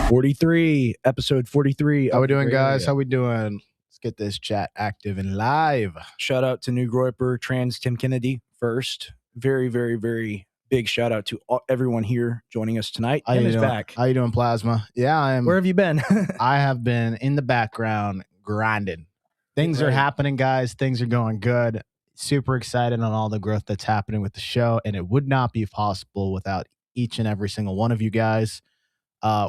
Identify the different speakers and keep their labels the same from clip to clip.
Speaker 1: 43, episode 43.
Speaker 2: How we doing, guys? How we doing? Let's get this chat active and live.
Speaker 1: Shout out to New Groiper, Trans Tim Kennedy first. Very, very, very big shout out to everyone here joining us tonight. Tim is back.
Speaker 2: How you doing, Plasma? Yeah, I am.
Speaker 1: Where have you been?
Speaker 2: I have been in the background grinding. Things are happening, guys. Things are going good. Super excited on all the growth that's happening with the show, and it would not be possible without each and every single one of you guys.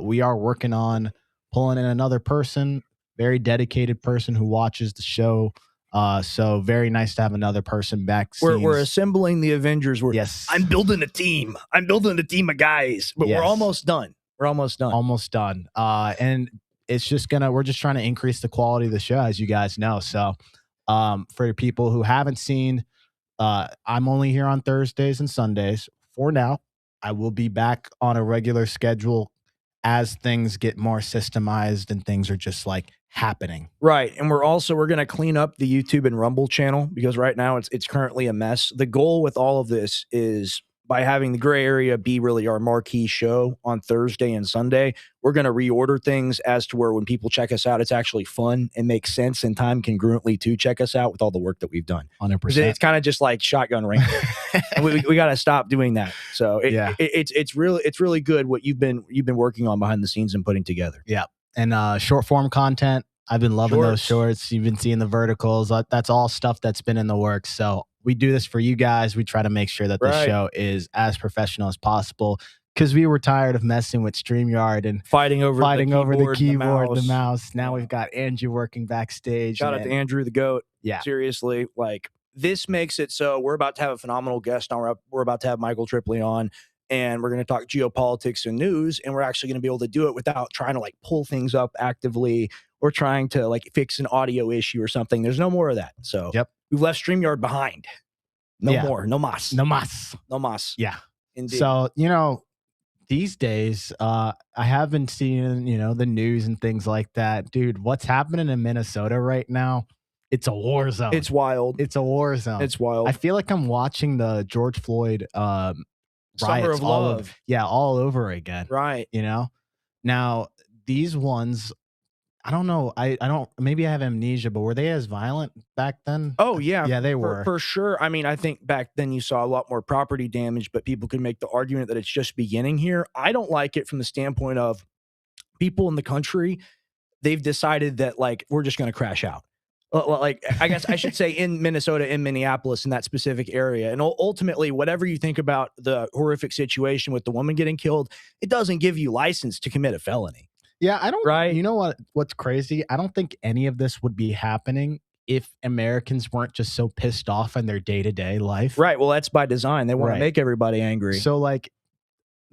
Speaker 2: We are working on pulling in another person, very dedicated person who watches the show. So very nice to have another person back.
Speaker 1: We're assembling the Avengers.
Speaker 2: Yes.
Speaker 1: I'm building a team. I'm building a team of guys, but we're almost done. We're almost done.
Speaker 2: Almost done. And it's just we're just trying to increase the quality of the show, as you guys know. So for people who haven't seen, I'm only here on Thursdays and Sundays for now. I will be back on a regular schedule as things get more systemized and things are just like happening.
Speaker 1: Right. And we're going to clean up the YouTube and Rumble channel because right now it's currently a mess. The goal with all of this is by having the gray area be really our marquee show on Thursday and Sunday, we're going to reorder things as to where when people check us out, it's actually fun and makes sense and time congruently to check us out with all the work that we've done.
Speaker 2: 100%.
Speaker 1: It's kind of just like shotgun range. we got to stop doing that. So it's really good what you've been working on behind the scenes and putting together.
Speaker 2: Yeah. And short form content. I've been loving those shorts. You've been seeing the verticals. That's all stuff that's been in the works. So we do this for you guys. We try to make sure that the show is as professional as possible because we were tired of messing with StreamYard and
Speaker 1: fighting over
Speaker 2: the keyboard, the mouse. Now we've got Andrew working backstage.
Speaker 1: Shout out to Andrew the GOAT.
Speaker 2: Yeah.
Speaker 1: Seriously, like this makes it so we're about to have a phenomenal guest on. We're about to have Michael Tripi on. And we're going to talk geopolitics and news, and we're actually going to be able to do it without trying to like pull things up actively or trying to like fix an audio issue or something. There's no more of that. So we've left StreamYard behind. No more. No mas.
Speaker 2: No mas.
Speaker 1: No mas.
Speaker 2: Yeah.
Speaker 1: Indeed.
Speaker 2: So, these days, I have been seeing, the news and things like that. Dude, what's happening in Minnesota right now? It's a war zone.
Speaker 1: It's wild.
Speaker 2: It's a war zone.
Speaker 1: It's wild.
Speaker 2: I feel like I'm watching the George Floyd
Speaker 1: Summer of Love.
Speaker 2: All over again.
Speaker 1: Right.
Speaker 2: Now these ones, I don't know. I don't, maybe I have amnesia, but were they as violent back then?
Speaker 1: Oh yeah.
Speaker 2: Yeah, they were.
Speaker 1: For sure. I mean, I think back then you saw a lot more property damage, but people could make the argument that it's just beginning here. I don't like it from the standpoint of people in the country. They've decided that like, we're just going to crash out. Like, I guess I should say in Minnesota, in Minneapolis, in that specific area. And ultimately, whatever you think about the horrific situation with the woman getting killed, it doesn't give you license to commit a felony.
Speaker 2: Yeah, I don't. Right. You know what's crazy? I don't think any of this would be happening if Americans weren't just so pissed off in their day-to-day life.
Speaker 1: Right. Well, that's by design. They want to make everybody angry.
Speaker 2: So like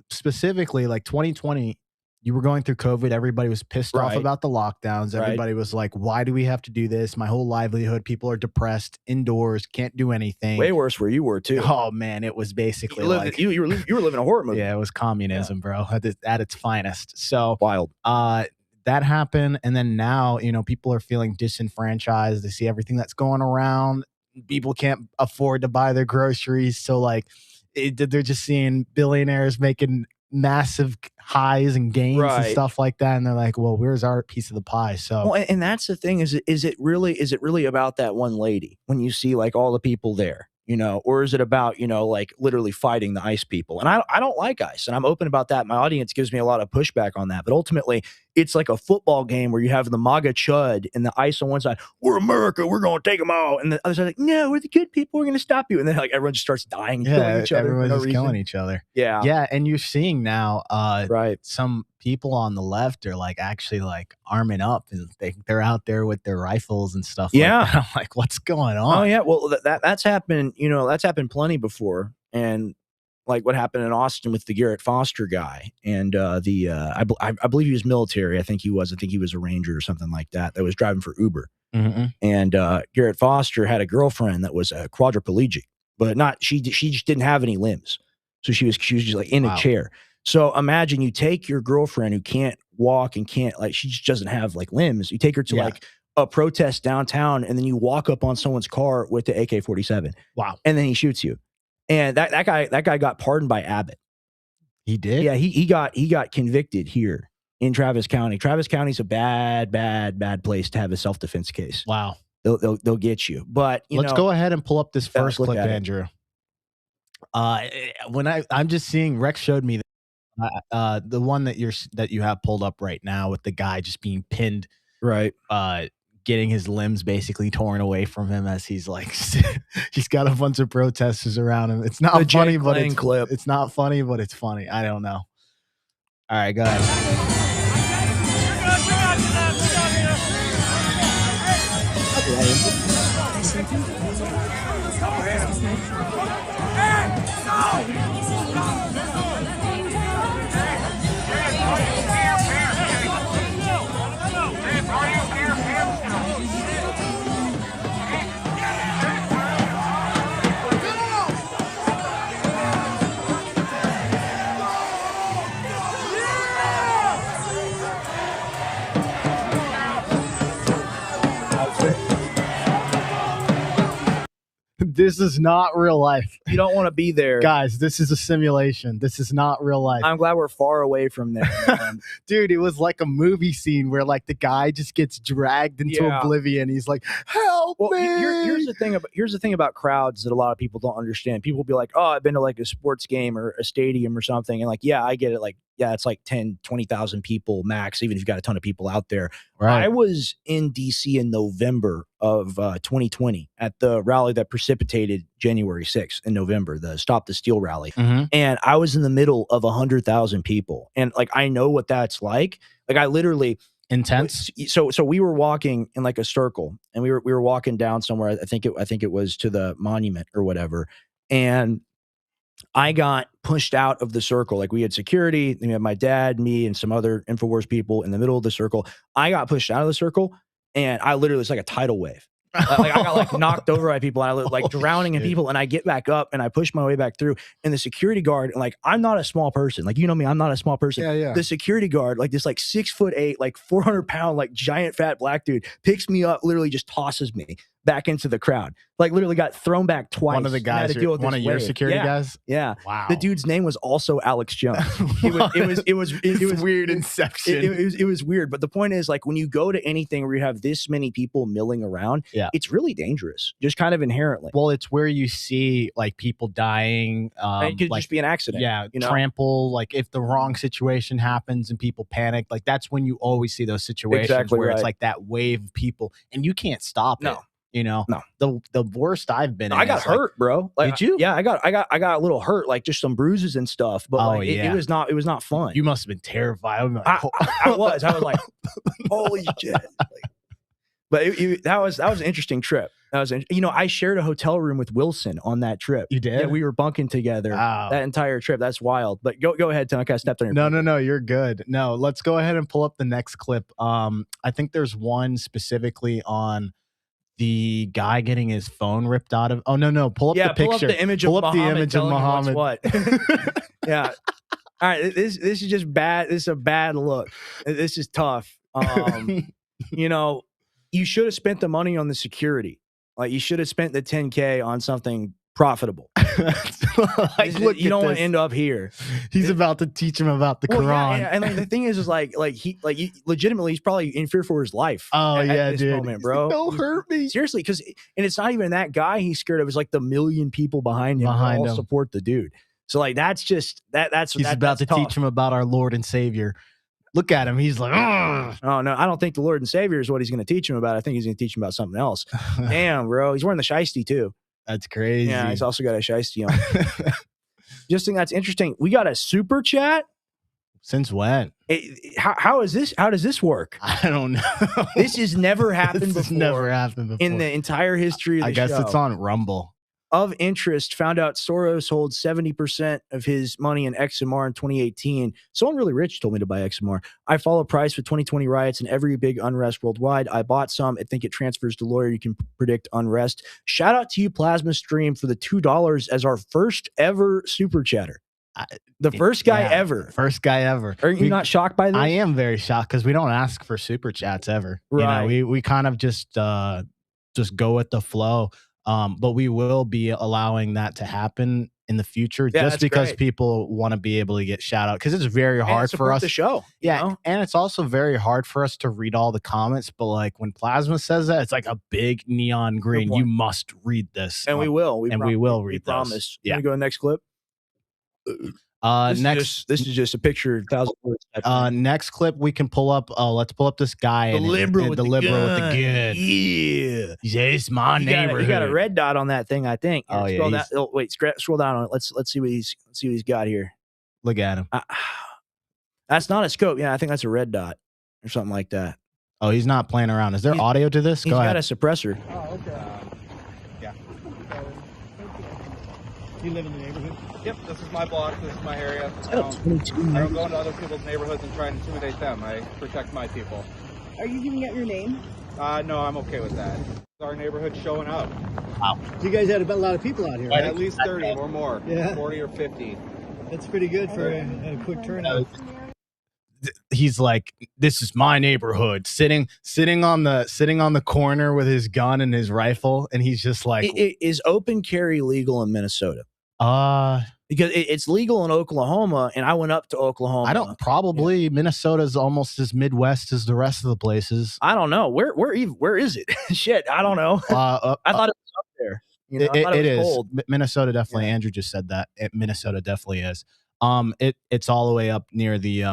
Speaker 2: specifically like 2020, you were going through COVID. Everybody was pissed off about the lockdowns. Everybody was like, why do we have to do this? My whole livelihood. People are depressed, indoors, can't do anything.
Speaker 1: Way worse where you were too.
Speaker 2: Oh man, it was basically
Speaker 1: you were living a horror movie.
Speaker 2: Yeah, it was communism, bro, at its finest. So
Speaker 1: wild.
Speaker 2: That happened. And then now, people are feeling disenfranchised. They see everything that's going around. People can't afford to buy their groceries. So like they're just seeing billionaires making massive highs and gains and stuff like that, and they're like, well, where's our piece of the pie? So
Speaker 1: and that's the thing, is it really about that one lady when you see like all the people there, or is it about like literally fighting the ICE people? And I don't like ICE, and I'm open about that. My audience gives me a lot of pushback on that, but ultimately it's like a football game where you have the MAGA chud and the ICE on one side. We're America, we're going to take them all, and the other side like, no, we're the good people, we're going to stop you. And then like everyone just starts dying, and killing each other.
Speaker 2: Everyone's just killing each other. Yeah, and you're seeing now, some people on the left are like actually like arming up, and they're out there with their rifles and stuff.
Speaker 1: Yeah,
Speaker 2: like that. I'm like, what's going on?
Speaker 1: Oh yeah, well that's happened. That's happened plenty before, and like what happened in Austin with the Garrett Foster guy, and I believe he was military. I think he was a Ranger or something like that was driving for Uber.
Speaker 2: Mm-hmm.
Speaker 1: And Garrett Foster had a girlfriend that was a quadriplegic, but she just didn't have any limbs, so she was just like in a chair. So imagine you take your girlfriend who can't walk and she just doesn't have like limbs. You take her to like a protest downtown, and then you walk up on someone's car with the AK-47.
Speaker 2: Wow.
Speaker 1: And then he shoots you. And that guy got pardoned by Abbott.
Speaker 2: He did?
Speaker 1: Yeah, he got convicted here. in Travis County. Travis County's a bad place to have a self-defense case.
Speaker 2: Wow.
Speaker 1: They'll get you. But
Speaker 2: let's go ahead and pull up this first clip, Andrew. When I'm just seeing, Rex showed me the one that you have pulled up right now with the guy just being pinned,
Speaker 1: right?
Speaker 2: Getting his limbs basically torn away from him as he's like, he's got a bunch of protesters around him. It's not funny, but it's not funny, but it's funny. I don't know. All right, go ahead. This is not real life.
Speaker 1: You don't want to be there.
Speaker 2: Guys, this is a simulation. This is not real life.
Speaker 1: I'm glad we're far away from there.
Speaker 2: Dude, it was like a movie scene where like the guy just gets dragged into oblivion. He's like, help me.
Speaker 1: Here's the thing about crowds that a lot of people don't understand. People will be like, oh, I've been to like a sports game or a stadium or something. And like, yeah, I get it. Like, yeah, it's like 10, 20,000 people max, even if you've got a ton of people out there.
Speaker 2: Right.
Speaker 1: I was in DC in November of 2020 at the rally that precipitated January 6th in November, the Stop the Steal rally.
Speaker 2: Mm-hmm.
Speaker 1: And I was in the middle of 100,000 people. And like, I know what that's like. Like I literally...
Speaker 2: Intense.
Speaker 1: So we were walking in like a circle and we were walking down somewhere. I think it was to the monument or whatever. And I got pushed out of the circle. Like we had security, we had my dad, me, and some other InfoWars people in the middle of the circle. I got pushed out of the circle and I literally, it's like a tidal wave. Like I got like knocked over by people and I was like drowning in people, and I get back up and I push my way back through, and the security guard, like I'm not a small person, like you know me, I'm not a small person.
Speaker 2: Yeah.
Speaker 1: The security guard, like this like 6'8", like 400-pound, like giant fat black dude, picks me up, literally just tosses me back into the crowd. Like literally got thrown back twice.
Speaker 2: One of the guys, one of your security guys.
Speaker 1: Yeah.
Speaker 2: Wow.
Speaker 1: The dude's name was also Alex Jones. It was
Speaker 2: weird inception.
Speaker 1: It was weird. But the point is, like when you go to anything where you have this many people milling around, it's really dangerous, just kind of inherently.
Speaker 2: Well, it's where you see like people dying.
Speaker 1: It could
Speaker 2: like,
Speaker 1: just be an accident.
Speaker 2: Yeah. Trample. Like if the wrong situation happens and people panic, like that's when you always see those situations where it's like that wave of people and you can't stop it. You know, the worst I've been in.
Speaker 1: I got hurt, bro. Like,
Speaker 2: did you?
Speaker 1: Yeah, I got a little hurt, like just some bruises and stuff. But it was not fun.
Speaker 2: You must have been terrified.
Speaker 1: I was like, holy shit. But that was an interesting trip. I shared a hotel room with Wilson on that trip.
Speaker 2: You did?
Speaker 1: Yeah, we were bunking together that entire trip. That's wild. But go ahead, Tom. I stepped on your
Speaker 2: No, you're good. No, let's go ahead and pull up the next clip. I think there's one specifically on the guy getting his phone ripped out of. Oh no! Pull up the picture.
Speaker 1: Pull up the image of Muhammad. What? Yeah. All right. This is just bad. This is a bad look. This is tough. You should have spent the money on the security. Like you should have spent the 10K on something profitable.
Speaker 2: Look,
Speaker 1: you don't want to end up here.
Speaker 2: He's about to teach him about the Quran.
Speaker 1: Yeah. And like the thing is he legitimately he's probably in fear for his life.
Speaker 2: Oh
Speaker 1: at
Speaker 2: yeah,
Speaker 1: this
Speaker 2: dude.
Speaker 1: Moment, bro.
Speaker 2: Don't hurt me.
Speaker 1: Seriously, and it's not even that guy he's scared of. It's like the million people behind him who all support the dude. So like that's just that's
Speaker 2: he's about to teach him about our Lord and Savior. Look at him. He's like, ugh.
Speaker 1: Oh, no, I don't think the Lord and Savior is what he's going to teach him about. I think he's going to teach him about something else. Damn, bro. He's wearing the shiesty, too.
Speaker 2: That's crazy.
Speaker 1: Yeah, he's also got a shiesty on. Just think that's interesting. We got a super chat.
Speaker 2: Since when?
Speaker 1: How is this? How does this work?
Speaker 2: I don't know.
Speaker 1: This has never happened before.
Speaker 2: Never happened before.
Speaker 1: In the entire history of the show.
Speaker 2: I guess it's on Rumble.
Speaker 1: Of interest, found out Soros holds 70% of his money in XMR in 2018. Someone really rich told me to buy XMR. I follow price with 2020 riots and every big unrest worldwide. I bought some. I think it transfers to lawyer. You can predict unrest. Shout out to you, Plasma Stream, for the $2 as our first ever super chatter. The first guy ever.
Speaker 2: First guy ever.
Speaker 1: Are you not shocked by this?
Speaker 2: I am very shocked because we don't ask for super chats ever.
Speaker 1: Right.
Speaker 2: We kind of just go with the flow. But we will be allowing that to happen in the future,
Speaker 1: Yeah,
Speaker 2: just because
Speaker 1: great.
Speaker 2: people want to be able to get shout out, because it's very hard for us.
Speaker 1: The show,
Speaker 2: and it's also very hard for us to read all the comments. But like when Plasma says that, it's like a big neon green. You must read this,
Speaker 1: and we will. We
Speaker 2: will read.
Speaker 1: We promise.
Speaker 2: Yeah.
Speaker 1: Can we go to the next clip?
Speaker 2: This
Speaker 1: is just a picture, 1,000 words.
Speaker 2: Next clip we can pull up. Let's pull up this guy.
Speaker 1: The liberal with the gun.
Speaker 2: Yeah. He says, "It's my neighborhood."
Speaker 1: You got a red dot on that thing, I think.
Speaker 2: Here,
Speaker 1: scroll down. Wait, scroll down on it. Let's see what he's got here.
Speaker 2: Look at him.
Speaker 1: That's not a scope. Yeah, I think that's a red dot or something like that.
Speaker 2: Oh, he's not playing around. Is there audio to this?
Speaker 1: He's got a suppressor.
Speaker 3: Oh, okay. Yeah. You live in the neighborhood? Yep, this is my block, this is my area. I don't go into other people's neighborhoods and try and intimidate them. I protect my people.
Speaker 4: Are you giving out your name?
Speaker 3: No, I'm okay with that. Our neighborhood's showing up.
Speaker 2: Wow.
Speaker 4: You guys had a lot of people out here, right?
Speaker 3: At least 30 or more.
Speaker 4: Yeah.
Speaker 3: 40 or 50.
Speaker 4: That's pretty good for a quick turnout.
Speaker 2: He's like, "This is my neighborhood," sitting on the corner with his gun and his rifle, and he's just like,
Speaker 1: Is open carry legal in Minnesota? Because it's legal in Oklahoma, and I went up to Oklahoma.
Speaker 2: I don't. Probably Minnesota's almost as Midwest as the rest of the places.
Speaker 1: I don't know where is it? Shit, I don't know. I thought it was up there. You know,
Speaker 2: it is
Speaker 1: cold.
Speaker 2: Minnesota definitely. Yeah. Andrew just said that Minnesota definitely is. It's all the way up near the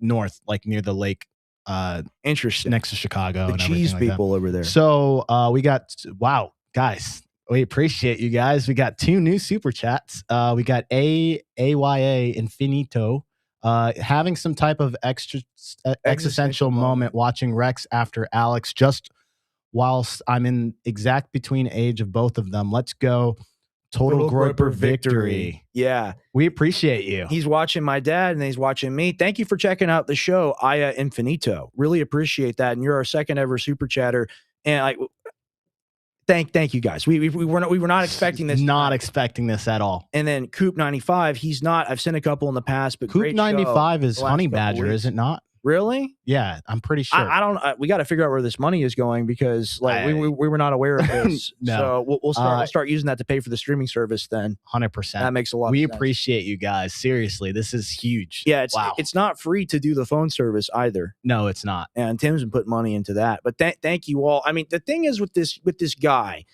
Speaker 2: north, like near the lake.
Speaker 1: Interesting.
Speaker 2: Next to Chicago.
Speaker 1: The
Speaker 2: and
Speaker 1: cheese people over there.
Speaker 2: So we got guys. We appreciate you guys. We got 2 new super chats. We got AYA Infinito having some type of existential moment watching Rex after Alex, just whilst I'm in exact between age of both of them. Let's go. Total Groiper victory.
Speaker 1: Yeah.
Speaker 2: We appreciate you.
Speaker 1: He's watching my dad and he's watching me. Thank you for checking out the show, Aya Infinito. Really appreciate that. And you're our second ever super chatter. And like, Thank you guys. We were not expecting this.
Speaker 2: Not expecting this at all.
Speaker 1: And then Coop 95, he's not. I've seen a couple in the past, but
Speaker 2: Coop 95 is Honey Badger, is it not?
Speaker 1: Really?
Speaker 2: Yeah, I'm pretty sure.
Speaker 1: I don't. We got to figure out where this money is going because like we were not aware of this.
Speaker 2: No.
Speaker 1: So we'll start using that to pay for the streaming service. Then
Speaker 2: 100%.
Speaker 1: That makes a lot.
Speaker 2: We
Speaker 1: of sense.
Speaker 2: Appreciate you guys. Seriously, this is huge.
Speaker 1: Yeah, it's not free to do the phone service either.
Speaker 2: No, it's not.
Speaker 1: And Tim's been putting money into that. But thank you all. I mean, the thing is with this guy.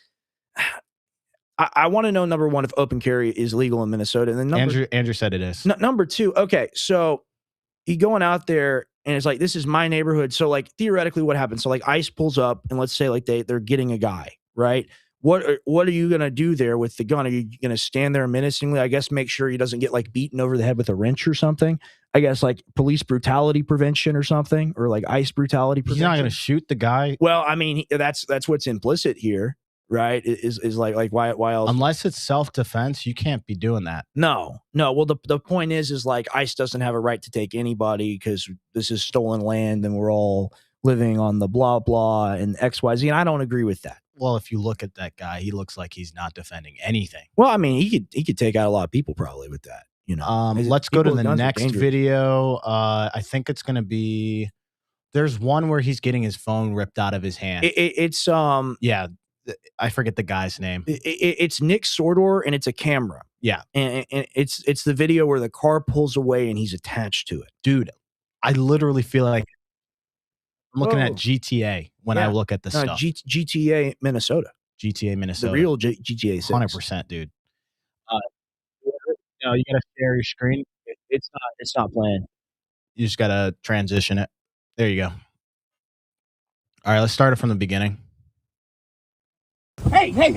Speaker 1: I want to know, number one, if open carry is legal in Minnesota. And then
Speaker 2: Andrew said it is.
Speaker 1: Number two, okay, so you going out there and it's like, this is my neighborhood. So like theoretically what happens? So like ICE pulls up and let's say like they're getting a guy, right? What are you going to do there with the gun? Are you going to stand there menacingly? I guess make sure he doesn't get like beaten over the head with a wrench or something. I guess like police brutality prevention or something, or like ICE brutality prevention.
Speaker 2: He's not going to shoot the guy.
Speaker 1: Well, I mean, that's what's implicit here. Right, is like why else?
Speaker 2: Unless it's self-defense, you can't be doing that.
Speaker 1: No. Well, the point is like ICE doesn't have a right to take anybody because this is stolen land and we're all living on the blah blah and XYZ. And I don't agree with that.
Speaker 2: Well, if you look at that guy, he looks like he's not defending anything.
Speaker 1: Well, I mean, he could take out a lot of people probably with that. You know.
Speaker 2: Let's go to the next video. I think it's going to be. There's one where he's getting his phone ripped out of his hand.
Speaker 1: It's
Speaker 2: yeah. I forget the guy's name.
Speaker 1: It's Nick Sordor, and it's a camera.
Speaker 2: Yeah,
Speaker 1: and it's the video where the car pulls away and he's attached to it.
Speaker 2: Dude, I literally feel like I'm looking at GTA when I look at this stuff.
Speaker 1: GTA Minnesota.
Speaker 2: GTA Minnesota.
Speaker 1: The real GTA 6.
Speaker 2: 100%, dude. You gotta share your screen.
Speaker 1: It's not playing.
Speaker 2: You just gotta transition it. There you go. All right, let's start it from the beginning.
Speaker 5: Hey, get!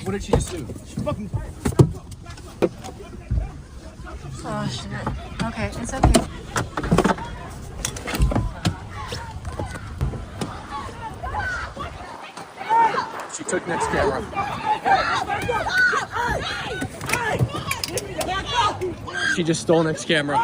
Speaker 5: What did she just do? She fucking...
Speaker 6: Oh, shit. Okay, it's okay.
Speaker 5: She took Nick's camera. She just stole Nick's camera.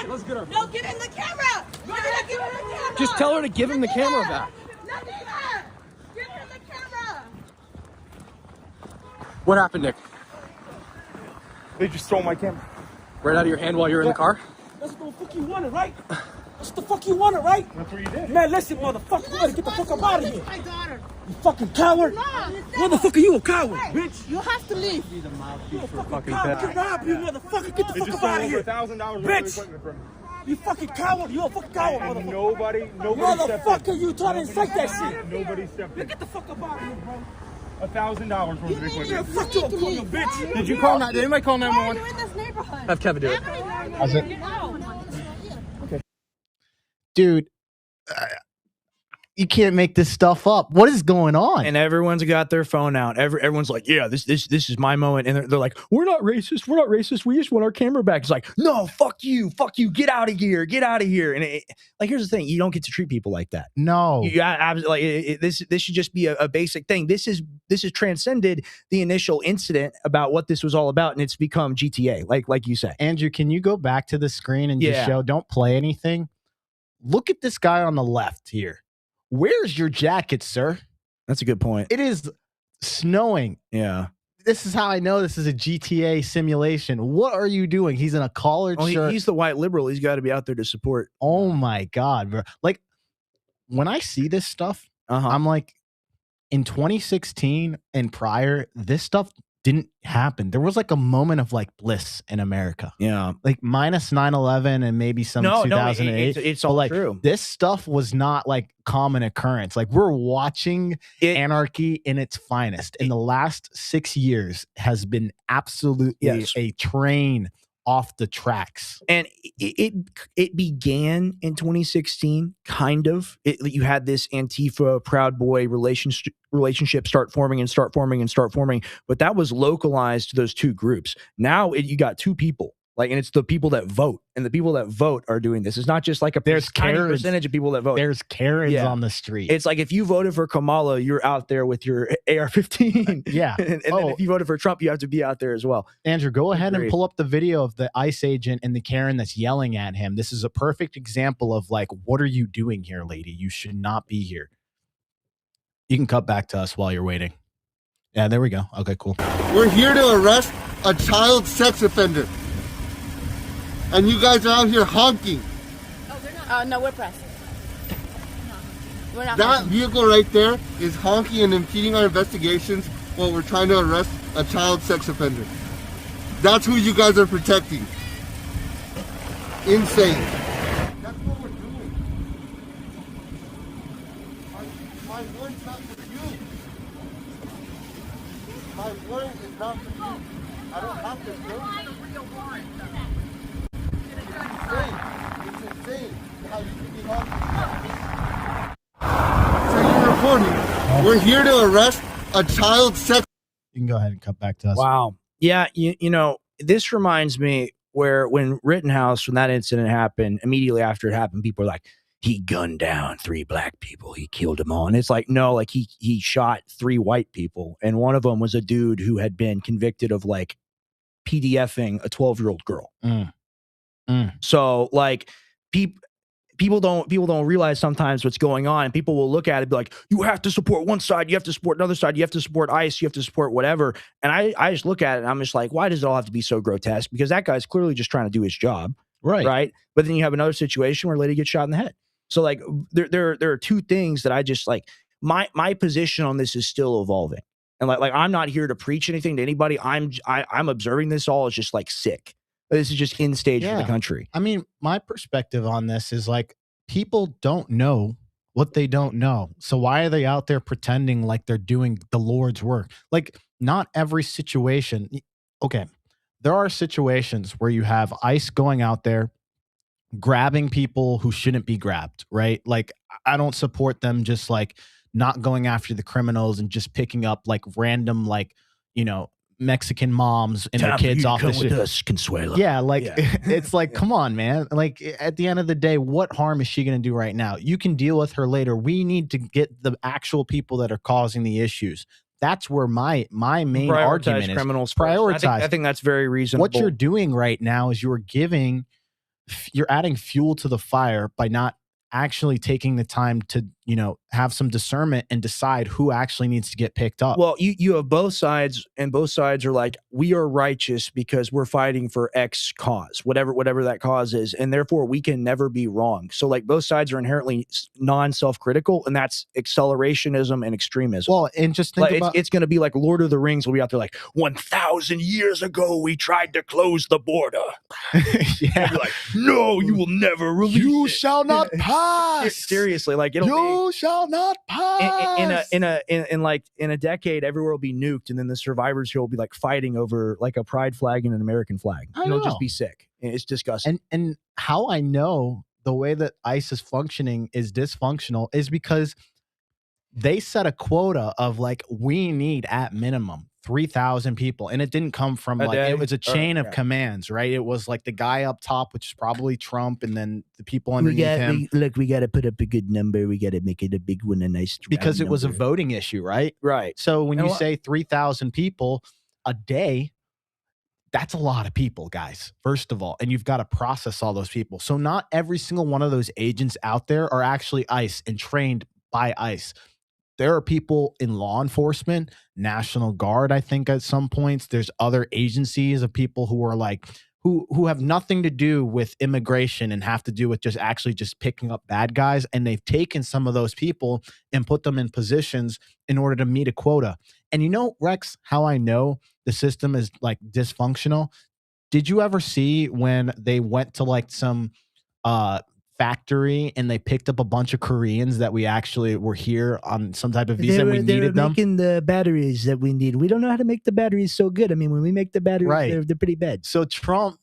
Speaker 5: Let's get her.
Speaker 7: No, give him the camera! Give him the camera!
Speaker 5: Just tell her to give him the camera back.
Speaker 7: Give him the camera!
Speaker 5: What happened, Nick?
Speaker 3: They just stole my camera.
Speaker 5: Right out of your hand while you're in the car?
Speaker 3: That's what the fuck you wanted, right?
Speaker 5: What the fuck you wanted, right?
Speaker 3: That's what you did.
Speaker 5: Man, listen, motherfucker, you better get the fuck up out of here. You fucking coward. Motherfucker, you a coward, bitch.
Speaker 7: You have to leave.
Speaker 5: You a fucking coward. Get robbed, you motherfucker. Get the fuck up out of here.
Speaker 3: $1,000
Speaker 5: Bitch. You fucking coward. You a fucking coward,
Speaker 3: And
Speaker 5: motherfucker.
Speaker 3: nobody stepped in.
Speaker 5: Motherfucker, you trying to incite that shit.
Speaker 3: Nobody stepped in.
Speaker 5: Get the fuck up out of here, bro.
Speaker 3: $1,000 worth of
Speaker 5: Man,
Speaker 3: equipment.
Speaker 5: fuck you, you bitch.
Speaker 3: Did you call? Did anybody call
Speaker 7: Why are
Speaker 3: 911?
Speaker 7: you in this neighborhood?
Speaker 5: Have Kevin do it.
Speaker 2: How's it? Dude, you can't make this stuff up. What is going on?
Speaker 1: And everyone's got their phone out. Everyone's like, yeah, this is my moment. And they're like, we're not racist. We're not racist. We just want our camera back. It's like, no, fuck you. Get out of here. Get out of here. And like, here's the thing. You don't get to treat people like that.
Speaker 2: No.
Speaker 1: This should just be a basic thing. This has transcended the initial incident about what this was all about. And it's become GTA, like you say.
Speaker 2: Andrew, can you go back to the screen and just show, don't play anything? Look at this guy on the left here. Where's your jacket, sir?
Speaker 1: That's a good point.
Speaker 2: It is snowing.
Speaker 1: Yeah.
Speaker 2: This is how I know this is a GTA simulation. What are you doing? He's in a collared shirt.
Speaker 1: He's the white liberal. He's got to be out there to support.
Speaker 2: Oh my God, bro. Like, when I see this stuff, I'm like, in 2016 and prior, this stuff didn't happen. There was like a moment of like bliss in America.
Speaker 1: Yeah.
Speaker 2: Like minus 9/11 and maybe some 2008.
Speaker 1: It's all
Speaker 2: like,
Speaker 1: true.
Speaker 2: This stuff was not like common occurrence. Like, we're watching anarchy in its finest. In the last 6 years has been absolutely a train off the tracks.
Speaker 1: And it began in 2016, kind of. You had this Antifa Proud Boy relationship start forming, but that was localized to those two groups. Now you got two people. Like, and it's the people that vote, and the people that vote are doing this. It's not just like
Speaker 2: there's
Speaker 1: tiny percentage of people that vote.
Speaker 2: There's Karens on the street.
Speaker 1: It's like if you voted for Kamala, you're out there with your AR-15.
Speaker 2: Yeah.
Speaker 1: and then if you voted for Trump, you have to be out there as well.
Speaker 2: Andrew, go ahead and pull up the video of the ICE agent and the Karen that's yelling at him. This is a perfect example of like, what are you doing here, lady? You should not be here. You can cut back to us while you're waiting. Yeah, there we go. Okay, cool.
Speaker 8: We're here to arrest a child sex offender. And you guys are out here honking.
Speaker 6: No, we're pressed. We're not.
Speaker 8: That vehicle right there is honking and impeding our investigations while we're trying to arrest a child sex offender. That's who you guys are protecting. Insane. That's what we're doing. My warrant's not for you. My warrant is not for you. I don't have to go. It's insane how you can be honking. So you're reporting. We're here to arrest a child sex.
Speaker 2: You can go ahead and cut back to us.
Speaker 1: Wow. Yeah, you know, this reminds me when Rittenhouse, when that incident happened, immediately after it happened, people were like, he gunned down 3 black people. He killed them all. And it's like, no, like he shot 3 white people. And one of them was a dude who had been convicted of like PDFing a 12-year-old girl. So like people don't realize sometimes what's going on, and people will look at it and be like, you have to support one side, you have to support another side, you have to support ICE, you have to support whatever. And I just look at it and I'm just like, why does it all have to be so grotesque? Because that guy's clearly just trying to do his job. Right. But then you have another situation where a lady gets shot in the head. So like there are two things that I just like, my position on this is still evolving. And like I'm not here to preach anything to anybody. I'm observing this all as just like sick. This is just in stage for the country.
Speaker 2: I mean, my perspective on this is like, people don't know what they don't know. So why are they out there pretending like they're doing the Lord's work? Like, not every situation. Okay, there are situations where you have ICE going out there, grabbing people who shouldn't be grabbed, right? Like, I don't support them just like not going after the criminals and just picking up like random, like, you know, Mexican moms and their kids off the street.
Speaker 1: Consuelo.
Speaker 2: Yeah, like it's like, come on, man. Like, at the end of the day, what harm is she going to do right now? You can deal with her later. We need to get the actual people that are causing the issues. That's where my main argument is.
Speaker 1: Criminals
Speaker 2: prioritize.
Speaker 1: I think that's very reasonable.
Speaker 2: What you're doing right now is you're adding fuel to the fire by not actually taking the time to, have some discernment and decide who actually needs to get picked up.
Speaker 1: Well, you have both sides, and both sides are like, we are righteous because we're fighting for X cause, whatever that cause is, and therefore we can never be wrong. So like both sides are inherently non-self-critical, and that's accelerationism and extremism.
Speaker 2: Well, and just think about
Speaker 1: it's going to be like Lord of the Rings will be out there like 1,000 years ago we tried to close the border.
Speaker 2: yeah,
Speaker 1: Be like, no, you will never release
Speaker 2: you
Speaker 1: it.
Speaker 2: shall not pass.
Speaker 1: Seriously, like it'll
Speaker 2: you shall not pass.
Speaker 1: in a decade, everywhere will be nuked, and then the survivors here will be like fighting over like a pride flag and an American flag. It'll just be sick. It's disgusting.
Speaker 2: And how I know the way that ICE is functioning is dysfunctional is because they set a quota of like, we need at minimum 3,000 people. And it didn't come from like, it was a chain of commands, right? It was like the guy up top, which is probably Trump, and then the people underneath him.
Speaker 1: We got to put up a good number. We got to make it a big one, a nice
Speaker 2: because it was a voting issue, right?
Speaker 1: Right.
Speaker 2: So when you say 3,000 people a day, that's a lot of people, guys, first of all, and you've got to process all those people. So not every single one of those agents out there are actually ICE and trained by ICE. There are people in law enforcement, National Guard, I think at some points. There's other agencies of people who are like, who have nothing to do with immigration and have to do with just picking up bad guys. And they've taken some of those people and put them in positions in order to meet a quota. And Rex, how I know the system is like dysfunctional? Did you ever see when they went to like some factory and they picked up a bunch of Koreans that we actually were here on some type of visa and we needed them?
Speaker 1: Making the batteries that we need. We don't know how to make the batteries so good. I mean, when we make the batteries, they're pretty bad.
Speaker 2: So Trump,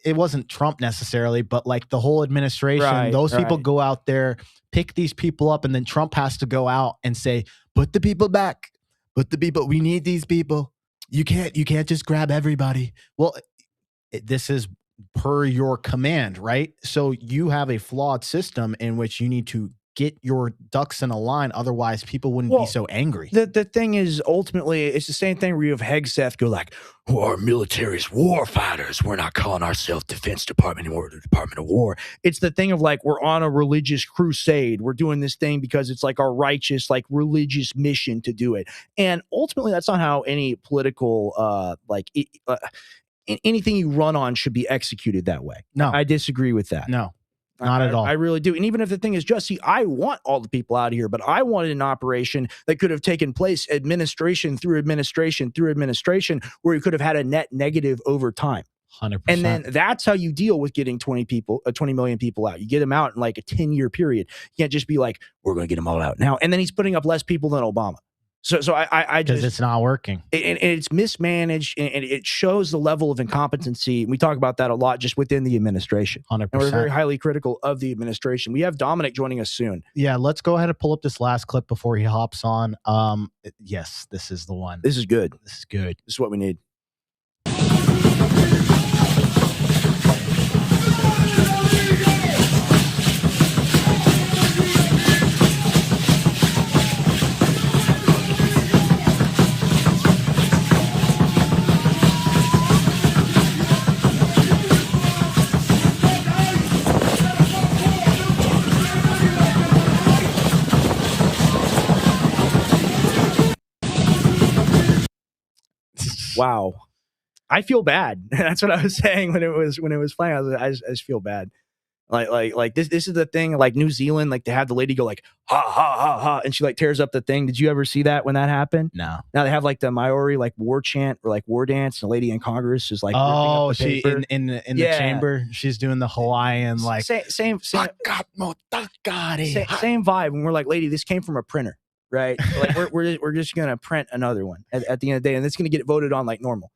Speaker 2: it wasn't Trump necessarily, but like the whole administration, those people go out there, pick these people up, and then Trump has to go out and say, put the people back. Put the people, we need these people. You can't just grab everybody. Well, this is per your command, right? So you have a flawed system in which you need to get your ducks in a line. Otherwise, people wouldn't be so angry.
Speaker 1: The thing is, ultimately, it's the same thing where you have Hegseth go like, our military's war fighters. We're not calling ourselves Defense Department anymore, the Department of War. It's the thing of like, we're on a religious crusade. We're doing this thing because it's like our righteous, like religious mission to do it. And ultimately, that's not how any political, anything you run on should be executed that way.
Speaker 2: No.
Speaker 1: I disagree with that.
Speaker 2: No. Not at all.
Speaker 1: I really do. And even if the thing is just, see, I want all the people out of here, but I wanted an operation that could have taken place administration through administration through administration, where you could have had a net negative over time.
Speaker 2: 100%.
Speaker 1: And then that's how you deal with getting 20 million people out. You get them out in like a 10-year period. You can't just be like, we're going to get them all out now. And then he's putting up less people than Obama. So I just,
Speaker 2: because it's not working,
Speaker 1: and it's mismanaged, and it shows the level of incompetency. We talk about that a lot just within the administration.
Speaker 2: 100%.
Speaker 1: And we're very highly critical of the administration. We have Dominic joining us soon.
Speaker 2: Yeah, let's go ahead and pull up this last clip before he hops on. Yes, this is the one.
Speaker 1: This is good.
Speaker 2: This is good.
Speaker 1: This is what we need. Wow, I feel bad. That's what I was saying when it was playing. I just feel bad. Like this is the thing. Like New Zealand, like they have the lady go like ha ha ha ha, and she like tears up the thing. Did you ever see that when that happened?
Speaker 2: No.
Speaker 1: Now they have like the Maori like war chant or like war dance. And the lady in Congress is like,
Speaker 2: oh, she in the chamber. She's doing the Hawaiian like
Speaker 1: same vibe. And we're like, lady, this came from a printer. Right, like we're just gonna print another one at the end of the day, and it's gonna get voted on like normal.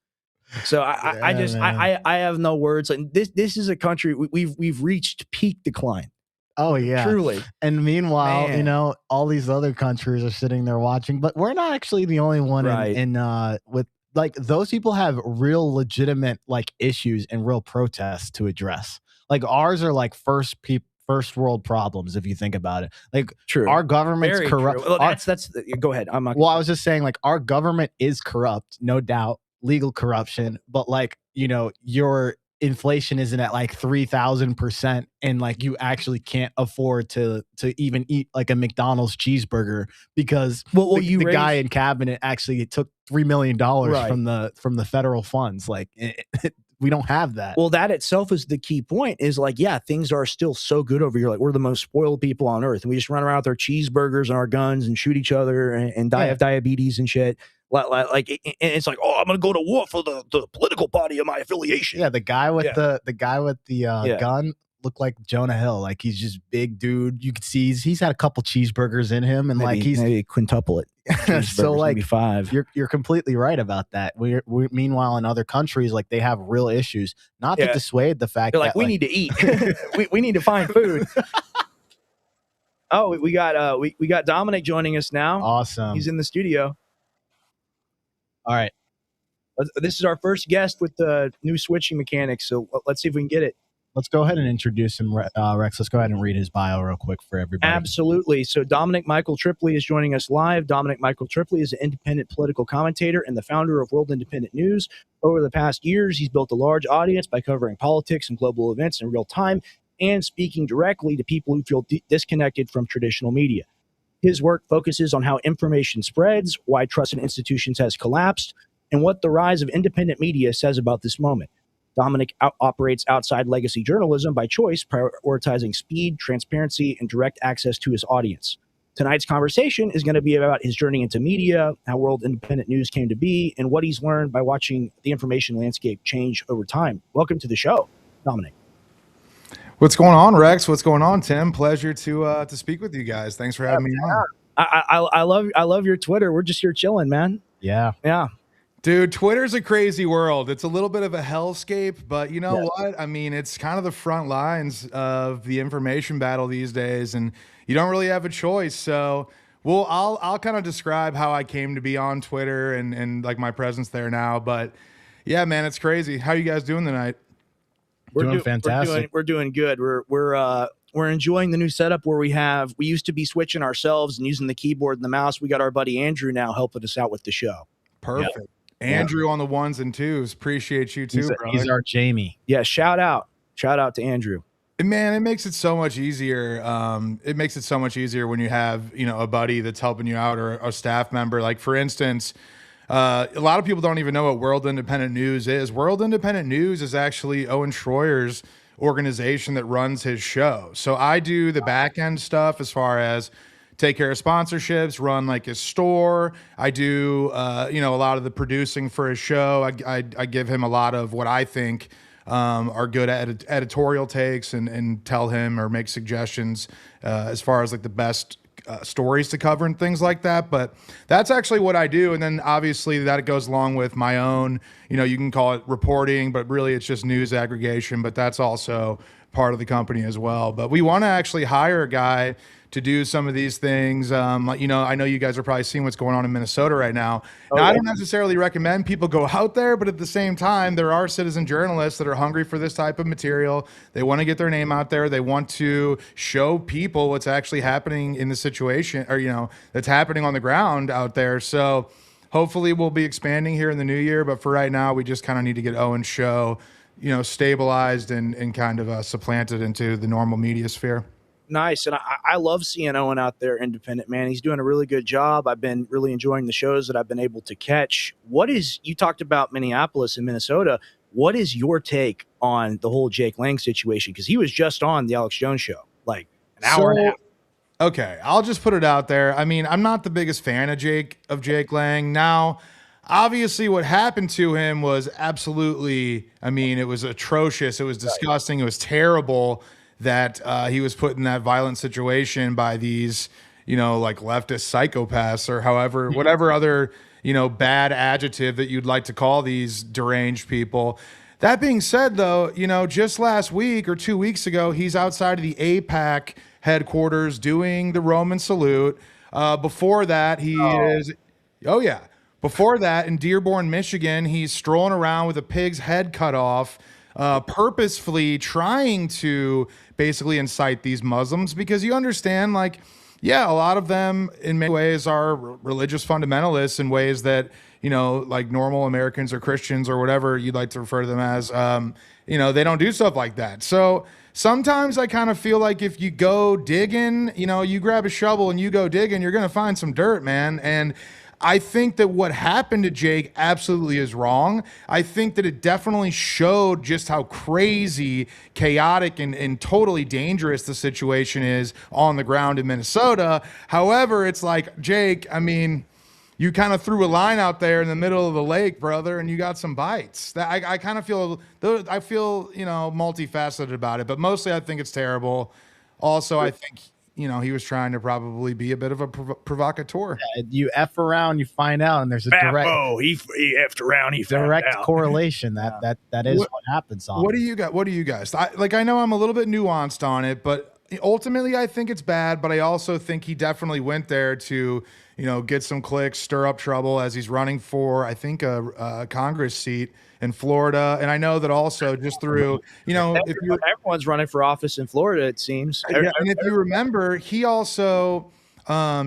Speaker 1: So I have no words. Like this is a country we've reached peak decline.
Speaker 2: Oh yeah,
Speaker 1: truly.
Speaker 2: And meanwhile, all these other countries are sitting there watching, but we're not actually the only one in with like those people have real legitimate like issues and real protests to address. Like ours are like first world problems, if you think about it. Like
Speaker 1: true,
Speaker 2: our government's corrupt.
Speaker 1: Well, that's go ahead. I'm not.
Speaker 2: Well, I was just saying, like our government is corrupt, no doubt, legal corruption. But like your inflation isn't at like 3,000% and like you actually can't afford to even eat like a McDonald's cheeseburger because the guy in cabinet actually took $3 million from the federal funds. Like we don't have that.
Speaker 1: Well, that itself is the key point, is like, yeah, things are still so good over here. Like, we're the most spoiled people on earth, and we just run around with our cheeseburgers and our guns and shoot each other and die of diabetes and shit. Like and it's like, oh, I'm gonna go to war for the political party of my affiliation.
Speaker 2: Yeah, the guy with the gun looked like Jonah Hill. Like, he's just big dude. You could see he's had a couple cheeseburgers in him, and
Speaker 1: maybe quintuple it.
Speaker 2: So like
Speaker 1: maybe 5.
Speaker 2: You're completely right about that. We meanwhile in other countries, like, they have real issues. Not to dissuade the fact
Speaker 1: that we need to eat. we need to find food. Oh, we got Dominic joining us now.
Speaker 2: Awesome.
Speaker 1: He's in the studio.
Speaker 2: All right.
Speaker 1: This is our first guest with the new switching mechanics, so let's see if we can get it.
Speaker 2: Let's go ahead and introduce him, Rex. Let's go ahead and read his bio real quick for everybody.
Speaker 1: Absolutely. So Dominic Michael Tripi is joining us live. Dominic Michael Tripi is an independent political commentator and the founder of World Independent News. Over the past years, he's built a large audience by covering politics and global events in real time and speaking directly to people who feel disconnected from traditional media. His work focuses on how information spreads, why trust in institutions has collapsed, and what the rise of independent media says about this moment. Dominic operates outside legacy journalism by choice, prioritizing speed, transparency, and direct access to his audience. Tonight's conversation is going to be about his journey into media, how World Independent News came to be, and what he's learned by watching the information landscape change over time. Welcome to the show, Dominic.
Speaker 9: What's going on, Rex? What's going on, Tim? Pleasure to speak with you guys. Thanks for having me on.
Speaker 1: I love your Twitter. We're just here chilling, man.
Speaker 2: Yeah.
Speaker 9: Dude, Twitter's a crazy world. It's a little bit of a hellscape, but you know what? I mean, it's kind of the front lines of the information battle these days, and you don't really have a choice. So, well, I'll kind of describe how I came to be on Twitter and like my presence there now. But yeah, man, it's crazy. How are you guys doing tonight?
Speaker 2: We're doing fantastic.
Speaker 1: We're doing good. We're enjoying the new setup where we used to be switching ourselves and using the keyboard and the mouse. We got our buddy Andrew now helping us out with the show.
Speaker 9: Perfect. Yep. Andrew on the ones and twos. Appreciate you too, brother.
Speaker 2: He's our Jamie.
Speaker 1: Yeah, shout out to Andrew.
Speaker 9: Man, it makes it so much easier. It makes it so much easier when you have, a buddy that's helping you out or a staff member. Like, for instance, a lot of people don't even know what World Independent News is. World Independent News is actually Owen Schroyer's organization that runs his show. So I do the back end stuff as far as take care of sponsorships, run like his store. I do, a lot of the producing for his show. I give him a lot of what I think are good editorial takes and tell him or make suggestions as far as like the best stories to cover and things like that. But that's actually what I do. And then obviously that goes along with my own, you can call it reporting, but really it's just news aggregation, but that's also part of the company as well. But we want to actually hire a guy to do some of these things. I know you guys are probably seeing what's going on in Minnesota right now. Now, I don't necessarily recommend people go out there, but at the same time, there are citizen journalists that are hungry for this type of material. They want to get their name out there. They want to show people what's actually happening in the situation, or, that's happening on the ground out there. So hopefully we'll be expanding here in the new year. But for right now, we just kind of need to get Owen's show, stabilized and kind of supplanted into the normal media sphere.
Speaker 1: Nice. And I love seeing Owen out there independent, man. He's doing a really good job. I've been really enjoying the shows that I've been able to catch. You talked about Minneapolis and Minnesota. What is your take on the whole Jake Lang situation? Because he was just on the Alex Jones show, like an hour and a half.
Speaker 9: Okay, I'll just put it out there. I mean, I'm not the biggest fan of Jake Lang. Now, obviously what happened to him was absolutely, it was atrocious. It was disgusting. It was terrible that he was put in that violent situation by these, like leftist psychopaths or however, whatever other, bad adjective that you'd like to call these deranged people. That being said, though, just last week or 2 weeks ago, he's outside of the AIPAC headquarters doing the Roman salute. Before that, Before that, in Dearborn, Michigan, he's strolling around with a pig's head cut off, purposefully trying to basically incite these Muslims, because you understand, like, Yeah, a lot of them in many ways are religious fundamentalists in ways that, like normal Americans or Christians or whatever you'd like to refer to them as, they don't do stuff like that. So sometimes I kind of feel like if you go digging, you grab a shovel and you go digging, you're going to find some dirt, man. And I think that what happened to Jake absolutely is wrong. I think that it definitely showed just how crazy, chaotic, and totally dangerous the situation is on the ground in Minnesota. However, it's like, Jake, I mean, you kind of threw a line out there in the middle of the lake, brother, and you got some bites. I kind of feel, multifaceted about it, but mostly I think it's terrible. Also, I think, he was trying to probably be a bit of a provocateur.
Speaker 2: Yeah, you F around, you find out, and there's a direct
Speaker 1: he effed around, he
Speaker 2: direct correlation that is what happens on.
Speaker 9: What do you got? What do you guys? I know I'm a little bit nuanced on it, but ultimately I think it's bad, but I also think he definitely went there to, get some clicks, stir up trouble as he's running for, I think, a Congress seat in Florida. And I know that also just through, if
Speaker 1: everyone's running for office in Florida, it seems.
Speaker 9: Yeah, and if you remember, he also,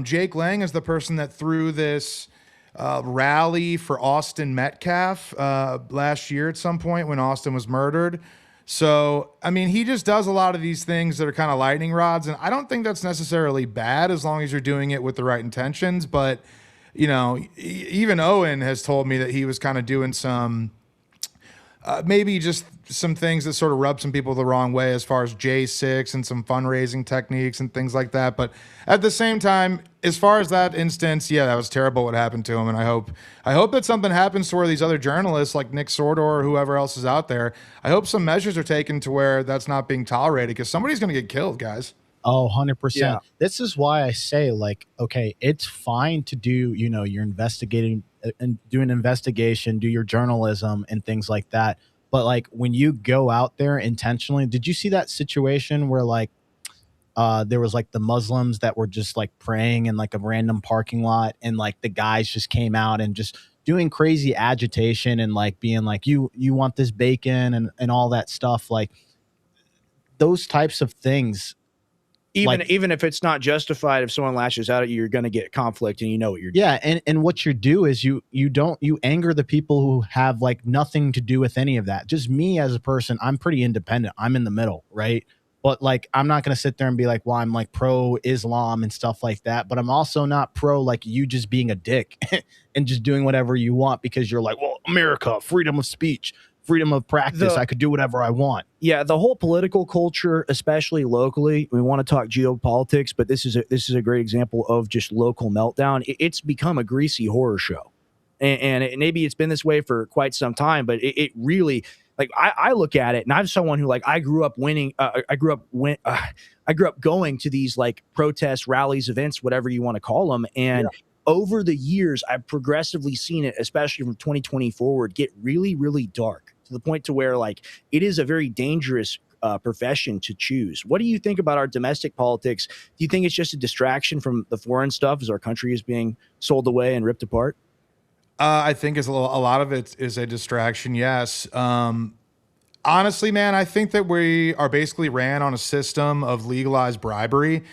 Speaker 9: Jake Lang is the person that threw this rally for Austin Metcalf last year at some point when Austin was murdered. So, I mean, he just does a lot of these things that are kind of lightning rods. And I don't think that's necessarily bad as long as you're doing it with the right intentions. But, even Owen has told me that he was kind of doing some, maybe just some things that sort of rub some people the wrong way as far as J6 and some fundraising techniques and things like that. But at the same time, as far as that instance, yeah, that was terrible what happened to him. And I hope that something happens to where these other journalists like Nick Sordor or whoever else is out there, I hope some measures are taken to where that's not being tolerated, because somebody's going to get killed, guys.
Speaker 2: Oh, 100%.
Speaker 1: Yeah.
Speaker 2: This is why I say, like, okay, it's fine to do, you're investigating and do an investigation, do your journalism and things like that. But like when you go out there intentionally, did you see that situation where like there was like the Muslims that were just like praying in like a random parking lot, and like the guys just came out and just doing crazy agitation and like being like, you want this bacon and all that stuff, like those types of things.
Speaker 1: Even if it's not justified, if someone lashes out at you, you're going to get conflict, and you know what you're doing.
Speaker 2: Yeah, and what you do is you anger the people who have like nothing to do with any of that. Just me as a person, I'm pretty independent. I'm in the middle, right? But like, I'm not going to sit there and be like, well, I'm like pro Islam and stuff like that. But I'm also not pro like you just being a dick and just doing whatever you want because you're like, well, America, freedom of speech, freedom of practice. I could do whatever I want.
Speaker 1: Yeah, the whole political culture, especially locally. We want to talk geopolitics, but this is a great example of just local meltdown. It's become a greasy horror show, and maybe it's been this way for quite some time. But it really, like, I look at it, and I'm someone who, like, I grew up going to these like protest rallies, events, whatever you want to call them, and. Yeah. Over the years, I've progressively seen it, especially from 2020 forward, get really, really dark to the point to where like it is a very dangerous profession to choose. What do you think about our domestic politics? Do you think it's just a distraction from the foreign stuff as our country is being sold away and ripped apart?
Speaker 9: I think a lot of it is a distraction. Yes. Honestly, man, I think that we are basically ran on a system of legalized bribery.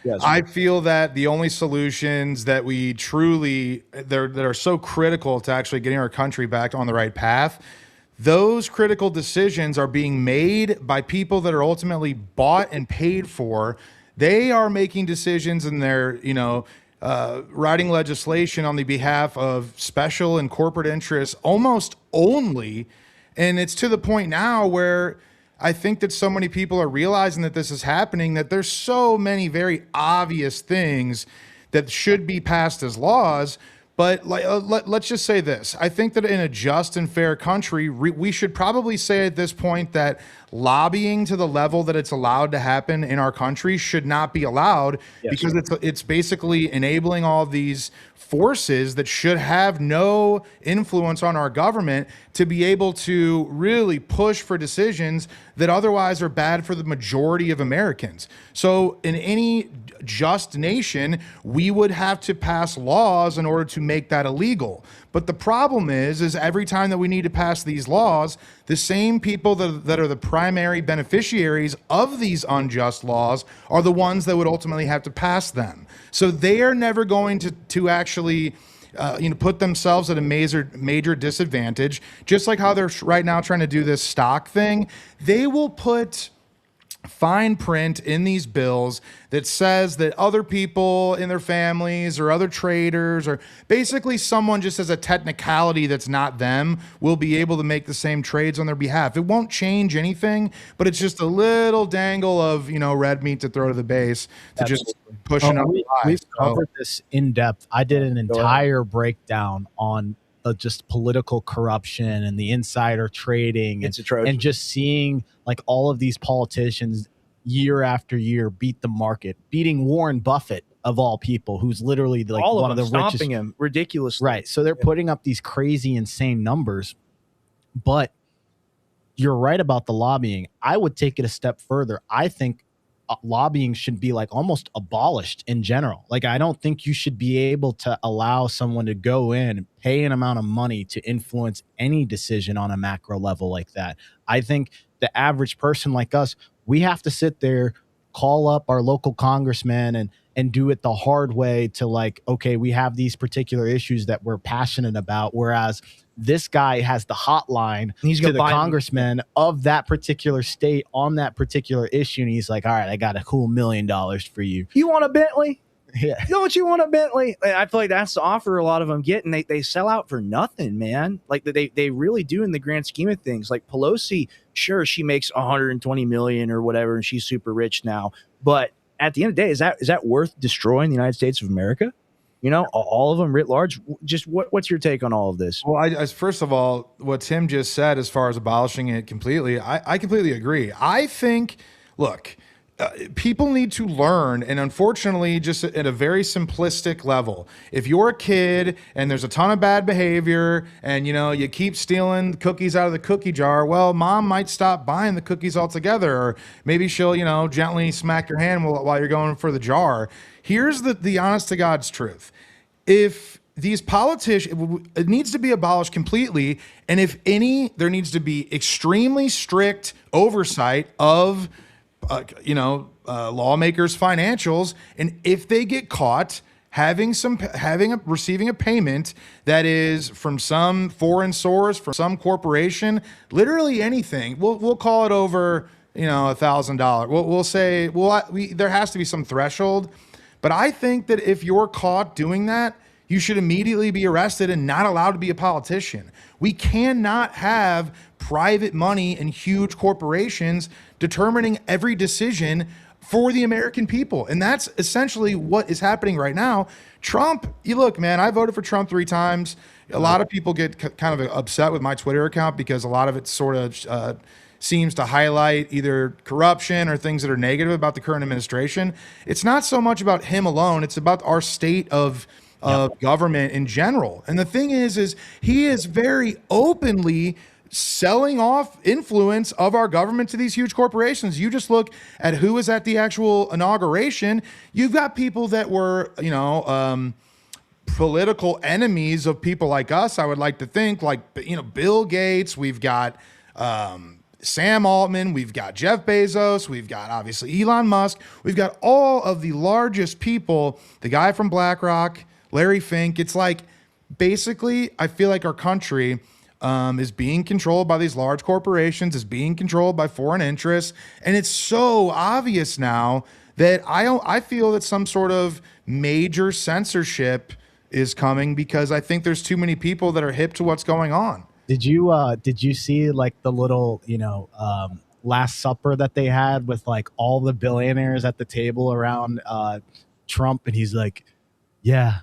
Speaker 9: Yes, I feel that the only solutions that we truly that are so critical to actually getting our country back on the right path, those critical decisions are being made by people that are ultimately bought and paid for. They are making decisions and they're, writing legislation on the behalf of special and corporate interests almost only. And it's to the point now where I think that so many people are realizing that this is happening, that there's so many very obvious things that should be passed as laws. But let's just say this. I think that in a just and fair country, we should probably say at this point that lobbying to the level that it's allowed to happen in our country should not be allowed, because it's basically enabling all of these forces that should have no influence on our government to be able to really push for decisions that otherwise are bad for the majority of Americans. So in any just nation, we would have to pass laws in order to make that illegal. But the problem is every time that we need to pass these laws, the same people that are the primary primary beneficiaries of these unjust laws are the ones that would ultimately have to pass them. So they are never going to actually put themselves at a major disadvantage. Just like how they're right now trying to do this stock thing, they will put fine print in these bills that says that other people in their families or other traders or basically someone just as a technicality that's not them will be able to make the same trades on their behalf. It won't change anything, but it's just a little dangle of, red meat to throw to the base to
Speaker 2: Absolutely.
Speaker 9: just pushing up.
Speaker 2: We've covered this in depth. I did an entire breakdown on just political corruption and the insider trading and just seeing like all of these politicians year after year beat the market, beating Warren Buffett of all people, who's literally like
Speaker 1: all
Speaker 2: one
Speaker 1: of
Speaker 2: the
Speaker 1: them
Speaker 2: richest.
Speaker 1: stomping him ridiculously.
Speaker 2: Right. So they're putting up these crazy, insane numbers, but you're right about the lobbying. I would take it a step further. I think lobbying should be like almost abolished in general. Like, I don't think you should be able to allow someone to go in and pay an amount of money to influence any decision on a macro level like that. I think the average person like us, we have to sit there, call up our local congressman and do it the hard way to like, okay, we have these particular issues that we're passionate about. Whereas this guy has the hotline to the congressman of that particular state on that particular issue. And he's like, all right, I got a cool $1 million for you.
Speaker 1: You want a Bentley?
Speaker 2: Yeah.
Speaker 1: Don't you want a Bentley? I feel like that's the offer a lot of them get, and they sell out for nothing, man. Like they really do in the grand scheme of things. Like Pelosi, sure, she makes 120 million or whatever, and she's super rich now. But at the end of the day, is that worth destroying the United States of America? All of them writ large. Just what's your take on all of this?
Speaker 9: Well, I first of all, what Tim just said as far as abolishing it completely, I completely agree. I think, look, people need to learn, and unfortunately, just at a very simplistic level, if you're a kid and there's a ton of bad behavior and you keep stealing cookies out of the cookie jar, well, mom might stop buying the cookies altogether, or maybe she'll gently smack your hand while you're going for the jar. Here's the honest to God's truth. If these politicians, it needs to be abolished completely, and if any, there needs to be extremely strict oversight of lawmakers' financials, and if they get caught receiving a payment that is from some foreign source, from some corporation, literally anything, we'll call it over $1,000. We'll say there has to be some threshold, but I think that if you're caught doing that, you should immediately be arrested and not allowed to be a politician. We cannot have private money and huge corporations determining every decision for the American people. And that's essentially what is happening right now. Trump, look, man, I voted for Trump 3 times. A lot of people get kind of upset with my Twitter account because a lot of it sort of seems to highlight either corruption or things that are negative about the current administration. It's not so much about him alone. It's about our state of government in general. And the thing is he is very openly selling off influence of our government to these huge corporations. You just look at who was at the actual inauguration. You've got people that were, political enemies of people like us, I would like to think, like, Bill Gates. We've got Sam Altman. We've got Jeff Bezos. We've got, obviously, Elon Musk. We've got all of the largest people, the guy from BlackRock, Larry Fink. It's like, basically, I feel like our country is being controlled by these large corporations, is being controlled by foreign interests. And it's so obvious now that I feel that some sort of major censorship is coming, because I think there's too many people that are hip to what's going on.
Speaker 2: Did you see like the little, Last Supper that they had with like all the billionaires at the table around Trump? And he's like, yeah,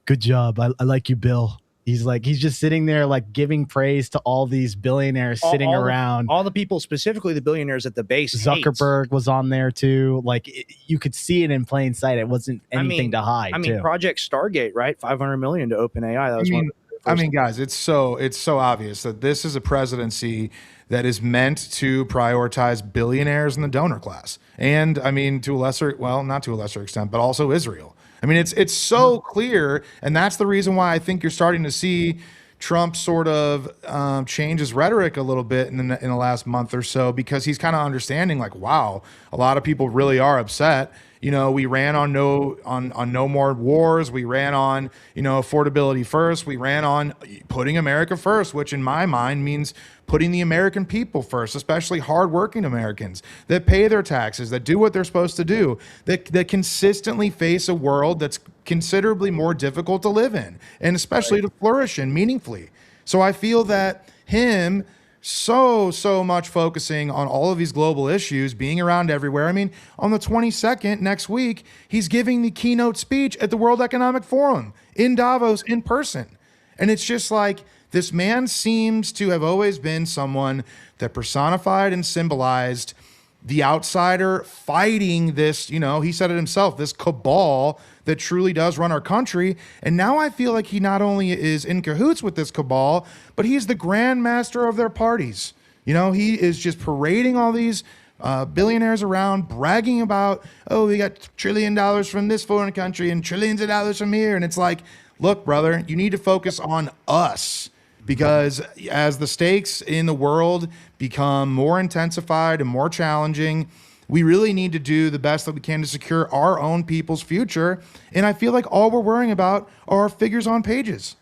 Speaker 2: good job. I like you, Bill. He's just sitting there like giving praise to all these billionaires sitting around.
Speaker 1: All the people, specifically the billionaires at the base.
Speaker 2: Zuckerberg was on there too. Like you could see it in plain sight. It wasn't anything to hide.
Speaker 1: Project Stargate, right? 500 million to OpenAI. That was
Speaker 9: guys, it's so obvious that this is a presidency that is meant to prioritize billionaires in the donor class. And to a lesser, well, not to a lesser extent, but also Israel. It's so clear, and that's the reason why I think you're starting to see Trump sort of changed his rhetoric a little bit in the last month or so, because he's kind of understanding like, wow, a lot of people really are upset. You know, we ran on no more wars. We ran on, you know, affordability first. We ran on putting America first, which in my mind means putting the American people first, especially hardworking Americans that pay their taxes, that do what they're supposed to do, that consistently face a world that's considerably more difficult to live in, and especially to flourish in meaningfully. So I feel that him so much focusing on all of these global issues, being around everywhere. I mean, on the 22nd next week, he's giving the keynote speech at the World Economic Forum in Davos in person. And it's just like, this man seems to have always been someone that personified and symbolized the outsider fighting this, you know, he said it himself, this cabal that truly does run our country. And now I feel like he not only is in cahoots with this cabal, but he's the grand master of their parties. You know, he is just parading all these billionaires around, bragging about, oh, we got $1 trillion from this foreign country and trillions of dollars from here. And it's like, look, brother, you need to focus on us. Because as the stakes in the world become more intensified and more challenging, we really need to do the best that we can to secure our own people's future. And I feel like all we're worrying about are figures on pages.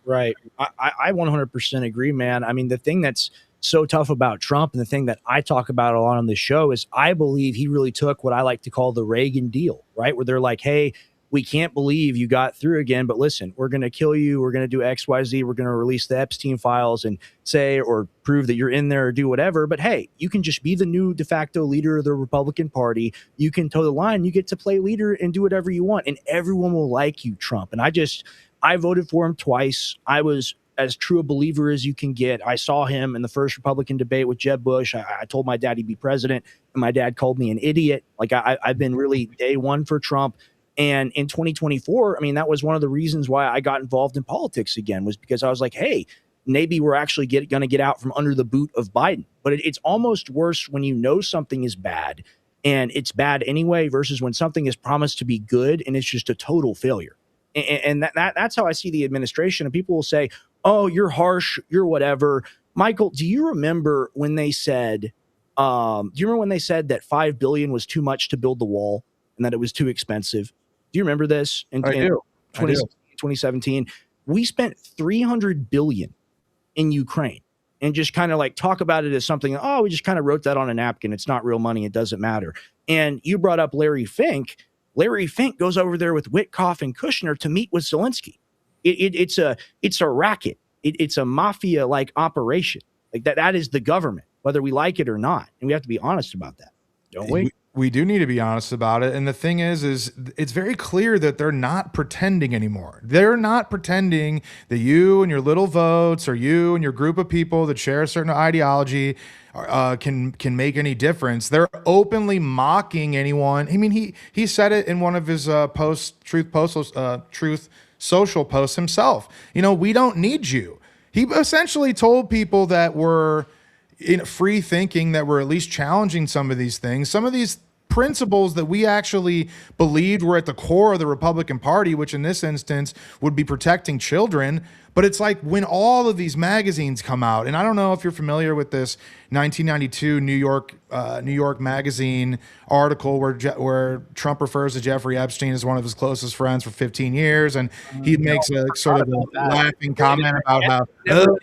Speaker 1: Right. I 100% agree, man. I mean, the thing that's so tough about Trump, and the thing that I talk about a lot on this show, is I believe he really took what I like to call the Reagan deal, right? Where they're like, hey, we can't believe you got through again, but listen, we're going to kill you. We're going to do X, Y, Z. We're going to release the Epstein files and say, or prove that you're in there or do whatever. But hey, you can just be the new de facto leader of the Republican Party. You can toe the line. You get to play leader and do whatever you want. And everyone will like you, Trump. And I voted for him twice. I was as true a believer as you can get. I saw him in the first Republican debate with Jeb Bush. I told my dad he'd be president, and my dad called me an idiot. Like I've been really day one for Trump. And in 2024, I mean, that was one of the reasons why I got involved in politics again, was because I was like, hey, maybe we're actually going to get out from under the boot of Biden. But it's almost worse when you know something is bad and it's bad anyway, versus when something is promised to be good and it's just a total failure. And that's how I see the administration. And people will say, oh, you're harsh, you're whatever. Michael, do you remember when they said, that $5 billion was too much to build the wall and that it was too expensive? Do you remember this? In 2017, we spent $300 billion in Ukraine, and just kind of like talk about it as something, oh, we just kind of wrote that on a napkin. It's not real money. It doesn't matter. And you brought up Larry Fink. Larry Fink goes over there with Witkoff and Kushner to meet with Zelensky. It's a racket. It's a mafia-like operation. Like that is the government, whether we like it or not. And we have to be honest about that, don't we?
Speaker 9: We do need to be honest about it. And the thing is it's very clear that they're not pretending anymore. They're not pretending that you and your little votes, or you and your group of people that share a certain ideology can make any difference. They're openly mocking anyone. I mean, he said it in one of his Truth Social posts himself. You know, we don't need you. He essentially told people that were in free thinking, that we're at least challenging some of these things, some of these principles that we actually believed were at the core of the Republican Party, which in this instance would be protecting children. But it's like when all of these magazines come out, and I don't know if you're familiar with this 1992 New York Magazine article where Trump refers to Jeffrey Epstein as one of his closest friends for 15 years, and he makes a sort of a laughing comment about how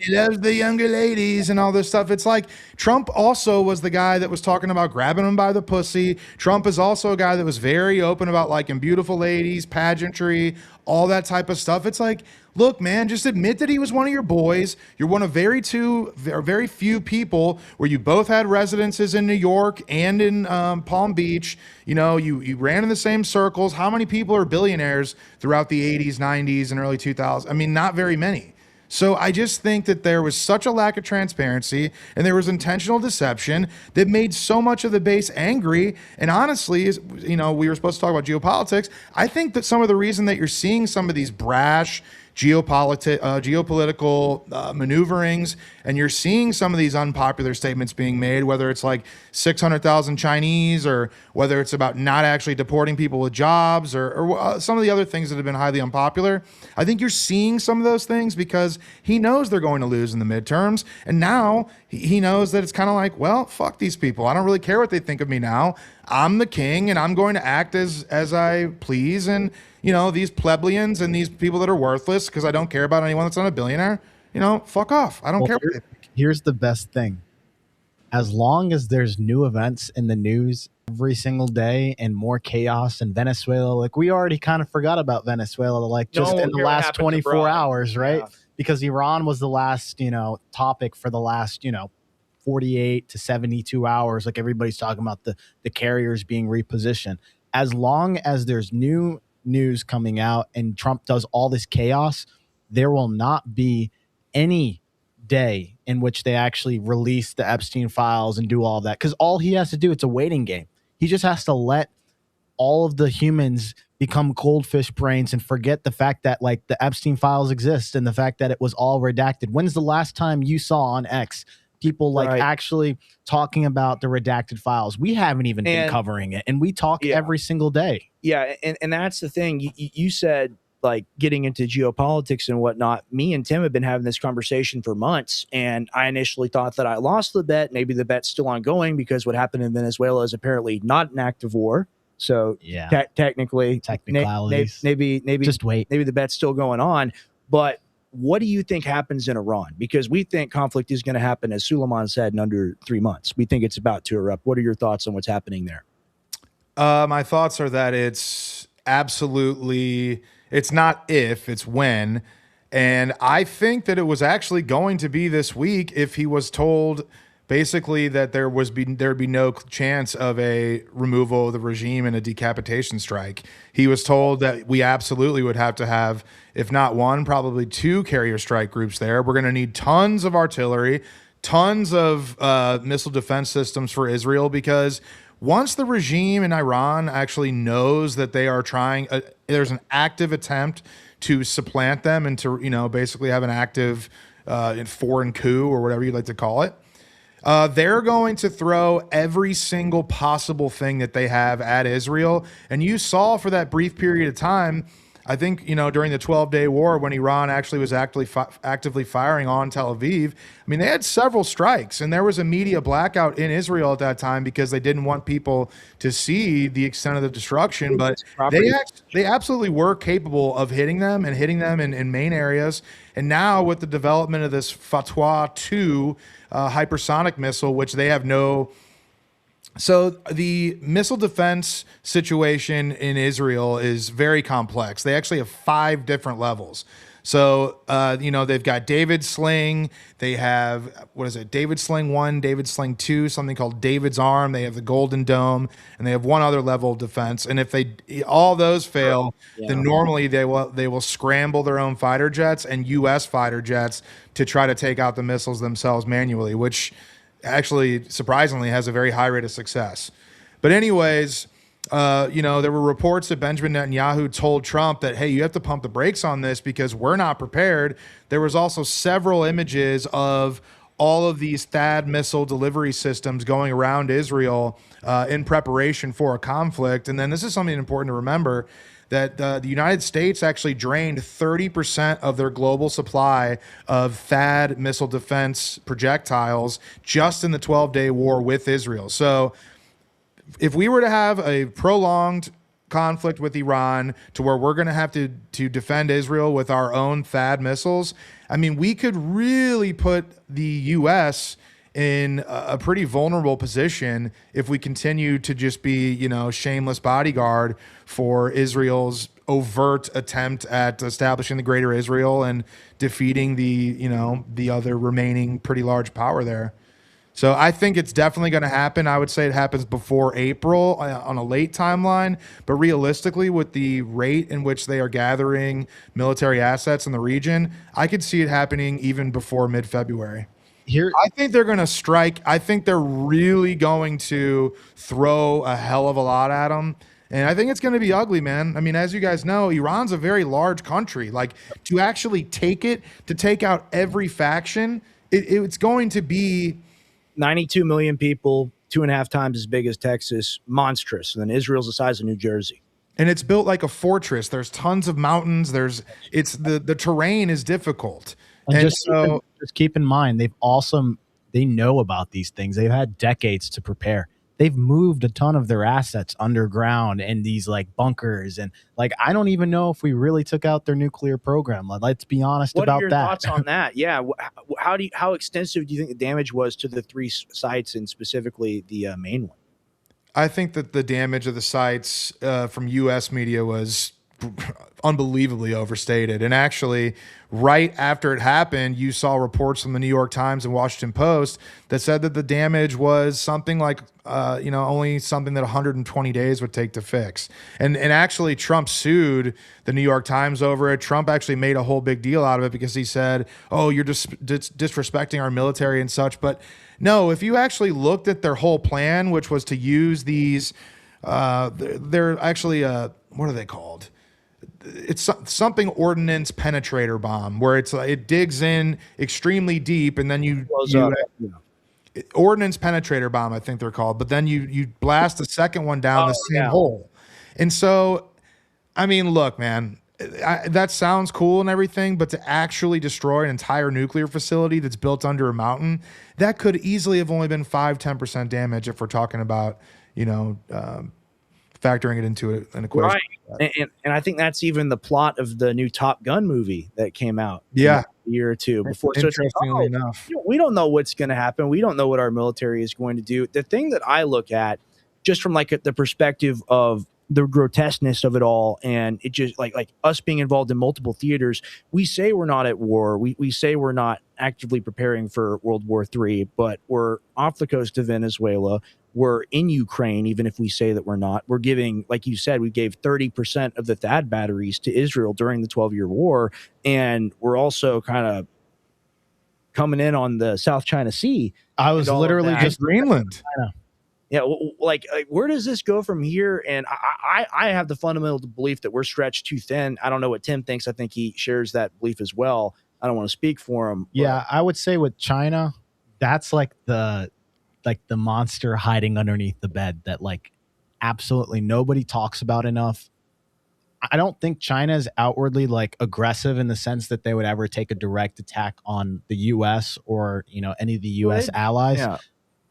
Speaker 9: he loves the younger ladies and all this stuff. It's like Trump also was the guy that was talking about grabbing them by the pussy. Trump is also a guy that was very open about liking beautiful ladies, pageantry, all that type of stuff. It's like, look, man, just admit that he was one of your boys. You're one of very few people where you both had residences in New York and in Palm Beach. You know, you ran in the same circles. How many people are billionaires throughout the 80s, 90s, and early 2000s? I mean, not very many. So I just think that there was such a lack of transparency and there was intentional deception that made so much of the base angry. And honestly, you know, we were supposed to talk about geopolitics. I think that some of the reason that you're seeing some of these brash geopolitical maneuverings, and you're seeing some of these unpopular statements being made, whether it's like 600,000 Chinese, or whether it's about not actually deporting people with jobs, or some of the other things that have been highly unpopular. I think you're seeing some of those things because he knows they're going to lose in the midterms, and now he knows that it's kind of like, well, fuck these people. I don't really care what they think of me now. I'm the king, and I'm going to act as I please. And these plebeians and these people that are worthless because I don't care about anyone that's not a billionaire, fuck off. I don't care.
Speaker 2: Here's the best thing. As long as there's new events in the news every single day and more chaos in Venezuela, like we already kind of forgot about Venezuela, like just in the last 24 hours, right? Yeah. Because Iran was the last, topic for the last, 48 to 72 hours. Like everybody's talking about the carriers being repositioned. As long as there's new news coming out and Trump does all this chaos, there will not be any day in which they actually release the Epstein files and do all that, because all he has to do, it's a waiting game. He just has to let all of the humans become goldfish brains and forget the fact that like the Epstein files exist and the fact that it was all redacted. When's the last time you saw on X people like actually talking about the redacted files? We haven't even been covering it, and we talk every single day.
Speaker 1: Yeah, and that's the thing. You said like getting into geopolitics and whatnot. Me and Tim have been having this conversation for months, and I initially thought that I lost the bet. Maybe the bet's still ongoing because what happened in Venezuela is apparently not an act of war. So technically, maybe
Speaker 2: just wait.
Speaker 1: Maybe the bet's still going on. But what do you think happens in Iran? Because we think conflict is going to happen, as Suleiman said, in under 3 months. We think it's about to erupt. What are your thoughts on what's happening there?
Speaker 9: My thoughts are that it's absolutely, it's not if, it's when. And I think that it was actually going to be this week if he was told basically that there'd be no chance of a removal of the regime and a decapitation strike. He was told that we absolutely would have to have, if not one, probably 2 carrier strike groups there. We're going to need tons of artillery, tons of missile defense systems for Israel, because once the regime in Iran actually knows that they are trying, there's an active attempt to supplant them and to, basically have an active foreign coup or whatever you'd like to call it. They're going to throw every single possible thing that they have at Israel. And you saw for that brief period of time, I think, during the 12-day war when Iran actually was actively firing on Tel Aviv, I mean, they had several strikes, and there was a media blackout in Israel at that time because they didn't want people to see the extent of the destruction. But they absolutely were capable of hitting them in main areas. And now with the development of this Fatwa 2 hypersonic missile, which they have no... So the missile defense situation in Israel is very complex. They actually have 5 different levels. So, they've got David's Sling. They have, David's Sling 1, David's Sling 2, something called David's Arm. They have the Golden Dome, and they have one other level of defense. And if all those fail, then normally they will scramble their own fighter jets and U.S. fighter jets to try to take out the missiles themselves manually, which actually surprisingly has a very high rate of success. But anyways, there were reports that Benjamin Netanyahu told Trump that, hey, you have to pump the brakes on this because we're not prepared. There was also several images of all of these THAAD missile delivery systems going around Israel in preparation for a conflict. And then this is something important to remember, that the United States actually drained 30% of their global supply of THAAD missile defense projectiles just in the 12-day war with Israel. So if we were to have a prolonged conflict with Iran to where we're going to have to defend Israel with our own THAAD missiles, I mean, we could really put the U.S. in a pretty vulnerable position if we continue to just be, shameless bodyguard for Israel's overt attempt at establishing the greater Israel and defeating the other remaining pretty large power there. So I think it's definitely going to happen. I would say it happens before April on a late timeline, but realistically, with the rate in which they are gathering military assets in the region, I could see it happening even before mid-February. I think they're going to strike. I think they're really going to throw a hell of a lot at them. And I think it's going to be ugly, man. I mean, as you guys know, Iran's a very large country. Like, to actually to take out every faction, it's going to be
Speaker 1: 92 million people, 2.5 times as big as Texas, monstrous. And then Israel's the size of New Jersey.
Speaker 9: And it's built like a fortress. There's tons of mountains. The terrain is difficult.
Speaker 2: And just keep in mind, they know about these things. They've had decades to prepare. They've moved a ton of their assets underground in these like bunkers, and like I don't even know if we really took out their nuclear program. Let's be honest about that.
Speaker 1: What are your thoughts on that? Yeah, how extensive do you think the damage was to the 3 sites, and specifically the main one?
Speaker 9: I think that the damage of the sites from U.S. media was unbelievably overstated. And actually, right after it happened, you saw reports from the New York Times and Washington Post that said that the damage was something like, only something that 120 days would take to fix. And actually, Trump sued the New York Times over it. Trump actually made a whole big deal out of it because he said, oh, you're just disrespecting our military and such. But no, if you actually looked at their whole plan, which was to use these, they're actually, what are they called? It's something ordnance penetrator bomb, where it digs in extremely deep, and then ordnance penetrator bomb, I think they're called. But then you blast the second one down the same hole. And so, I mean, look, man, that sounds cool and everything, but to actually destroy an entire nuclear facility that's built under a mountain, that could easily have only been 5-10% damage if we're talking about, factoring it into an equation.
Speaker 1: Right. And I think that's even the plot of the new Top Gun movie that came out a year or two before. So
Speaker 9: interestingly enough,
Speaker 1: we don't know what's going to happen. We don't know what our military is going to do. The thing that I look at, just from like the perspective of the grotesqueness of it all, and it just like us being involved in multiple theaters, we say we're not at war. We say we're not actively preparing for World War III, but we're off the coast of Venezuela. We're in Ukraine, even if we say that we're not. We're giving, like you said, we gave 30% of the THAAD batteries to Israel during the 12-year war. And we're also kind of coming in on the South China Sea.
Speaker 2: I was literally just
Speaker 9: Greenland.
Speaker 1: Yeah, like where does this go from here? And I have the fundamental belief that we're stretched too thin. I don't know what Tim thinks. I think he shares that belief as well. I don't want to speak for him.
Speaker 2: Yeah, I would say with China, that's like the monster hiding underneath the bed that like absolutely nobody talks about enough. I don't think China is outwardly like aggressive in the sense that they would ever take a direct attack on the US or, any of the US allies.
Speaker 1: Yeah.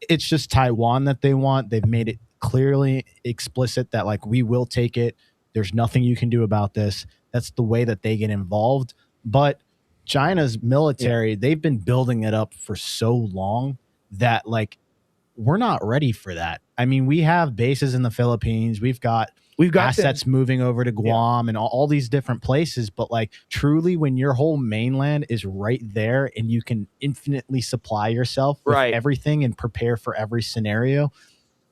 Speaker 2: It's just Taiwan that they want. They've made it clearly explicit that like, we will take it. There's nothing you can do about this. That's the way that they get involved. But China's military, they've been building it up for so long that like, we're not ready for that. I mean, we have bases in the Philippines. We've got assets moving over to Guam and all these different places. But like truly, when your whole mainland is right there and you can infinitely supply yourself with everything and prepare for every scenario.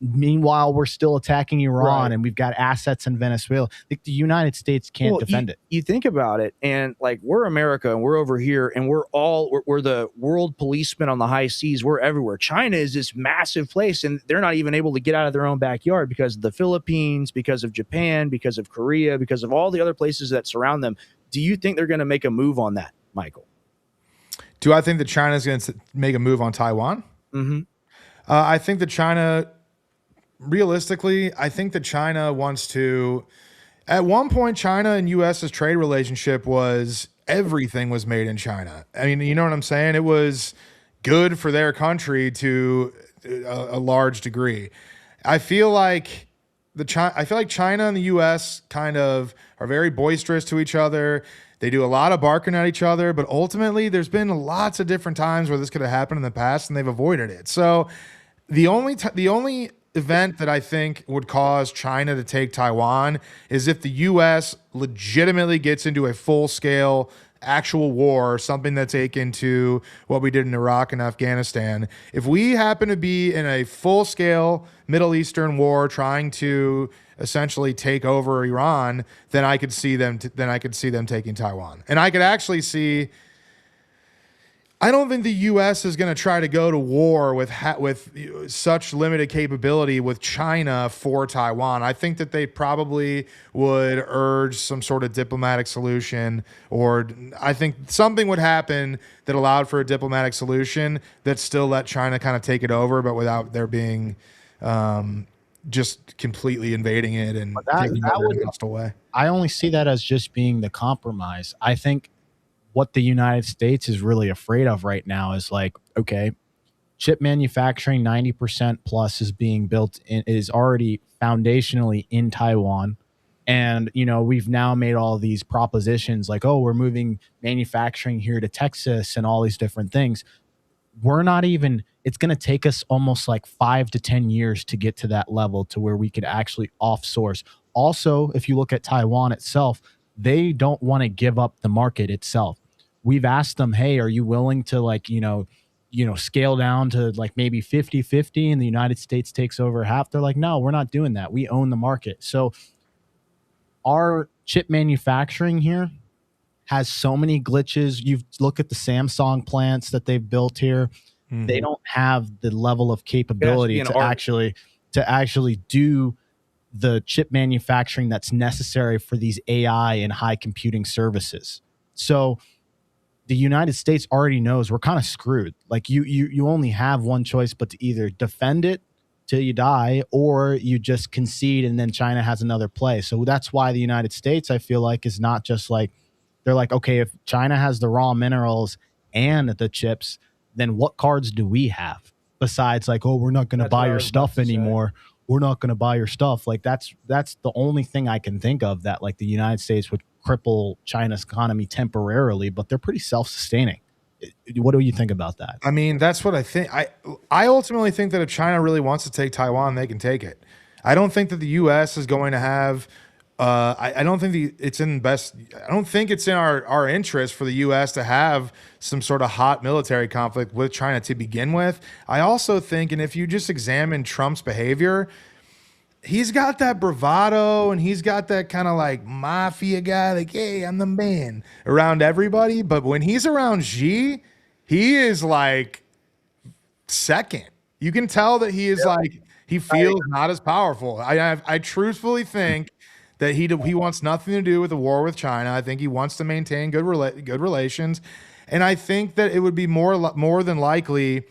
Speaker 2: Meanwhile, we're still attacking Iran and we've got assets in Venezuela. Like the United States can't defend it.
Speaker 1: You think about it, and like we're America and we're over here and we're the world policemen on the high seas. We're everywhere. China is this massive place and they're not even able to get out of their own backyard because of the Philippines, because of Japan, because of Korea, because of all the other places that surround them. Do you think they're going to make a move on that, Michael?
Speaker 9: Do I think that China's going to make a move on Taiwan?
Speaker 1: Mm-hmm.
Speaker 9: I think that realistically, I think that China wants to. At one point, China and U.S.'s trade relationship was everything was made in China. I mean, you know what I'm saying? It was good for their country to a large degree. I feel like China and the U.S. kind of are very boisterous to each other. They do a lot of barking at each other, but ultimately, there's been lots of different times where this could have happened in the past, and they've avoided it. So, the only event that I think would cause China to take Taiwan is if the U.S. legitimately gets into a full-scale actual war, something that's akin to what we did in Iraq and Afghanistan. If we happen to be in a full-scale Middle Eastern war trying to essentially take over Iran, then I could see them taking Taiwan. And I could actually see I don't think the U.S. is going to try to go to war with such limited capability with China for Taiwan. I think that they probably would urge some sort of diplomatic solution, or I think something would happen that allowed for a diplomatic solution that still let China kind of take it over, but without there being just completely invading it and taking it over in a hostile way.
Speaker 2: I only see that as just being the compromise. I think what the United States is really afraid of right now is like, okay, chip manufacturing 90% plus is being built in, is already foundationally in Taiwan. And, you know, we've now made all these propositions like, oh, we're moving manufacturing here to Texas and all these different things. We're not even, it's going to take us almost like 5 to 10 years to get to that level to where we could actually offsource. Also, if you look at Taiwan itself, they don't want to give up the market itself. We've asked them, hey, are you willing to like, scale down to like maybe 50-50 and the United States takes over half? They're like, no, we're not doing that. We own the market. So our chip manufacturing here has so many glitches. You look at the Samsung plants that they've built here. Mm-hmm. They don't have the level of capability to actually do the chip manufacturing that's necessary for these AI and high computing services. So the United States already knows we're kind of screwed. Like you only have one choice, but to either defend it till you die, or you just concede and then China has another play. So that's why the United States, I feel like, is not just like, they're like, okay, if China has the raw minerals and the chips, then what cards do we have besides like, oh, we're not going to buy your stuff anymore. We're not going to buy your stuff. Like that's the only thing I can think of that like the United States would cripple China's economy temporarily, but they're pretty self-sustaining. What do you think about that?
Speaker 9: I mean, that's what I think. I ultimately think that if China really wants to take Taiwan, they can take it. I don't think that the U.S. is going to have. I don't think it's in our interest for the U.S. to have some sort of hot military conflict with China to begin with. I also think, and if you just examine Trump's behavior, he's got that bravado and he's got that kind of like mafia guy, like, hey, I'm the man around everybody. But when he's around Xi, he is like second. You can tell that he is like, he feels not as powerful. I truthfully think that he wants nothing to do with the war with China. I think he wants to maintain good relations. And I think that it would be more than likely,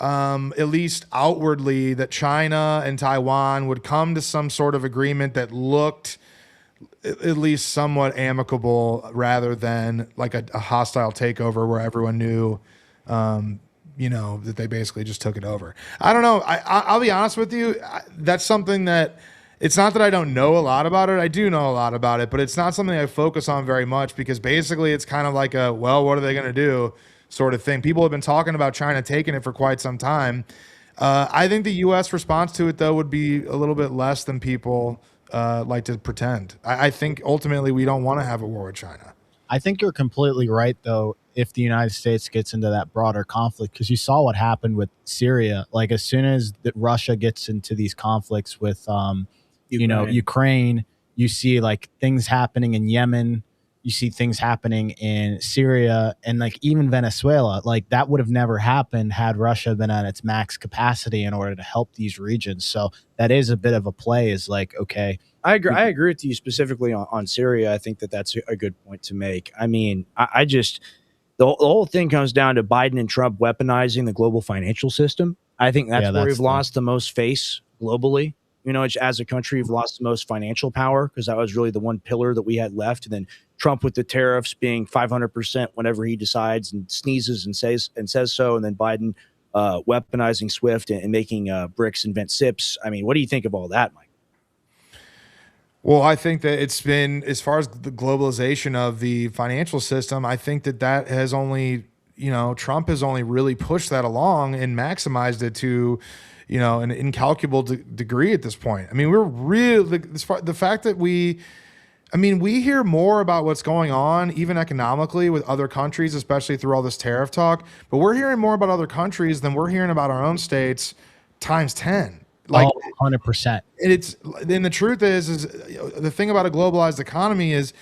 Speaker 9: at least outwardly, that China and Taiwan would come to some sort of agreement that looked at least somewhat amicable rather than like a hostile takeover where everyone knew, that they basically just took it over. I don't know. I'll be honest with you. That's something that, it's not that I don't know a lot about it. I do know a lot about it, but it's not something I focus on very much because basically it's kind of like a, well, what are they going to do sort of thing. People have been talking about China taking it for quite some time. I think the U.S. response to it, though, would be a little bit less than people like to pretend. I think ultimately we don't want to have a war with China.
Speaker 2: I think you're completely right, though, if the United States gets into that broader conflict, because you saw what happened with Syria. Like as soon as Russia gets into these conflicts with Ukraine, you see like things happening in Yemen, you see things happening in Syria, and like even Venezuela. Like that would have never happened had Russia been at its max capacity in order to help these regions. So that is a bit of a play, is like, okay.
Speaker 1: I agree with you specifically on Syria. I think that's a good point to make. I mean, I just, the whole thing comes down to Biden and Trump weaponizing the global financial system. I think that's where we've lost the most face globally. As a country, we've lost the most financial power because that was really the one pillar that we had left. And then Trump with the tariffs being 500% whenever he decides and sneezes and says so. And then Biden weaponizing SWIFT and making BRICS invent SIPs. I mean, what do you think of all that, Mike?
Speaker 9: Well, I think that it's been, as far as the globalization of the financial system, I think that has only, Trump has only really pushed that along and maximized it to, an incalculable degree at this point. I mean, we're really, the fact that we hear more about what's going on, even economically, with other countries, especially through all this tariff talk, but we're hearing more about other countries than we're hearing about our own states times 10. Like
Speaker 2: 100%.
Speaker 9: And the truth is the thing about a globalized economy is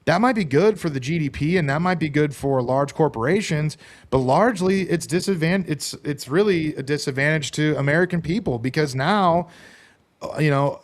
Speaker 9: that might be good for the GDP and that might be good for large corporations, but largely it's really a disadvantage to American people, because now, you know,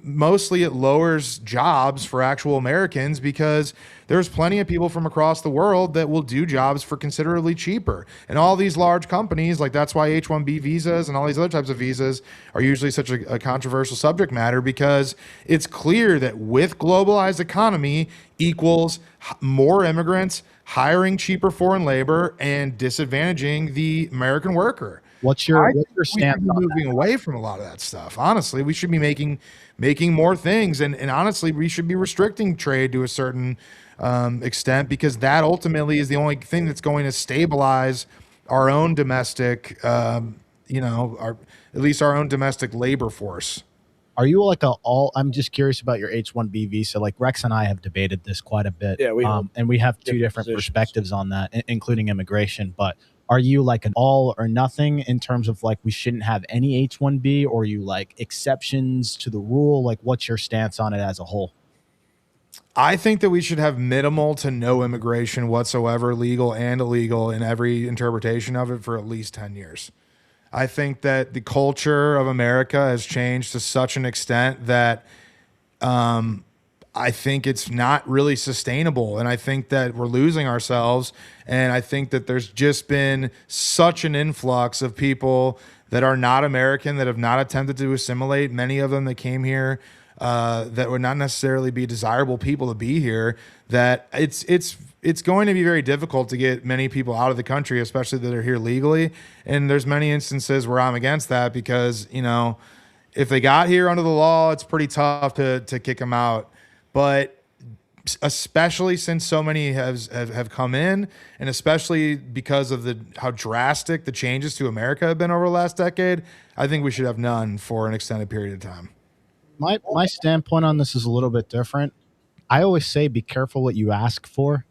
Speaker 9: mostly it lowers jobs for actual Americans, because there's plenty of people from across the world that will do jobs for considerably cheaper. And all these large companies, like that's why H-1B visas and all these other types of visas are usually such a controversial subject matter, because it's clear that with globalized economy equals more immigrants, hiring cheaper foreign labor, and disadvantaging the American worker.
Speaker 2: What's your
Speaker 9: We
Speaker 2: stance
Speaker 9: should be
Speaker 2: on
Speaker 9: moving away from a lot of that stuff. Honestly, we should be making more things, and honestly, we should be restricting trade to a certain extent, because that ultimately is the only thing that's going to stabilize our own domestic, our at least our own domestic labor force.
Speaker 2: Are you like I'm just curious about your H-1B visa. Like Rex and I have debated this quite a bit.
Speaker 1: Yeah,
Speaker 2: and we have two different
Speaker 1: positions.
Speaker 2: perspectives on that, including immigration. But are you like an all or nothing in terms of like we shouldn't have any H-1B, or are you like exceptions to the rule? Like what's your stance on it as a whole?
Speaker 9: I think that we should have minimal to no immigration whatsoever, legal and illegal, in every interpretation of it for at least 10 years. I think that the culture of America has changed to such an extent that I think it's not really sustainable. And I think that we're losing ourselves. And I think that there's just been such an influx of people that are not American, that have not attempted to assimilate. Many of them that came here that would not necessarily be desirable people to be here, that it's going to be very difficult to get many people out of the country, especially that are here legally. And there's many instances where I'm against that, because, you know, if they got here under the law, it's pretty tough to kick them out. But especially since so many have come in, and especially because of how drastic the changes to America have been over the last decade, I think we should have none for an extended period of time.
Speaker 2: My standpoint on this is a little bit different. I always say be careful what you ask for,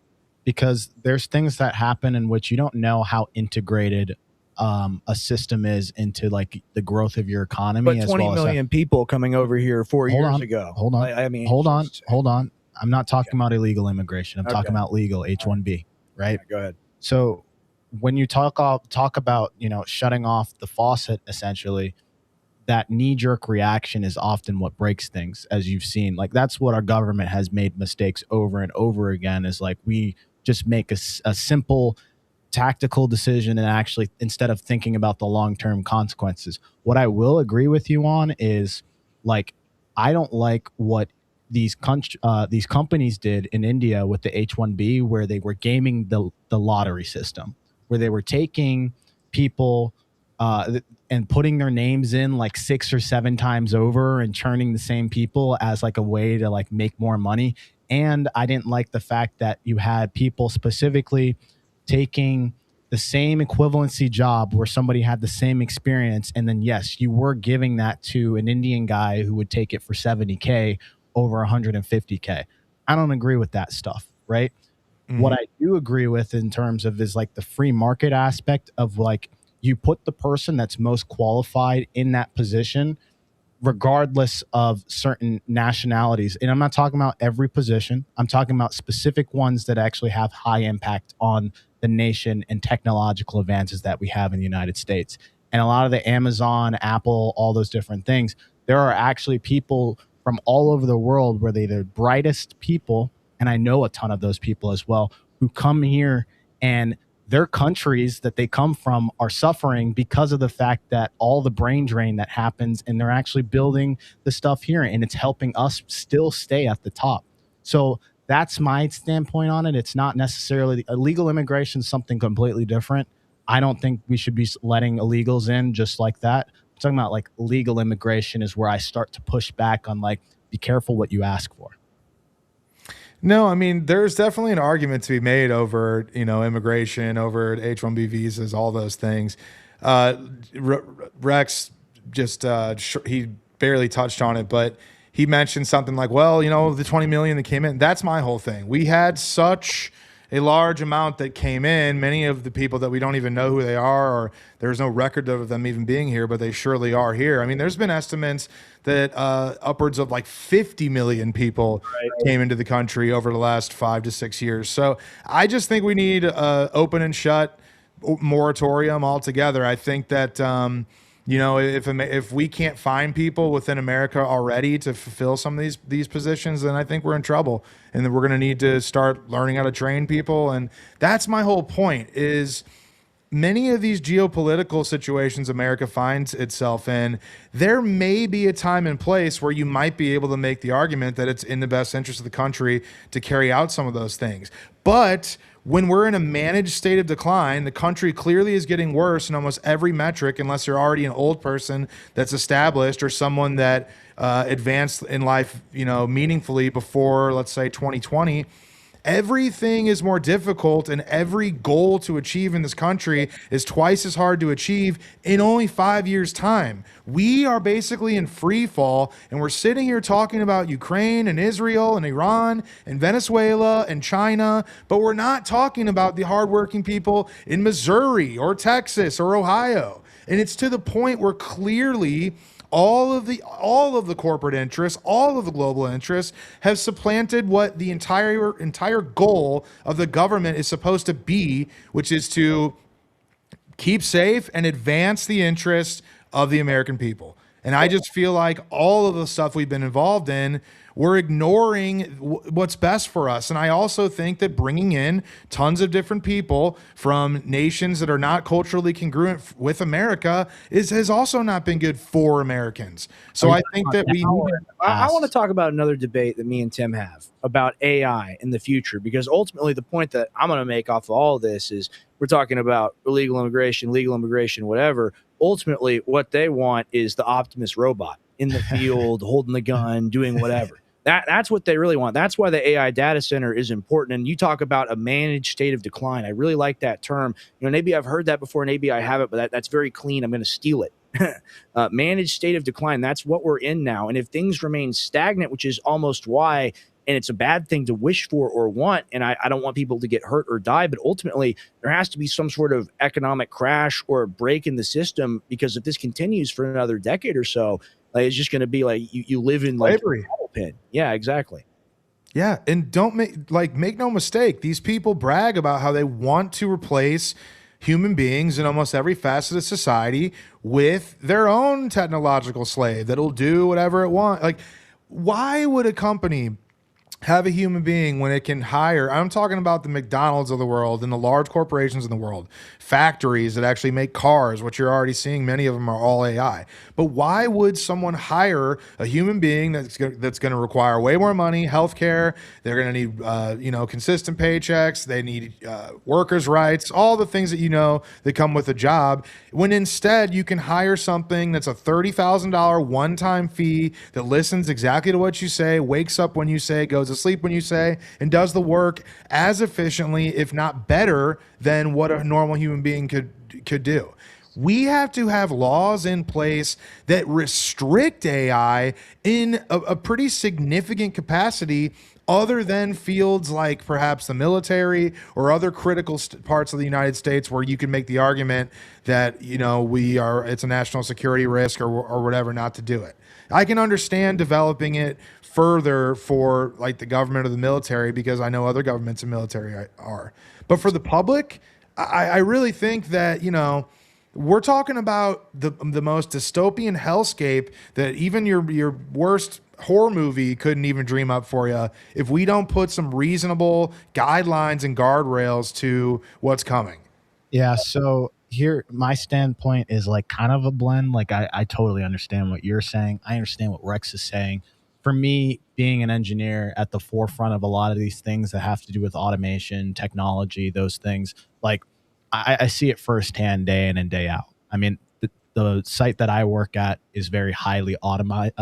Speaker 2: because there's things that happen in which you don't know how integrated a system is into like the growth of your economy.
Speaker 1: But 20 million people coming over here 4 years ago.
Speaker 2: Hold on.
Speaker 1: I mean,
Speaker 2: hold on. I'm not talking about illegal immigration. I'm talking about legal H-1B, right?
Speaker 1: Yeah, go ahead.
Speaker 2: So when you talk about, you know, shutting off the faucet, essentially, that knee-jerk reaction is often what breaks things, as you've seen. Like that's what our government has made mistakes over and over again, is like we just make a simple tactical decision, and actually instead of thinking about the long-term consequences. What I will agree with you on is, like, I don't like what these companies did in India with the H-1B, where they were gaming the lottery system, where they were taking people and putting their names in like 6 or 7 times over and churning the same people as like a way to like make more money. And I didn't like the fact that you had people specifically taking the same equivalency job where somebody had the same experience, and then yes, you were giving that to an Indian guy who would take it for 70K over 150K. I don't agree with that stuff, right? Mm-hmm. What I do agree with in terms of is like the free market aspect of like, you put the person that's most qualified in that position, regardless of certain nationalities. And I'm not talking about every position. I'm talking about specific ones that actually have high impact on the nation and technological advances that we have in the United States. And a lot of the Amazon, Apple, all those different things, there are actually people from all over the world where they're the brightest people, and I know a ton of those people as well, who come here, and their countries that they come from are suffering because of the fact that all the brain drain that happens, and they're actually building the stuff here, and it's helping us still stay at the top. So that's my standpoint on it. It's not necessarily illegal immigration is something completely different. I don't think we should be letting illegals in just like that. I'm talking about like legal immigration is where I start to push back on like, be careful what you ask for.
Speaker 9: No, I mean, there's definitely an argument to be made over, you know, immigration, over H-1B visas, all those things. Rex just, he barely touched on it, but he mentioned something like, well, you know, the 20 million that came in, that's my whole thing. We had such a large amount that came in. Many of the people that we don't even know who they are, or there's no record of them even being here, but they surely are here. I mean, there's been estimates that upwards of like 50 million people came into the country over the last 5 to 6 years. So I just think we need open and shut moratorium altogether. I think that if we can't find people within America already to fulfill some of these positions, then I think we're in trouble, and then we're going to need to start learning how to train people. And that's my whole point. Is many of these geopolitical situations America finds itself in, there may be a time and place where you might be able to make the argument that it's in the best interest of the country to carry out some of those things. But when we're in a managed state of decline, the country clearly is getting worse in almost every metric, unless you're already an old person that's established or someone that advanced in life, meaningfully before, let's say, 2020. Everything is more difficult, and every goal to achieve in this country is twice as hard to achieve in only 5 years' time. We are basically in free fall, and we're sitting here talking about Ukraine and Israel and Iran and Venezuela and China, but we're not talking about the hardworking people in Missouri or Texas or Ohio. And it's to the point where clearly all of the corporate interests, all of the global interests have supplanted what the entire goal of the government is supposed to be, which is to keep safe and advance the interests of the American people. And I just feel like all of the stuff we've been involved in, we're ignoring what's best for us. And I also think that bringing in tons of different people from nations that are not culturally congruent with America has also not been good for Americans. So I think that
Speaker 1: I want to talk about another debate that me and Tim have about AI in the future, because ultimately the point that I'm going to make off of all of this is we're talking about illegal immigration, legal immigration, whatever. Ultimately, what they want is the Optimus robot in the field, holding the gun, doing whatever. That's what they really want. That's why the AI data center is important. And you talk about a managed state of decline. I really like that term. Maybe I've heard that before, maybe I haven't, but that's very clean. I'm going to steal it. Managed state of decline. That's what we're in now. And if things remain stagnant, which is almost why, and it's a bad thing to wish for or want, and I don't want people to get hurt or die, but ultimately there has to be some sort of economic crash or a break in the system, because if this continues for another decade or so, it's just going to be like you live in
Speaker 9: slavery.
Speaker 1: Pin. Yeah, exactly.
Speaker 9: Yeah, and don't make no mistake, these people brag about how they want to replace human beings in almost every facet of society with their own technological slave that'll do whatever it wants. Like, why would a company have a human being when it can hire? I'm talking about the McDonald's of the world and the large corporations in the world, factories that actually make cars, which you're already seeing many of them are all AI. But why would someone hire a human being that's going to require way more money, healthcare? They're going to need consistent paychecks. They need workers' rights, all the things that come with a job. When instead you can hire something that's a $30,000 one-time fee that listens exactly to what you say, wakes up when you say, goes to sleep when you say, and does the work as efficiently, if not better, than what a normal human being could do. We have to have laws in place that restrict AI in a pretty significant capacity, other than fields like perhaps the military or other critical parts of the United States where you can make the argument that it's a national security risk or whatever not to do it. I can understand developing it further for like the government or the military, because I know other governments and military are. But for the public, I really think that, we're talking about the most dystopian hellscape that even your worst horror movie couldn't even dream up for you if we don't put some reasonable guidelines and guardrails to what's coming.
Speaker 2: Yeah, so here my standpoint is like kind of a blend. Like I totally understand what you're saying. I understand what Rex is saying. For me, being an engineer at the forefront of a lot of these things that have to do with automation, technology, those things, like I see it firsthand day in and day out. I mean, the site that I work at is very highly automated,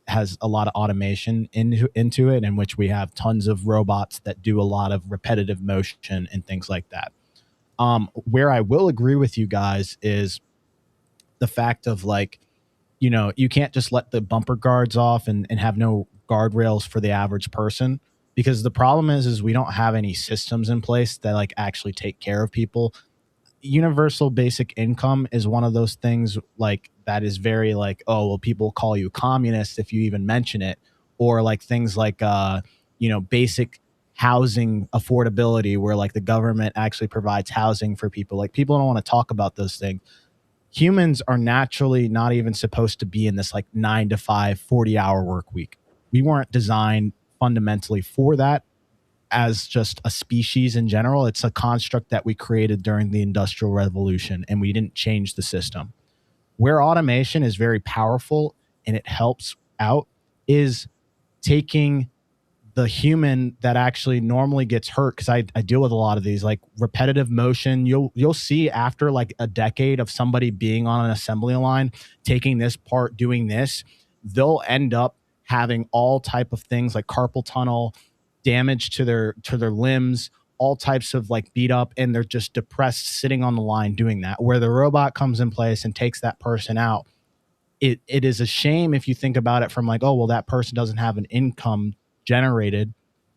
Speaker 2: has a lot of automation into it, in which we have tons of robots that do a lot of repetitive motion and things like that. Where I will agree with you guys is the fact of like, you can't just let the bumper guards off and have no guardrails for the average person, because the problem is we don't have any systems in place that like actually take care of people. Universal basic income is one of those things like that is very like, oh, well, people call you communist if you even mention it, or like things like basic housing affordability, where like the government actually provides housing for people. Like, people don't want to talk about those things. Humans are naturally not even supposed to be in this like 9 to 5 40-hour work week. We weren't designed fundamentally for that as just a species in general. It's a construct that we created during the Industrial Revolution, and we didn't change the system. Where automation is very powerful and it helps out is taking the human that actually normally gets hurt, because I deal with a lot of these, like repetitive motion. You'll see after like a decade of somebody being on an assembly line, taking this part, doing this, they'll end up having all type of things like carpal tunnel, damage to their limbs, all types of like beat up, and they're just depressed sitting on the line doing that. Where the robot comes in place and takes that person out, it is a shame if you think about it from like, oh, well, that person doesn't have an income generated.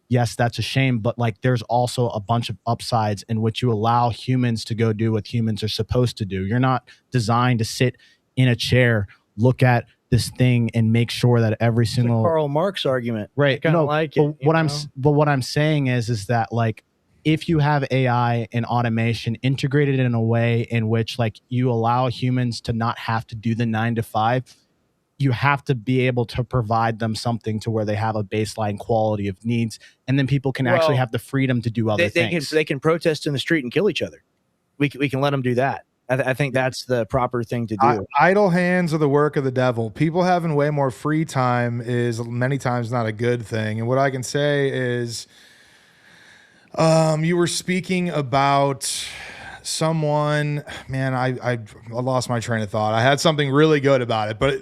Speaker 2: Yes, that's a shame, but like there's also a bunch of upsides in which you allow humans to go do what humans are supposed to do. You're not designed to sit in a chair, look at this thing, and make sure that every single
Speaker 1: Karl Marx argument,
Speaker 2: right?
Speaker 1: No, like
Speaker 2: but what I'm saying is that like, if you have AI and automation integrated in a way in which like you allow humans to not have to do the 9 to 5, you have to be able to provide them something to where they have a baseline quality of needs, and then people can actually have the freedom to do other things.
Speaker 1: They can protest in the street and kill each other. We can let them do that. I think that's the proper thing to do.
Speaker 9: Idle hands are the work of the devil. People having way more free time is many times not a good thing. And what I can say is, you were speaking about someone, man, I lost my train of thought. I had something really good about it, but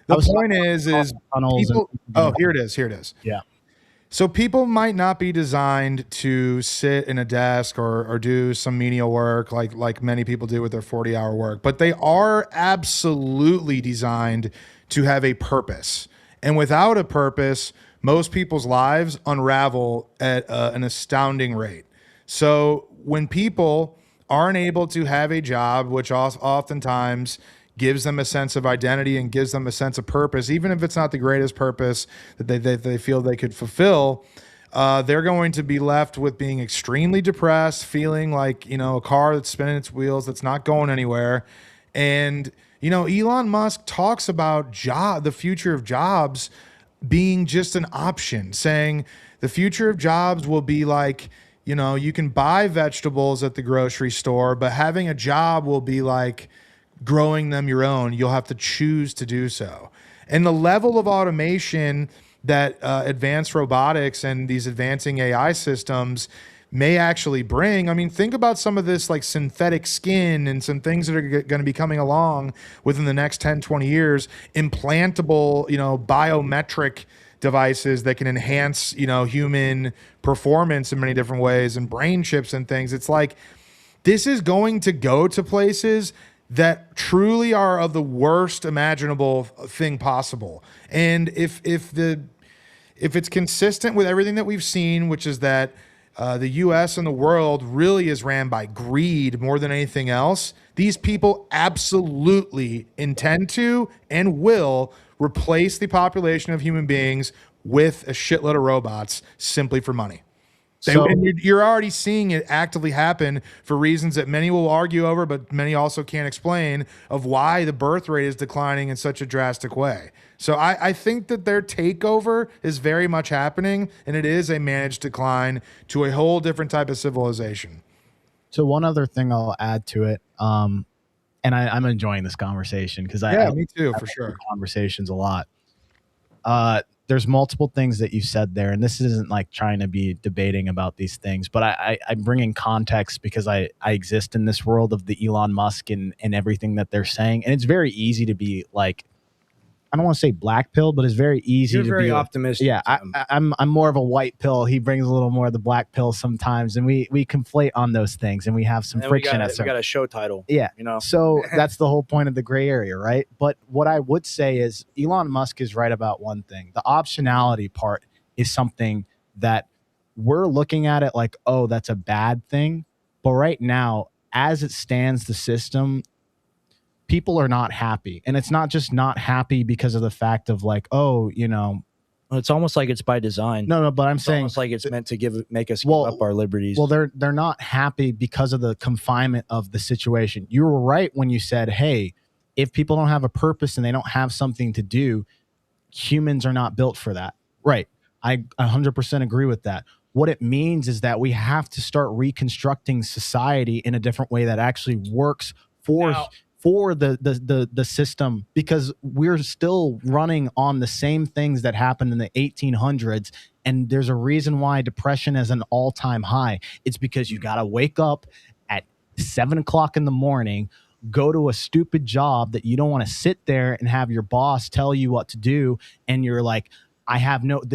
Speaker 9: the point is people, here it is.
Speaker 2: Yeah.
Speaker 9: So people might not be designed to sit in a desk or do some menial work like many people do with their 40-hour work, but they are absolutely designed to have a purpose. And without a purpose, most people's lives unravel at an astounding rate. So when people aren't able to have a job, which oftentimes gives them a sense of identity and gives them a sense of purpose, even if it's not the greatest purpose that they feel they could fulfill, they're going to be left with being extremely depressed, feeling like, a car that's spinning its wheels, that's not going anywhere. And, Elon Musk talks about the future of jobs being just an option, saying the future of jobs will be like, you can buy vegetables at the grocery store, but having a job will be like growing them your own. You'll have to choose to do so. And the level of automation that advanced robotics and these advancing AI systems may actually bring. I mean, think about some of this like synthetic skin and some things that are going to be coming along within the next 10, 20 years, implantable, biometric devices that can enhance, human performance in many different ways, and brain chips and things. It's like, this is going to go to places that truly are of the worst imaginable thing possible. And if it's consistent with everything that we've seen, which is that the US and the world really is ran by greed more than anything else, these people absolutely intend to and will replace the population of human beings with a shitload of robots simply for money. And you're already seeing it actively happen for reasons that many will argue over, but many also can't explain, of why the birth rate is declining in such a drastic way. So I think that their takeover is very much happening, and it is a managed decline to a whole different type of civilization.
Speaker 2: So one other thing I'll add to it, and I'm enjoying this conversation because
Speaker 9: me too, for sure.
Speaker 2: Conversations a lot. There's multiple things that you said there, and this isn't like trying to be debating about these things, but I'm bringing context because I exist in this world of the Elon Musk and everything that they're saying. And it's very easy to be like, I don't want to say black pill, but it's very easy to be
Speaker 1: optimistic.
Speaker 2: Yeah, I'm more of a white pill. He brings a little more of the black pill sometimes, and we conflate on those things, and we have some friction.
Speaker 1: We got a show title.
Speaker 2: Yeah, So that's the whole point of the gray area, right? But what I would say is Elon Musk is right about one thing. The optionality part is something that we're looking at it like, oh, that's a bad thing. But right now, as it stands, the system, people are not happy. And it's not just not happy because of the fact of like, oh, you know,
Speaker 1: it's almost like it's by design.
Speaker 2: No, but I'm saying
Speaker 1: almost like it's meant to make us give up our liberties.
Speaker 2: Well, they're not happy because of the confinement of the situation. You were right when you said, hey, if people don't have a purpose and they don't have something to do, humans are not built for that. Right. I 100% agree with that. What it means is that we have to start reconstructing society in a different way that actually works for the system, because we're still running on the same things that happened in the 1800s. And there's a reason why depression is an all-time high. It's because you got to wake up at 7 o'clock in the morning, go to a stupid job that you don't want to sit there and have your boss tell you what to do. And you're like,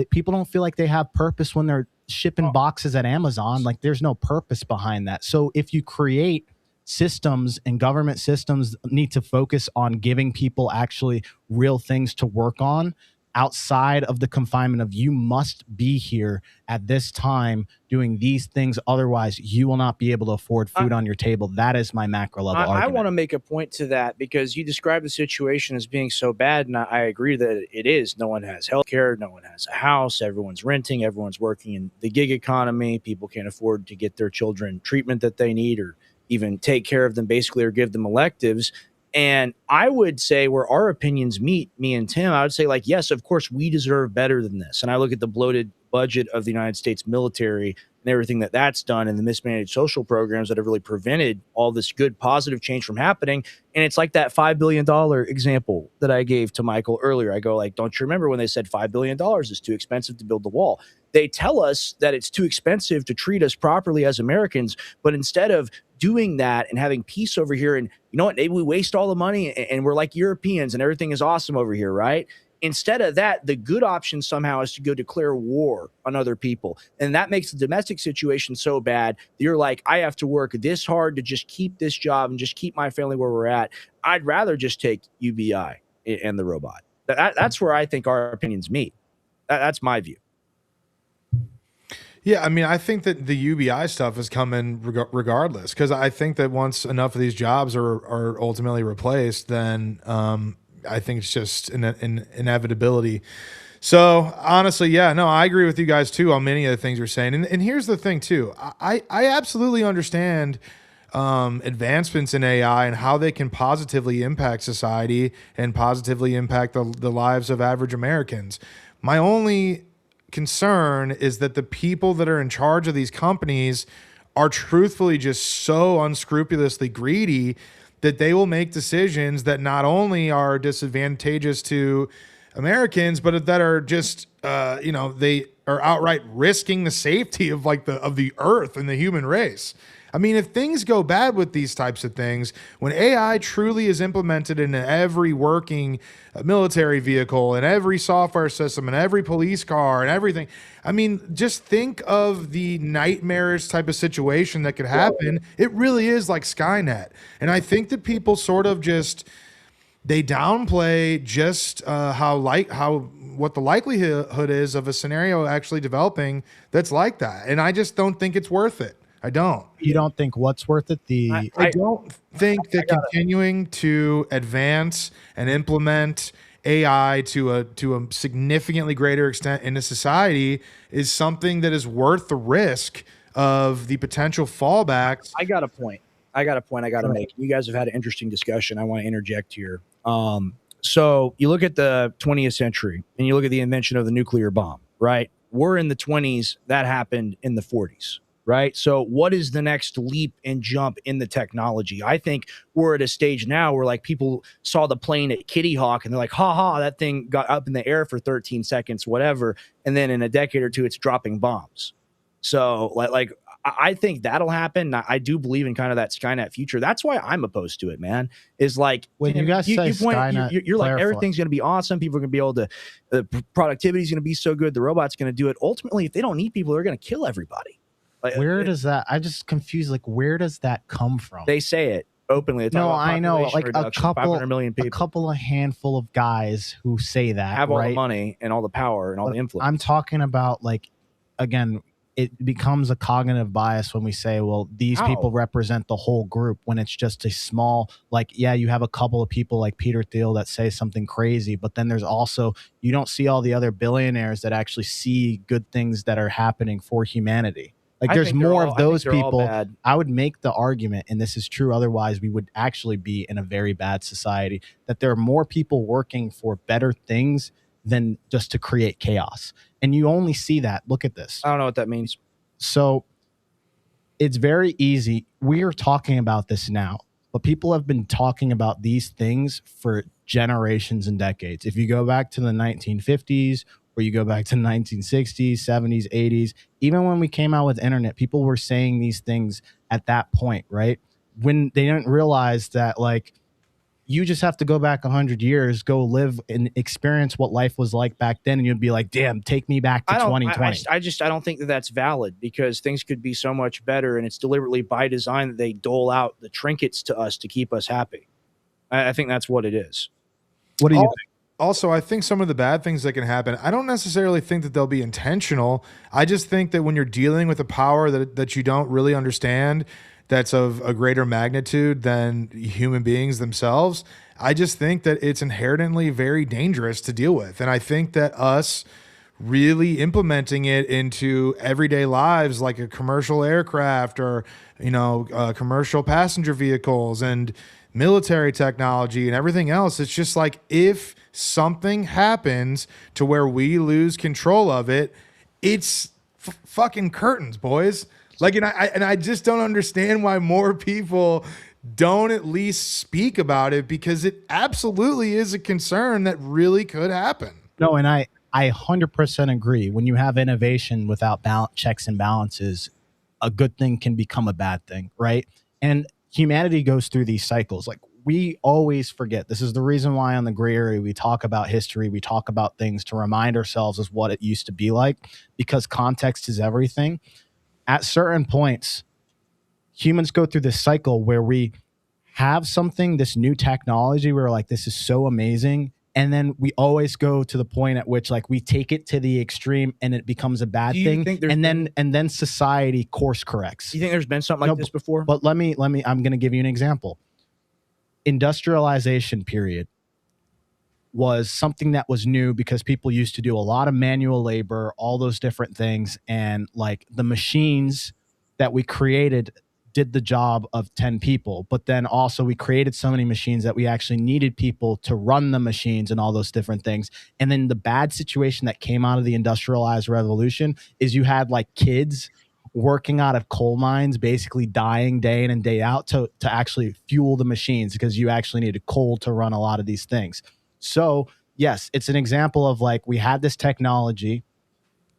Speaker 2: people don't feel like they have purpose when they're shipping boxes at Amazon. Like, there's no purpose behind that. So if you create systems, and government systems need to focus on giving people actually real things to work on outside of the confinement of you must be here at this time doing these things, otherwise you will not be able to afford food on your table. That is my macro level argument.
Speaker 10: I want to make a point to that, because you describe the situation as being so bad, and I agree that it is. No one has health care, no one has a house, everyone's renting, everyone's working in the gig economy, people can't afford to get their children treatment that they need or even take care of them basically, or give them electives. And I would say where our opinions meet, me and Tim, I would say, like, yes, of course we deserve better than this. And I look at the bloated budget of the United States military and everything that's done, and the mismanaged social programs that have really prevented all this good positive change from happening. And it's like that $5 billion example that I gave to Michael earlier. I go, like, don't you remember when they said $5 billion is too expensive to build the wall? They tell us that it's too expensive to treat us properly as Americans, but instead of doing that and having peace over here, and you know what, maybe we waste all the money and we're like Europeans and everything is awesome over here, right? Instead of that, the good option somehow is to go declare war on other people. And that makes the domestic situation so bad that you're like, I have to work this hard to just keep this job and just keep my family where we're at. I'd rather just take UBI and the robot. That's where I think our opinions meet. That's my view.
Speaker 9: Yeah, I mean, I think that the UBI stuff is coming regardless, because I think that once enough of these jobs are ultimately replaced, then I think it's just an inevitability. So honestly, yeah, no, I agree with you guys too on many of the things you're saying. And here's the thing too, I absolutely understand advancements in AI and how they can positively impact society and positively impact the lives of average Americans. My only concern is that the people that are in charge of these companies are truthfully just so unscrupulously greedy that they will make decisions that not only are disadvantageous to Americans, but that are just, they are outright risking the safety of the earth and the human race. I mean, if things go bad with these types of things, when AI truly is implemented in every working military vehicle and every software system and every police car and everything, I mean, just think of the nightmarish type of situation that could happen. It really is like Skynet. And I think that people sort of they downplay just what the likelihood is of a scenario actually developing that's like that. And I just don't think it's worth it. I don't.
Speaker 2: You don't think what's worth it?
Speaker 9: I don't think that continuing to advance and implement AI to a significantly greater extent into society is something that is worth the risk of the potential fallbacks.
Speaker 10: I got a point I got to make. You guys have had an interesting discussion. I want to interject here. So you look at the 20th century and you look at the invention of the nuclear bomb, right? We're in the 20s. That happened in the 40s. Right. So what is the next leap and jump in the technology? I think we're at a stage now where, like, people saw the plane at Kitty Hawk and they're like, that thing got up in the air for 13 seconds, whatever. And then in a decade or two, it's dropping bombs. So like I think that'll happen. I do believe in kind of that Skynet future. That's why I'm opposed to it, man. Is like,
Speaker 2: when you guys say Skynet,
Speaker 10: you're like, everything's going to be awesome. People are going to be able to, productivity is going to be so good. The robot's going to do it. Ultimately, if they don't need people, they're going to kill everybody.
Speaker 2: Like, where does that? I just confused. Like, where does that come from?
Speaker 10: They say it openly.
Speaker 2: No, I know. Like a couple,
Speaker 10: 500 million people.
Speaker 2: a handful of guys who say that
Speaker 10: have all the money and all the power and all the influence.
Speaker 2: I'm talking about, like, again, it becomes a cognitive bias when we say, well, these people represent the whole group, when it's just a small, like, yeah, you have a couple of people like Peter Thiel that say something crazy, but then there's also, you don't see all the other billionaires that actually see good things that are happening for humanity. Like, there's more of those people. I would make the argument, and this is true, otherwise we would actually be in a very bad society, that there are more people working for better things than just to create chaos. And you only see that. Look at this.
Speaker 10: I don't know what that means.
Speaker 2: So it's very easy. We are talking about this now, but people have been talking about these things for generations and decades. If you go back to the 1950s, or you go back to the 1960s, 70s, 80s, even when we came out with internet, people were saying these things at that point, right? When they didn't realize that, like, you just have to go back 100 years, go live and experience what life was like back then, and you'd be like, damn, take me back to 2020.
Speaker 10: I don't think that that's valid, because things could be so much better, and it's deliberately by design that they dole out the trinkets to us to keep us happy. I think that's what it is.
Speaker 2: What do you think?
Speaker 9: Also, I think some of the bad things that can happen, I don't necessarily think that they'll be intentional. I just think that when you're dealing with a power that you don't really understand, that's of a greater magnitude than human beings themselves, I just think that it's inherently very dangerous to deal with. And I think that us really implementing it into everyday lives, like a commercial aircraft or, commercial passenger vehicles and military technology and everything else, it's just like, if something happens to where we lose control of it, it's fucking curtains, boys. Like, and I just don't understand why more people don't at least speak about it, because it absolutely is a concern that really could happen.
Speaker 2: No, and I 100% agree. When you have innovation without checks and balances, a good thing can become a bad thing, right? And humanity goes through these cycles. Like, we always forget. This is the reason why on the Gray Area we talk about history, we talk about things to remind ourselves of what it used to be like, because context is everything. At certain points, humans go through this cycle where we have something, this new technology, we're like, this is so amazing. And then we always go to the point at which, like, we take it to the extreme and it becomes a bad thing. And then society course corrects.
Speaker 10: You think there's been something like this before?
Speaker 2: But let me, I'm going to give you an example. Industrialization period was something that was new, because people used to do a lot of manual labor, all those different things. And like, the machines that we created did the job of 10 people. But then also we created so many machines that we actually needed people to run the machines and all those different things. And then the bad situation that came out of the industrialized revolution is you had like kids working out of coal mines, basically dying day in and day out to actually fuel the machines, because you actually needed coal to run a lot of these things. So yes, it's an example of, like, we had this technology,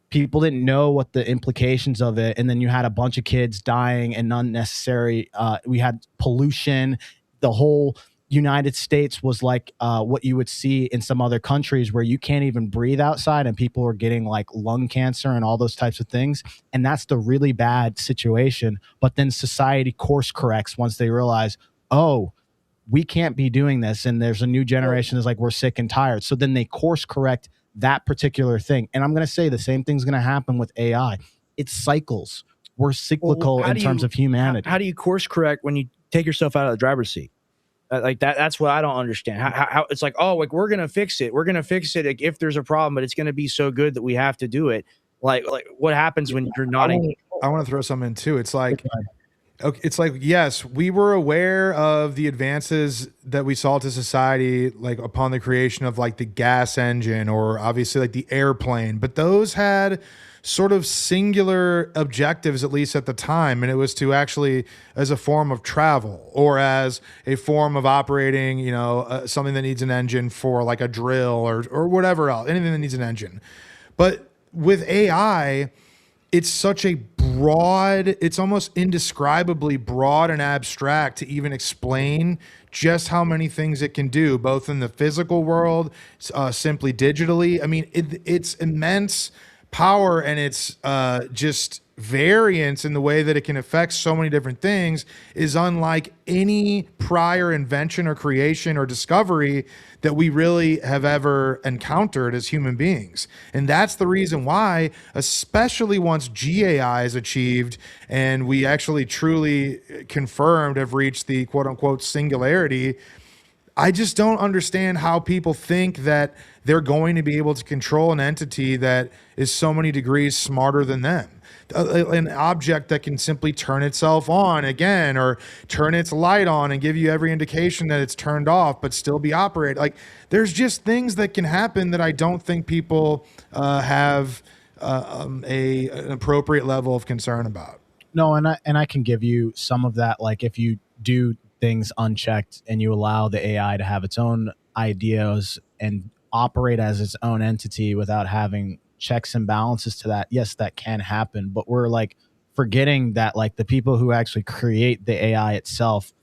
Speaker 2: people didn't know what the implications of it, and then you had a bunch of kids dying and unnecessary. We had pollution. The whole United States was like what you would see in some other countries, where you can't even breathe outside and people are getting like lung cancer and all those types of things. And that's the really bad situation. But then society course corrects once they realize, oh, we can't be doing this. And there's a new generation that's like, we're sick and tired. So then they course correct that particular thing. And I'm going to say the same thing's going to happen with AI. It's cycles. We're cyclical in terms of humanity.
Speaker 10: How do you course correct when you take yourself out of the driver's seat? Like that's what I don't understand. How it's like, oh, like, we're going to fix it. We're going to fix it if there's a problem, but it's going to be so good that we have to do it. Like what happens when you're not?
Speaker 9: I want to throw something in too. It's like, okay, it's like, yes, we were aware of the advances that we saw to society, like upon the creation of like the gas engine, or obviously like the airplane, but those had sort of singular objectives, at least at the time. And it was to actually, as a form of travel, or as a form of operating, something that needs an engine for like a drill or whatever else, anything that needs an engine. But with AI, it's such a broad, it's almost indescribably broad and abstract to even explain just how many things it can do, both in the physical world, simply digitally. I mean, it's immense power, and it's just variance in the way that it can affect so many different things is unlike any prior invention or creation or discovery that we really have ever encountered as human beings. And that's the reason why, especially once GAI is achieved and we actually truly confirmed have reached the quote unquote singularity, I just don't understand how people think that they're going to be able to control an entity that is so many degrees smarter than them. An object that can simply turn itself on again or turn its light on and give you every indication that it's turned off but still be operated. Like, there's just things that can happen that I don't think people have an appropriate level of concern about.
Speaker 2: No, and I can give you some of that. Like, if you do things unchecked and you allow the AI to have its own ideas and operate as its own entity without having checks and balances to that, yes, that can happen. But we're like forgetting that like the people who actually create the AI itself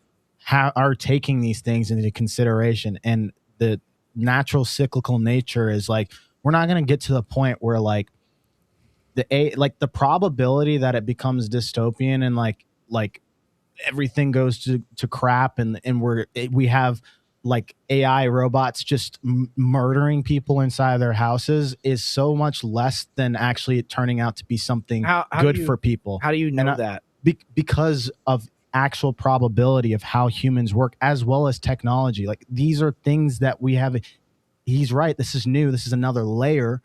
Speaker 2: are taking these things into consideration, and the natural cyclical nature is like, we're not going to get to the point where like the probability that it becomes dystopian and like everything goes to crap and we have like AI robots just murdering people inside their houses is so much less than actually it turning out to be something good for people.
Speaker 10: How do you know that?
Speaker 2: Because of actual probability of how humans work as well as technology. Like, these are things that we have. He's right. This is new. This is another layer.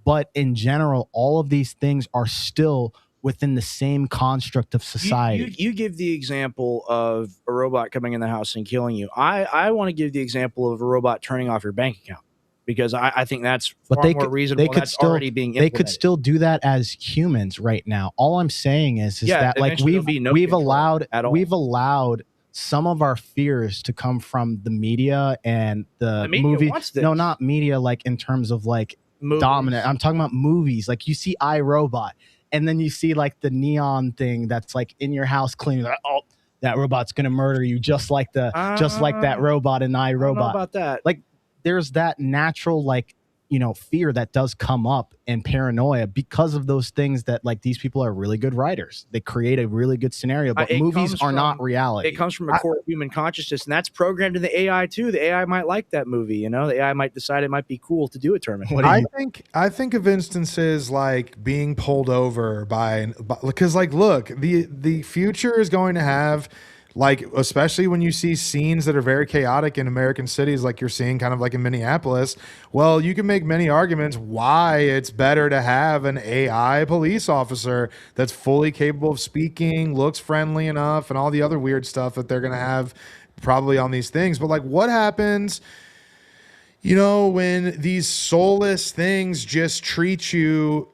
Speaker 2: But in general, all of these things are still within the same construct of society.
Speaker 10: You give the example of a robot coming in the house and killing you. I want to give the example of a robot turning off your bank account, because I think that's far more reasonable. That's already being implemented.
Speaker 2: They could still do that as humans right now. All I'm saying is that like we've allowed some of our fears to come from the media and the movie. No, not media, like in terms of like dominant. I'm talking about movies. Like, you see iRobot, and then you see like the neon thing that's like in your house cleaning. Like, oh, that robot's gonna murder you, just like that robot in iRobot.
Speaker 10: I don't know about that.
Speaker 2: Like, there's that natural like, you know, fear that does come up and paranoia because of those things that like these people are really good writers. They create a really good scenario, but movies are not reality.
Speaker 10: It comes from a core human consciousness, and that's programmed in the AI too. The AI might like that movie, you know. The AI might decide it might be cool to do a tournament.
Speaker 9: I think of instances like being pulled over by because like, look, the future is going to have, like, especially when you see scenes that are very chaotic in American cities, like you're seeing kind of like in Minneapolis. Well, you can make many arguments why it's better to have an AI police officer that's fully capable of speaking, looks friendly enough, and all the other weird stuff that they're going to have probably on these things. But like, what happens, you know, when these soulless things just treat you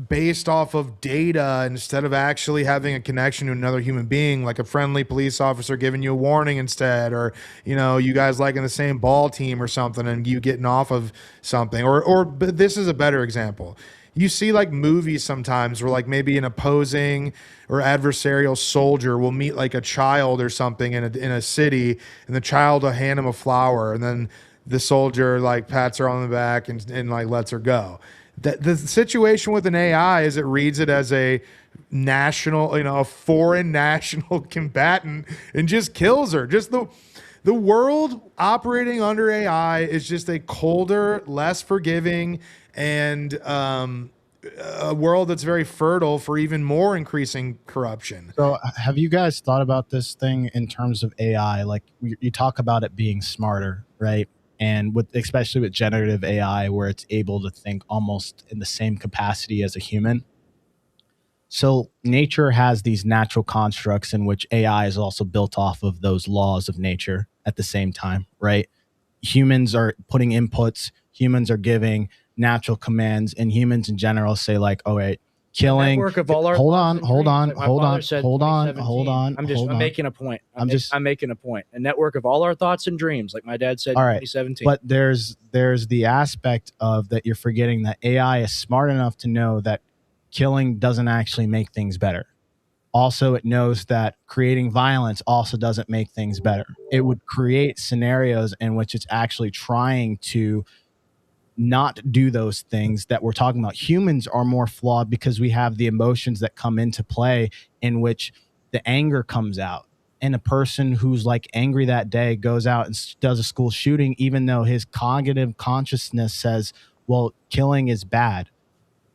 Speaker 9: based off of data instead of actually having a connection to another human being, like a friendly police officer giving you a warning instead, or, you know, you guys liking the same ball team or something and you getting off of something, but this is a better example. You see like movies sometimes where like maybe an opposing or adversarial soldier will meet like a child or something in a city, and the child will hand him a flower, and then the soldier like pats her on the back and like lets her go. The situation with an AI is it reads it as a national, you know, a foreign national combatant and just kills her. Just the world operating under AI is just a colder, less forgiving, and a world that's very fertile for even more increasing corruption.
Speaker 2: So have you guys thought about this thing in terms of AI? Like, you talk about it being smarter, right? And especially with generative AI, where it's able to think almost in the same capacity as a human. So nature has these natural constructs in which AI is also built off of those laws of nature at the same time, right? Humans are putting inputs, humans are giving natural commands, and humans in general say like, all right, killing. Hold on.
Speaker 10: I'm making a point. I'm making a point. A network of all our thoughts and dreams, like my dad said in 2017.
Speaker 2: But there's the aspect of that you're forgetting, that AI is smart enough to know that killing doesn't actually make things better. Also, it knows that creating violence also doesn't make things better. It would create scenarios in which it's actually trying to not do those things that we're talking about. Humans are more flawed because we have the emotions that come into play, in which the anger comes out. And a person who's like angry that day goes out and does a school shooting, even though his cognitive consciousness says, well, killing is bad.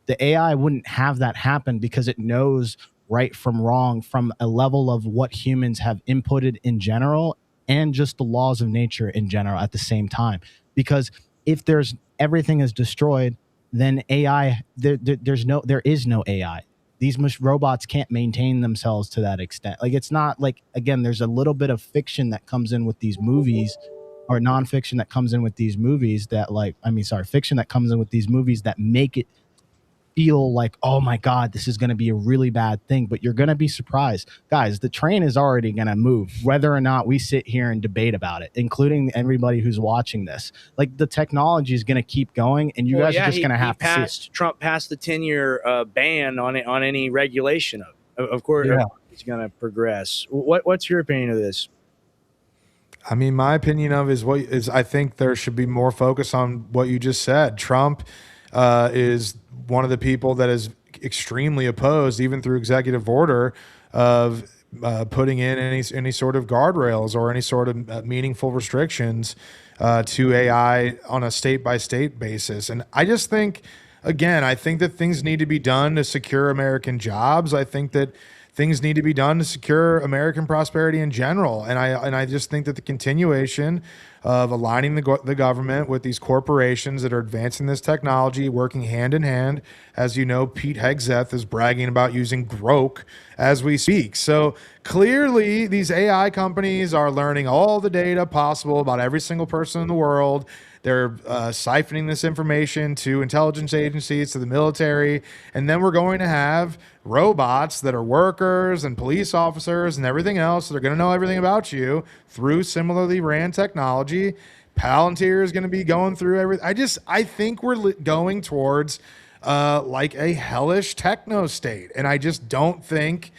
Speaker 2: The AI wouldn't have that happen because it knows right from wrong from a level of what humans have inputted in general and just the laws of nature in general at the same time. Because if there's everything is destroyed, then AI, there is no AI. These robots can't maintain themselves to that extent. Like, it's not like, again, there's a little bit of fiction that comes in with these movies, or nonfiction that comes in with these movies that, like, fiction that comes in with these movies that make it feel like, oh my God, this is going to be a really bad thing. But you're going to be surprised. Guys, the train is already going to move, whether or not we sit here and debate about it, including everybody who's watching this. Like, the technology is going to keep going, and you guys are just going to have to see it.
Speaker 10: Trump passed the 10-year ban on it, on any regulation of course.
Speaker 2: Yeah.
Speaker 10: It's going to progress. What's your opinion of this?
Speaker 9: I mean, my opinion of is I think there should be more focus on what you just said. Trump is one of the people that is extremely opposed, even through executive order, of putting in any sort of guardrails or any sort of meaningful restrictions to AI on a state-by-state basis. And I just think, again, I think that things need to be done to secure American jobs. I think that things need to be done to secure American prosperity in general. And I just think that the continuation of aligning the government with these corporations that are advancing this technology, working hand in hand, as you know, Pete Hegseth is bragging about using Grok as we speak. So clearly these AI companies are learning all the data possible about every single person in the world. They're siphoning this information to intelligence agencies, to the military, and then we're going to have robots that are workers and police officers and everything else. They're going to know everything about you through similarly ran technology. Palantir is going to be going through everything. I think we're going towards like a hellish techno state, and I just don't think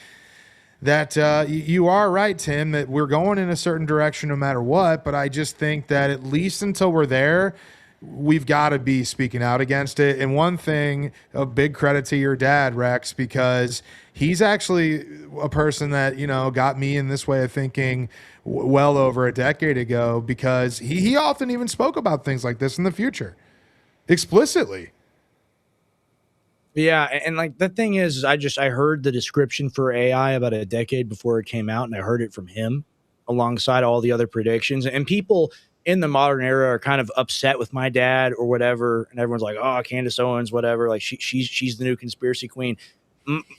Speaker 9: that you are right, Tim, that we're going in a certain direction no matter what. But I just think that at least until we're there, we've got to be speaking out against it. And one thing, a big credit to your dad, Rex, because he's actually a person that, you know, got me in this way of thinking well over a decade ago, because he often even spoke about things like this in the future explicitly.
Speaker 10: Yeah, and like the thing is, I heard the description for AI about a decade before it came out, and I heard it from him alongside all the other predictions. And people in the modern era are kind of upset with my dad or whatever, and everyone's like, "Oh, Candace Owens, whatever." Like she's the new conspiracy queen.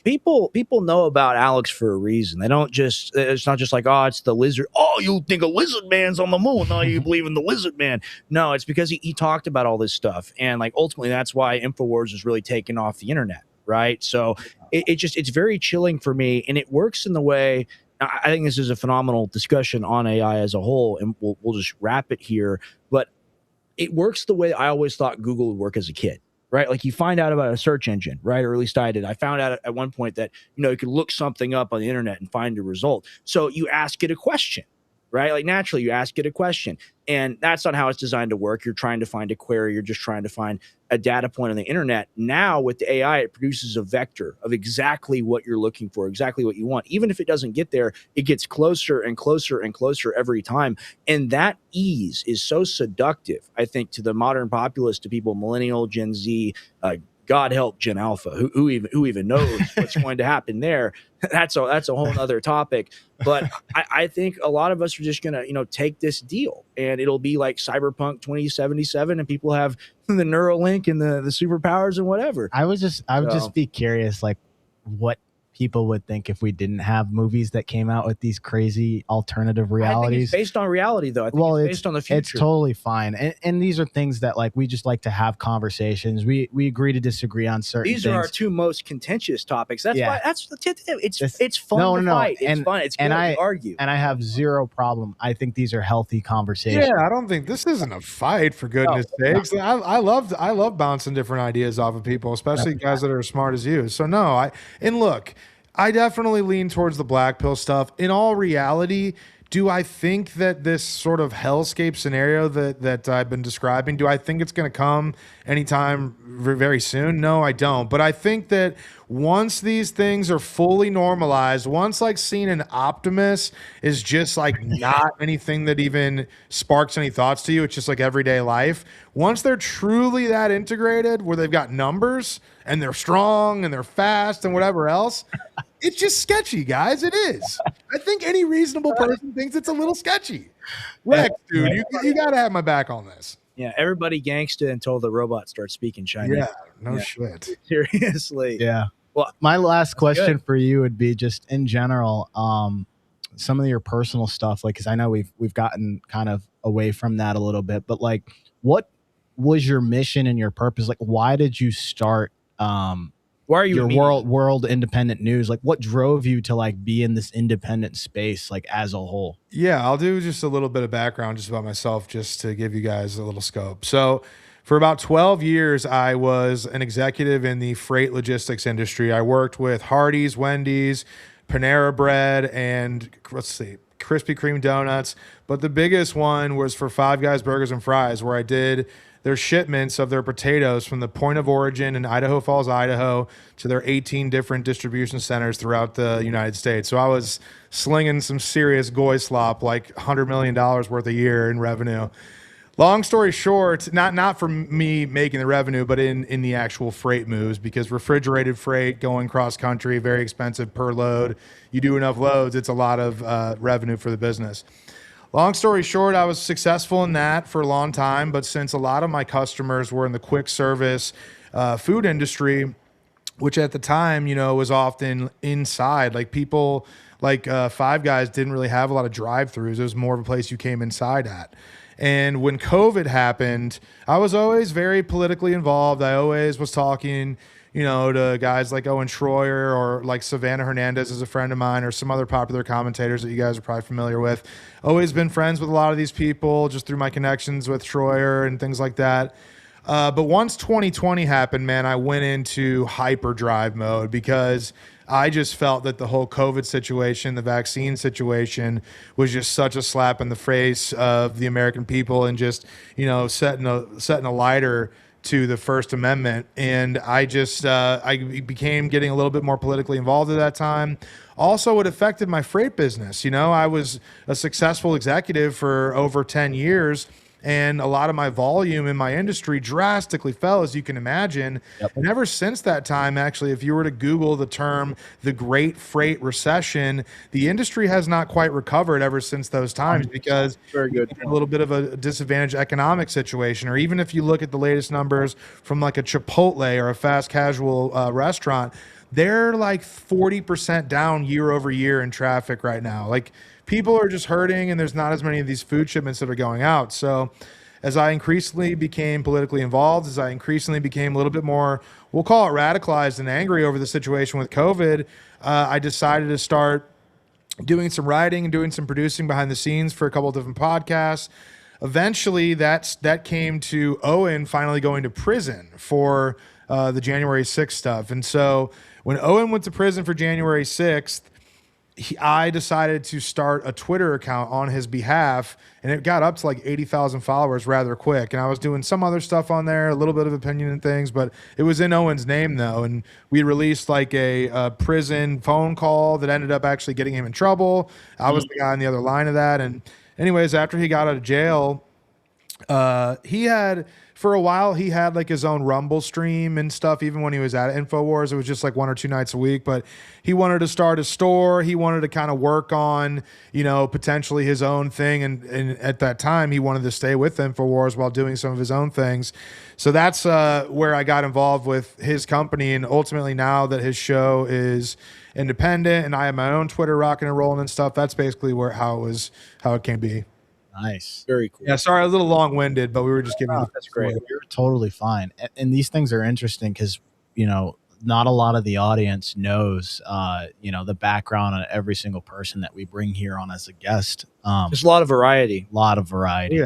Speaker 10: People know about Alex for a reason. They don't just, it's not just like, oh, it's the lizard. Oh, you think a lizard man's on the moon? No, you believe in the lizard man. No, it's because he talked about all this stuff. And like, ultimately that's why InfoWars is really taking off the internet. Right. So it's very chilling for me. And it works in the way, I think this is a phenomenal discussion on AI as a whole, and we'll just wrap it here. But it works the way I always thought Google would work as a kid. Right? Like, you find out about a search engine, right? Or at least I did. I found out at one point that, you know, you could look something up on the internet and find a result. So you ask it a question, right? Like, naturally you ask it a question, and that's not how it's designed to work. You're trying to find a query. You're just trying to find a data point on the internet. Now with the AI, it produces a vector of exactly what you're looking for, exactly what you want. Even if it doesn't get there, it gets closer and closer and closer every time. And that ease is so seductive, I think, to the modern populace, to people, millennial, Gen Z, God help Gen Alpha, who even knows what's going to happen there. That's a whole other topic. But I think a lot of us are just going to, you know, take this deal, and it'll be like Cyberpunk 2077, and people have the Neuralink and the superpowers and whatever.
Speaker 2: I would just be curious, like, what people would think if we didn't have movies that came out with these crazy alternative realities.
Speaker 10: I think it's based on reality, though. I think it's based on the future.
Speaker 2: It's totally fine. And these are things that, like, we just like to have conversations. We agree to disagree on certain things.
Speaker 10: These are our two most contentious topics. That's why it's fun to fight. It's fun. It's good to argue.
Speaker 2: And I have zero problem. I think these are healthy conversations.
Speaker 9: Yeah, I don't think this isn't a fight, for goodness sakes. I love bouncing different ideas off of people, especially guys that are as smart as you. So look, I definitely lean towards the black pill stuff. In all reality, Do I think that this sort of hellscape scenario that I've been describing, do I think it's going to come anytime very soon? No, I don't. But I think that once these things are fully normalized, once like seeing an optimist is just like not anything that even sparks any thoughts to you, it's just like everyday life. Once they're truly that integrated where they've got numbers and they're strong and they're fast and whatever else, it's just sketchy, guys. It is. I think any reasonable person thinks it's a little sketchy. Rex, dude, you got to have my back on this.
Speaker 10: Yeah, everybody gangsta until the robot starts speaking Chinese.
Speaker 9: Yeah, no shit.
Speaker 10: Seriously.
Speaker 2: Yeah.
Speaker 10: Well,
Speaker 2: my last question
Speaker 10: good.
Speaker 2: for you would be just in general, some of your personal stuff, like, because I know we've gotten kind of away from that a little bit, but like, what was your mission and your purpose? Like, why did you start?
Speaker 10: Why are you
Speaker 2: your world independent news? Like, what drove you to like be in this independent space, like as a whole?
Speaker 9: Yeah, I'll do just a little bit of background just about myself, just to give you guys a little scope. So for about 12 years, I was an executive in the freight logistics industry. I worked with Hardee's, Wendy's, Panera Bread, and Krispy Kreme donuts. But the biggest one was for Five Guys Burgers and Fries, where I did their shipments of their potatoes from the point of origin in Idaho Falls, Idaho, to their 18 different distribution centers throughout the United States. So I was slinging some serious goy slop, like $100 million worth a year in revenue. Long story short, not for me making the revenue, but in the actual freight moves, because refrigerated freight going cross country, very expensive per load. You do enough loads, it's a lot of revenue for the business. Long story short, I was successful in that for a long time, but since a lot of my customers were in the quick service food industry, which at the time, was often inside, like people like Five Guys didn't really have a lot of drive-throughs. It was more of a place you came inside at. And when COVID happened, I was always very politically involved. I always was talking, to guys like Owen Schroyer or like Savannah Hernandez is a friend of mine, or some other popular commentators that you guys are probably familiar with. Always been friends with a lot of these people just through my connections with Schroyer and things like that. But once 2020 happened, man, I went into hyperdrive mode because I just felt that the whole COVID situation, the vaccine situation, was just such a slap in the face of the American people, and just, setting a lighter to the First Amendment. And I just, I became getting a little bit more politically involved at that time. Also, it affected my freight business. I was a successful executive for over 10 years, and a lot of my volume in my industry drastically fell, as you can imagine. Yep. And ever since that time, actually, if you were to Google the term the Great Freight Recession, the industry has not quite recovered ever since those times, because
Speaker 10: very good,
Speaker 9: a little bit of a disadvantaged economic situation. Or even if you look at the latest numbers from like a Chipotle or a fast casual restaurant, they're like 40% down year over year in traffic right now. Like, people are just hurting, and there's not as many of these food shipments that are going out. So as I increasingly became politically involved, as I increasingly became a little bit more, we'll call it radicalized and angry over the situation with COVID, I decided to start doing some writing and doing some producing behind the scenes for a couple of different podcasts. Eventually, that came to Owen finally going to prison for the January 6th stuff. And so when Owen went to prison for January 6th, I decided to start a Twitter account on his behalf, and it got up to like 80,000 followers rather quick. And I was doing some other stuff on there, a little bit of opinion and things, but it was in Owen's name though. And we released like a prison phone call that ended up actually getting him in trouble. I was the guy on the other line of that. And anyways, after he got out of jail, for a while, he had like his own Rumble stream and stuff. Even when he was at InfoWars, it was just like 1 or 2 nights a week. But he wanted to start a store. He wanted to kind of work on, potentially his own thing. And at that time, he wanted to stay with InfoWars while doing some of his own things. So that's where I got involved with his company. And ultimately, now that his show is independent and I have my own Twitter rocking and rolling and stuff, that's basically how it came to be.
Speaker 2: Nice.
Speaker 10: Very cool.
Speaker 9: Yeah, sorry, I was a little long-winded, but we were just giving
Speaker 10: that's great.
Speaker 2: You're totally fine. And these things are interesting because, not a lot of the audience knows, the background on every single person that we bring here on as a guest.
Speaker 10: There's a lot of variety.
Speaker 2: Yeah.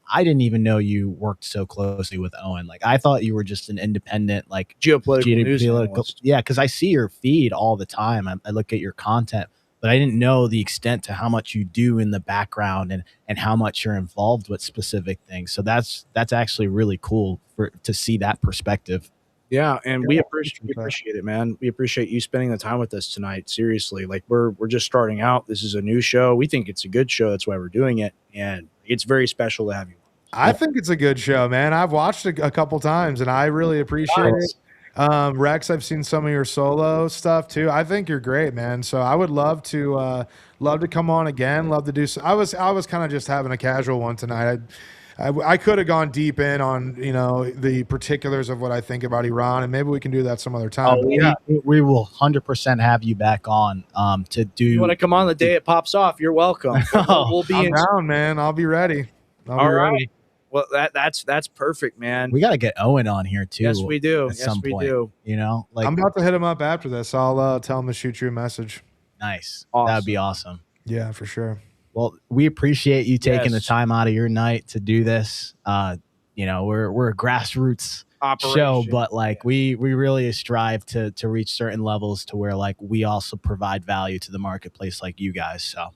Speaker 2: I didn't even know you worked so closely with Owen. Like, I thought you were just an independent, like
Speaker 10: geopolitical news analyst.
Speaker 2: Yeah, because I see your feed all the time. I look at your content. but I didn't know the extent to how much you do in the background and how much you're involved with specific things. So that's actually really cool to see that perspective.
Speaker 10: Yeah, and we appreciate it, man. We appreciate you spending the time with us tonight. Seriously, like we're just starting out. This is a new show. We think it's a good show. That's why we're doing it, and it's very special to have you.
Speaker 9: I think it's a good show, man. I've watched it a couple times, and I really appreciate it. Rex, I've seen some of your solo stuff too. I think you're great, man. So I would love to come on again. Love to do. I was kind of just having a casual one tonight. I could have gone deep in on the particulars of what I think about Iran, and maybe we can do that some other time.
Speaker 2: We will 100% have you back on to do.
Speaker 10: You want to come on the day it pops off? You're welcome. We'll be
Speaker 9: I'm down, man. I'll be ready.
Speaker 10: All right. Well, that's perfect, man.
Speaker 2: We got to get Owen on here too.
Speaker 10: Yes, we do.
Speaker 2: At some point, like
Speaker 9: I'm about to hit him up after this. I'll tell him to shoot you a message.
Speaker 2: Nice.
Speaker 10: Awesome.
Speaker 2: That'd be awesome.
Speaker 9: Yeah, for sure.
Speaker 2: Well, we appreciate you taking the time out of your night to do this. We're a grassroots show, but like we really strive to reach certain levels to where like we also provide value to the marketplace like you guys. So.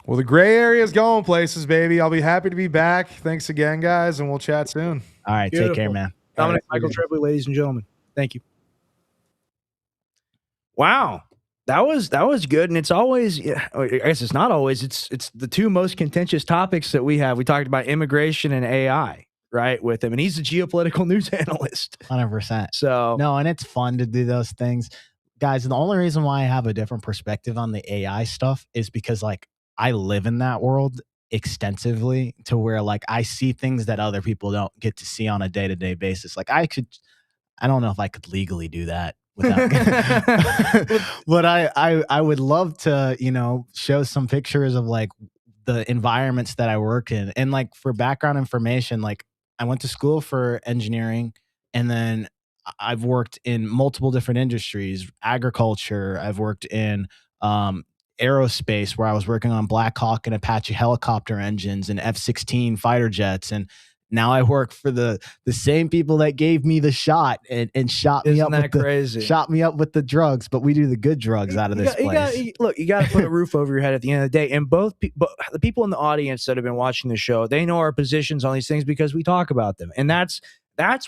Speaker 9: Well, the gray area is going places, baby. I'll be happy to be back. Thanks again, guys, and we'll chat soon.
Speaker 2: All right. Beautiful. Take care, man.
Speaker 10: Dominic Michael Tripi, ladies and gentlemen. Thank you. Wow. That was good. And it's always, I guess it's not always, it's the two most contentious topics that we have. We talked about immigration and AI, right, with him. And he's a geopolitical news analyst.
Speaker 2: 100%.
Speaker 10: So
Speaker 2: no, and it's fun to do those things. Guys, the only reason why I have a different perspective on the AI stuff is because like I live in that world extensively to where like I see things that other people don't get to see on a day-to-day basis. Like I don't know if I could legally do that without but I would love to, show some pictures of like the environments that I work in. And like for background information, like I went to school for engineering and then I've worked in multiple different industries, agriculture. I've worked in aerospace where I was working on Black Hawk and Apache helicopter engines and F-16 fighter jets. And now I work for the same people that gave me the shot and shot me up with the drugs, but we do the good drugs out of this place.
Speaker 10: You got to put a roof over your head at the end of the day. And both the people in the audience that have been watching the show, they know our positions on these things because we talk about them. And that's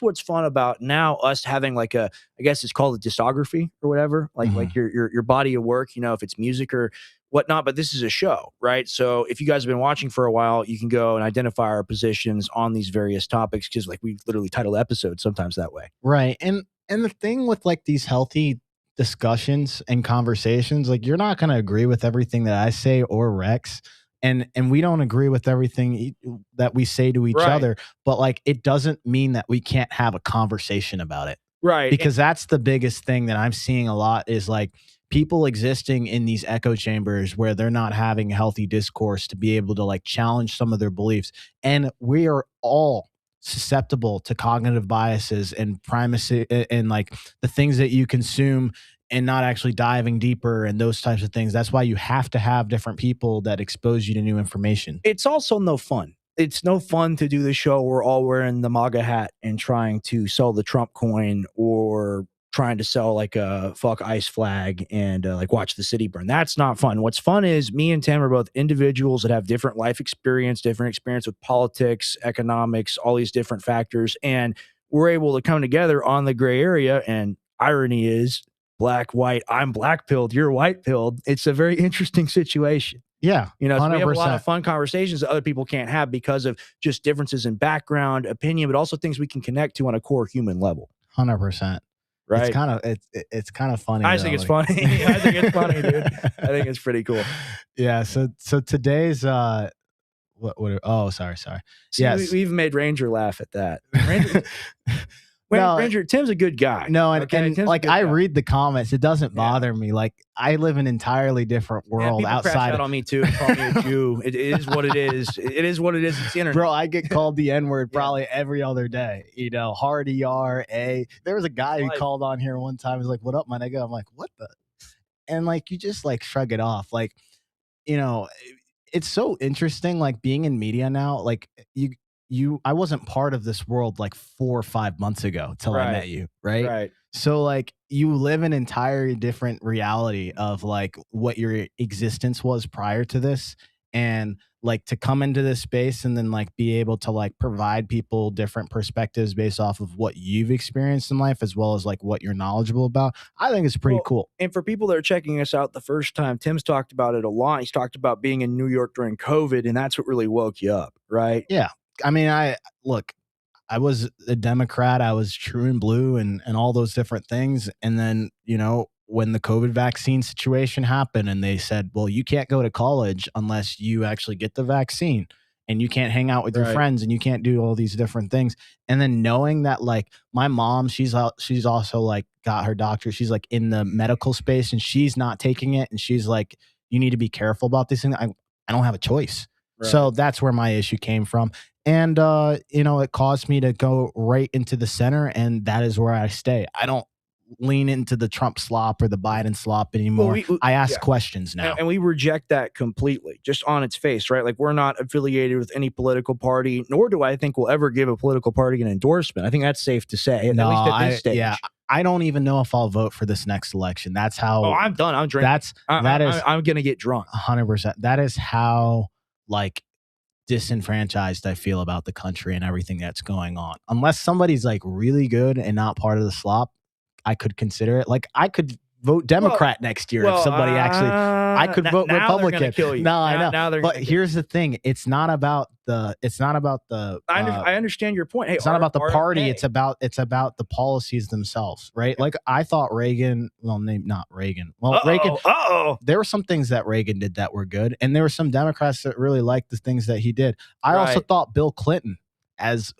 Speaker 10: what's fun about now us having like I guess it's called a discography or whatever, like your body of work, if it's music or whatnot, but this is a show, right? So if you guys have been watching for a while, you can go and identify our positions on these various topics because like we literally title episodes sometimes that way.
Speaker 2: Right. And the thing with like these healthy discussions and conversations, like you're not going to agree with everything that I say or Rex. And we don't agree with everything that we say to each other, but like it doesn't mean that we can't have a conversation about it.
Speaker 10: Right.
Speaker 2: Because that's the biggest thing that I'm seeing a lot is like people existing in these echo chambers where they're not having a healthy discourse to be able to like challenge some of their beliefs. And we are all susceptible to cognitive biases and primacy and like the things that you consume and not actually diving deeper and those types of things. That's why you have to have different people that expose you to new information.
Speaker 10: It's also no fun. It's no fun to do the show. We're all wearing the MAGA hat and trying to sell the Trump coin or trying to sell like a fuck ICE flag and like watch the city burn. That's not fun. What's fun is me and Tim are both individuals that have different life experience, different experience with politics, economics, all these different factors. And we're able to come together on the gray area. And irony is black, white, I'm black pilled, you're white pilled. It's a very interesting situation.
Speaker 2: Yeah.
Speaker 10: So we have a lot of fun conversations that other people can't have because of just differences in background, opinion, but also things we can connect to on a core human level.
Speaker 2: 100%.
Speaker 10: Right.
Speaker 2: It's kind of funny.
Speaker 10: I think it's funny. I think it's funny, dude. I think it's pretty cool.
Speaker 2: Yeah. So today's sorry.
Speaker 10: See,
Speaker 2: yes.
Speaker 10: We even made Ranger laugh at that. Ranger, Tim's a good guy.
Speaker 2: No, and like I read the comments, it doesn't bother me. Like I live in an entirely different world outside.
Speaker 10: Crash out on me too. Call me a Jew. It is what it is. It is what it is. It's the internet.
Speaker 2: Bro, I get called the N-word probably every other day. Hard ER-A. There was a guy who called on here one time. He's like, "What up, my nigga?" I'm like, "What the?" And like you just like shrug it off. Like, it's so interesting. Like being in media now. Like I wasn't part of this world like 4 or 5 months ago till I met you, right?
Speaker 1: Right.
Speaker 2: So like you live an entirely different reality of like what your existence was prior to this, and like to come into this space and then like be able to like provide people different perspectives based off of what you've experienced in life as well as like what you're knowledgeable about. I think it's pretty cool.
Speaker 1: And for people that are checking us out the first time, Tim's talked about it a lot. He's talked about being in New York during COVID, and that's what really woke you up, right?
Speaker 2: Yeah. I mean, I was a Democrat. I was true and blue and all those different things. And then, you know, when the COVID vaccine situation happened and they said, well, you can't go to college unless you actually get the vaccine, and you can't hang out with your friends, and you can't do all these different things. And then knowing that like my mom, she's also like got her doctor. She's like in the medical space and she's not taking it. And she's like, you need to be careful about these things. I don't have a choice. Right. So that's where my issue came from. And, you know, it caused me to go right into the center, and that is where I stay. I don't lean into the Trump slop or the Biden slop anymore. I ask questions now.
Speaker 1: And we reject that completely, just on its face, right? Like, we're not affiliated with any political party, nor do I think we'll ever give a political party an endorsement. I think that's safe to say, at least at this stage.
Speaker 2: Yeah, I don't even know if I'll vote for this next election. That's how...
Speaker 1: Oh, I'm done. I'm drinking. I'm going to get drunk.
Speaker 2: 100%. That is how, like, disenfranchised I feel about the country and everything that's going on. Unless somebody's like really good and not part of the slop, I could consider it. Like, I could vote Democrat next year if somebody actually. I could vote Republican.
Speaker 1: Kill you.
Speaker 2: No, I know.
Speaker 1: Now they're
Speaker 2: but here's the thing: it's not about the. It's not about the.
Speaker 1: I understand your point. Hey,
Speaker 2: it's not about the party. It's about the policies themselves, right? Like, I thought Reagan. Well, not Reagan. Well, Reagan. There were some things that Reagan did that were good, and there were some Democrats that really liked the things that he did. I also thought Bill Clinton, as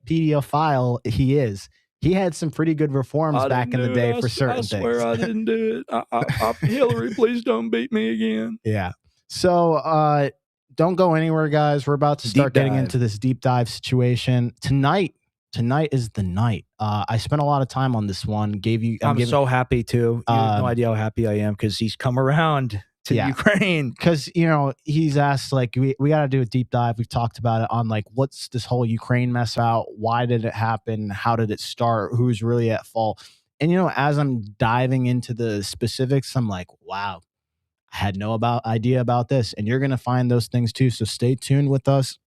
Speaker 2: pedophile he is. He had some pretty good reforms back in the day for certain things. I
Speaker 1: swear I didn't do it. Hillary, please don't beat me again.
Speaker 2: Yeah. So don't go anywhere, guys. We're about to start getting into this deep dive situation. Tonight is the night. I spent a lot of time on this one.
Speaker 1: I'm so happy too. You have no idea how happy I am because he's come around to Ukraine.
Speaker 2: Because, you know, he's asked, like, we got to do a deep dive. We've talked about it on, like, what's this whole Ukraine mess about? Why did it happen? How did it start? Who's really at fault? And, you know, as I'm diving into the specifics, I'm like, wow, I had no idea about this. And you're going to find those things too. So stay tuned with us.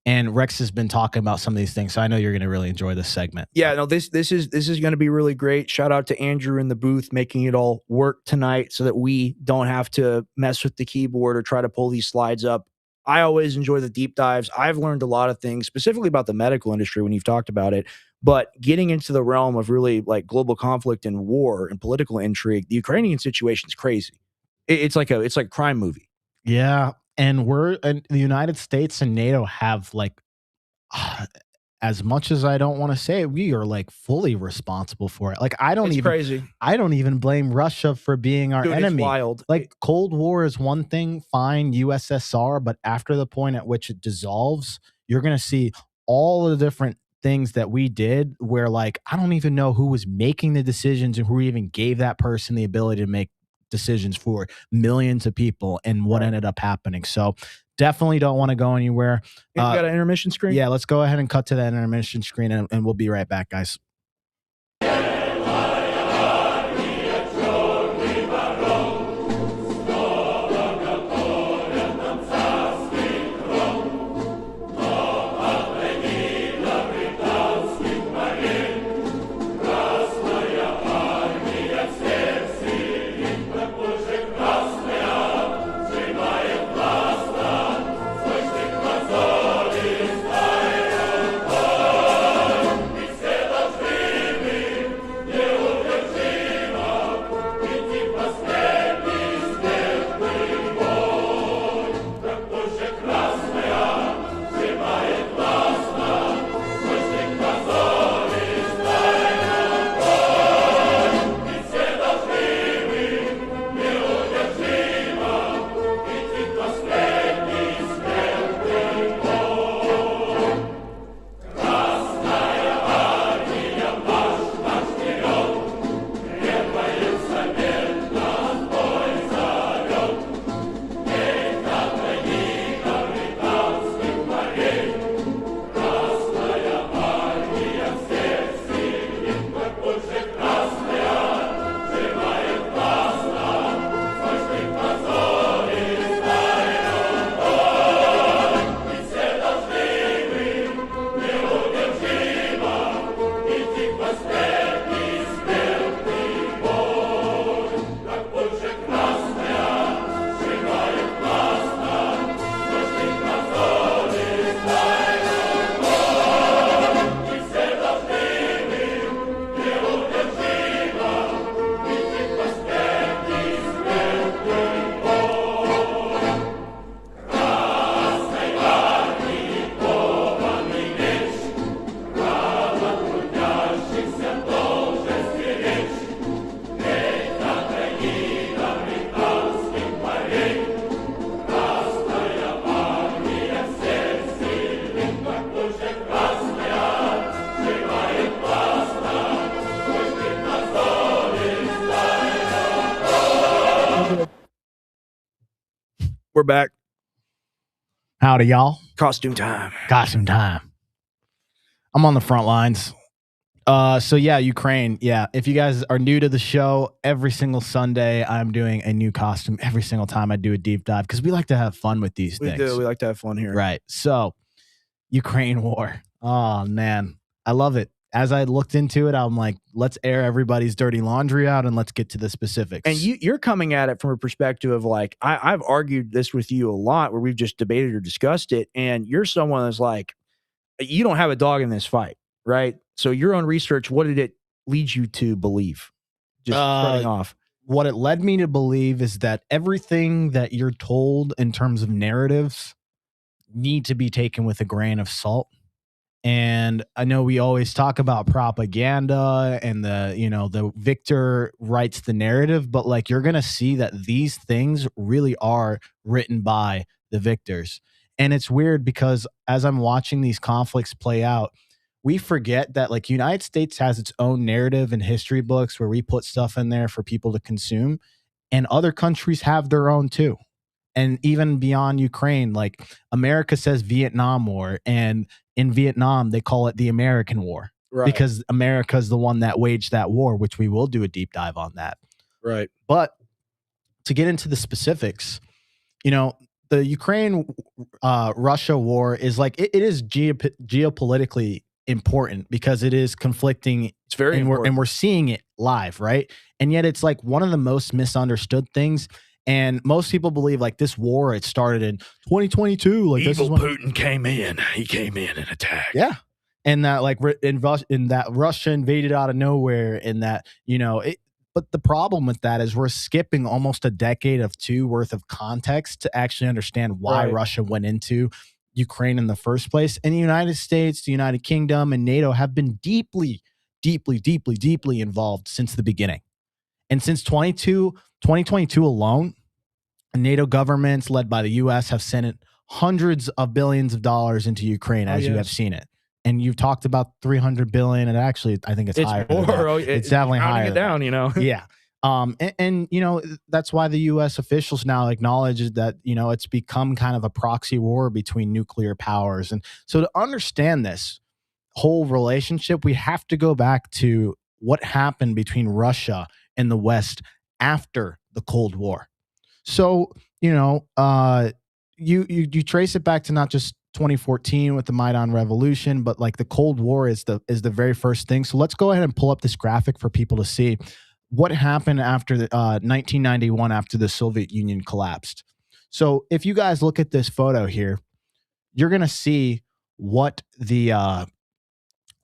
Speaker 2: And Rex has been talking about some of these things, so I know you're going to really enjoy this segment.
Speaker 1: Yeah, no, this is going to be really great. Shout out to Andrew in the booth making it all work tonight so that we don't have to mess with the keyboard or try to pull these slides up. I always enjoy the deep dives. I've learned a lot of things, specifically about the medical industry when you've talked about it, but getting into the realm of really like global conflict and war and political intrigue, the Ukrainian situation is crazy. It's like a crime movie.
Speaker 2: Yeah. And the United States and NATO have, like, as much as I don't want to say it, we are like fully responsible for it. Like, I don't even blame Russia for being our enemy.
Speaker 1: It's wild.
Speaker 2: Like, Cold War is one thing, fine, USSR, but after the point at which it dissolves, you're going to see all the different things that we did where, like, I don't even know who was making the decisions and who even gave that person the ability to make decisions for millions of people and what ended up happening. So definitely don't want to go anywhere.
Speaker 1: You got an intermission screen?
Speaker 2: Yeah, let's go ahead and cut to that intermission screen and we'll be right back, guys.
Speaker 1: back.
Speaker 2: Howdy, y'all.
Speaker 1: Costume time.
Speaker 2: Costume time. I'm on the front lines. So yeah, Ukraine. Yeah. If you guys are new to the show, every single Sunday I'm doing a new costume every single time I do a deep dive because we like to have fun with these things.
Speaker 1: We do. We like to have fun here.
Speaker 2: Right. So Ukraine war. Oh man. I love it. As I looked into it, I'm like, let's air everybody's dirty laundry out and let's get to the specifics.
Speaker 1: And you're coming at it from a perspective of like, I've argued this with you a lot where we've just debated or discussed it. And you're someone that's like, you don't have a dog in this fight, right? So your own research, what did it lead you to believe? Just starting off.
Speaker 2: What it led me to believe is that everything that you're told in terms of narratives need to be taken with a grain of salt. And I know we always talk about propaganda and the victor writes the narrative, but like you're going to see that these things really are written by the victors. And it's weird because as I'm watching these conflicts play out, we forget that like United States has its own narrative and history books where we put stuff in there for people to consume, and other countries have their own too. And even beyond Ukraine, like America says Vietnam War, and in Vietnam, they call it the American War because America is the one that waged that war, which we will do a deep dive on that.
Speaker 1: Right.
Speaker 2: But to get into the specifics, the Ukraine Russia war is like it is geopolitically important because it is conflicting.
Speaker 1: It's very important.
Speaker 2: And we're seeing it live, right? And yet it's like one of the most misunderstood things. And most people believe like this war, it started in 2022. Like
Speaker 1: Evil Putin came in. He came in and attacked.
Speaker 2: Yeah. And that like in that Russia invaded out of nowhere, and that, but the problem with that is we're skipping almost a decade of worth of context to actually understand why Russia went into Ukraine in the first place. And the United States, the United Kingdom, and NATO have been deeply, deeply, deeply, deeply involved since the beginning. And since 2022 alone, NATO governments led by the U.S. have sent hundreds of billions of dollars into Ukraine, as you have seen it. And you've talked about 300 billion, and actually, I think it's higher.
Speaker 1: More.
Speaker 2: It's definitely higher.
Speaker 1: It down,
Speaker 2: Yeah. And that's why the U.S. officials now acknowledge that, it's become kind of a proxy war between nuclear powers. And so to understand this whole relationship, we have to go back to what happened between Russia and the West after the Cold War. So, you trace it back to not just 2014 with the Maidan Revolution, but like the Cold War is the very first thing. So let's go ahead and pull up this graphic for people to see what happened after 1991, after the Soviet Union collapsed. So if you guys look at this photo here, you're going to see what the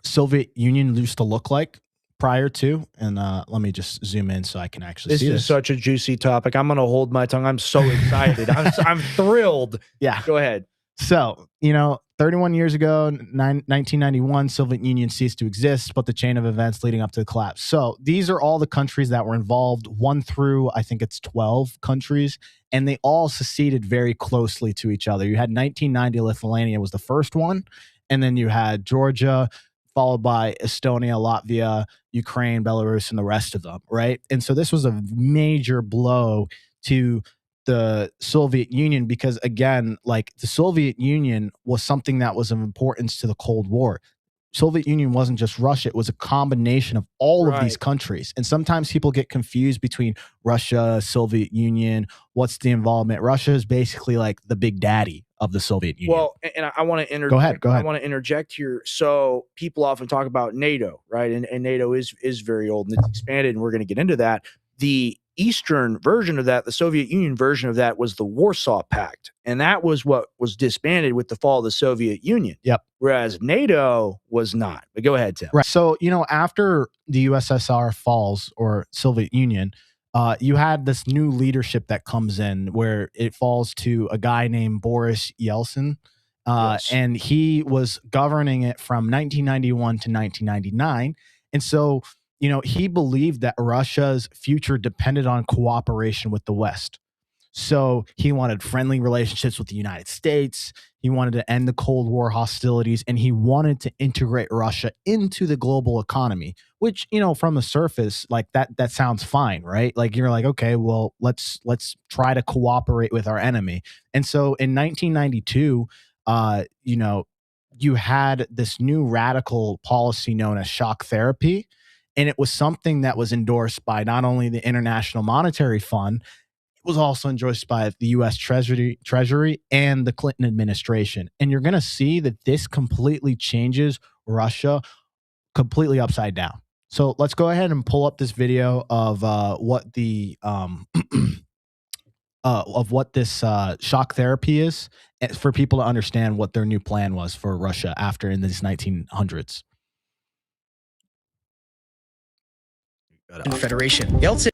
Speaker 2: Soviet Union used to look like prior to, and let me just zoom in so I can actually see this.
Speaker 1: This is such a juicy topic. I'm going to hold my tongue. I'm so excited. I'm thrilled.
Speaker 2: Yeah.
Speaker 1: Go ahead.
Speaker 2: So, 31 years ago, 1991, Soviet Union ceased to exist, but the chain of events leading up to the collapse. So these are all the countries that were involved, 1 through, I think it's 12 countries, and they all seceded very closely to each other. You had 1990, Lithuania was the first one, and then you had Georgia, followed by Estonia, Latvia, Ukraine, Belarus, and the rest of them, right? And so this was a major blow to the Soviet Union because, again, like the Soviet Union was something that was of importance to the Cold War. Soviet Union wasn't just Russia. It was a combination of all of these countries. And sometimes people get confused between Russia, Soviet Union. What's the involvement? Russia is basically like the big daddy of the Soviet Union.
Speaker 1: Well, and I want to
Speaker 2: Go ahead.
Speaker 1: I want to interject here. So people often talk about NATO, right? And NATO is very old and it's expanded, and we're going to get into that. The Eastern version of that, the Soviet Union version of that, was the Warsaw Pact. And that was what was disbanded with the fall of the Soviet Union.
Speaker 2: Yep.
Speaker 1: Whereas NATO was not. But go ahead, Tim.
Speaker 2: Right. So, after the USSR falls, or Soviet Union, you had this new leadership that comes in where it falls to a guy named Boris Yeltsin. And he was governing it from 1991 to 1999. And so, he believed that Russia's future depended on cooperation with the West. So he wanted friendly relationships with the United States. He wanted to end the Cold War hostilities, and he wanted to integrate Russia into the global economy, which, you know, from the surface, like that sounds fine, right? Like you're like, okay, well, let's try to cooperate with our enemy. And so in 1992, you know, you had this new radical policy known as shock therapy. And it was something that was endorsed by not only the International Monetary Fund, it was also endorsed by the U.S. Treasury and the Clinton administration. And you're going to see that this completely changes Russia completely upside down. So let's go ahead and pull up this video of what the of what this shock therapy is, for people to understand what their new plan was for Russia after in these 1900s.
Speaker 11: Federation. Yeltsin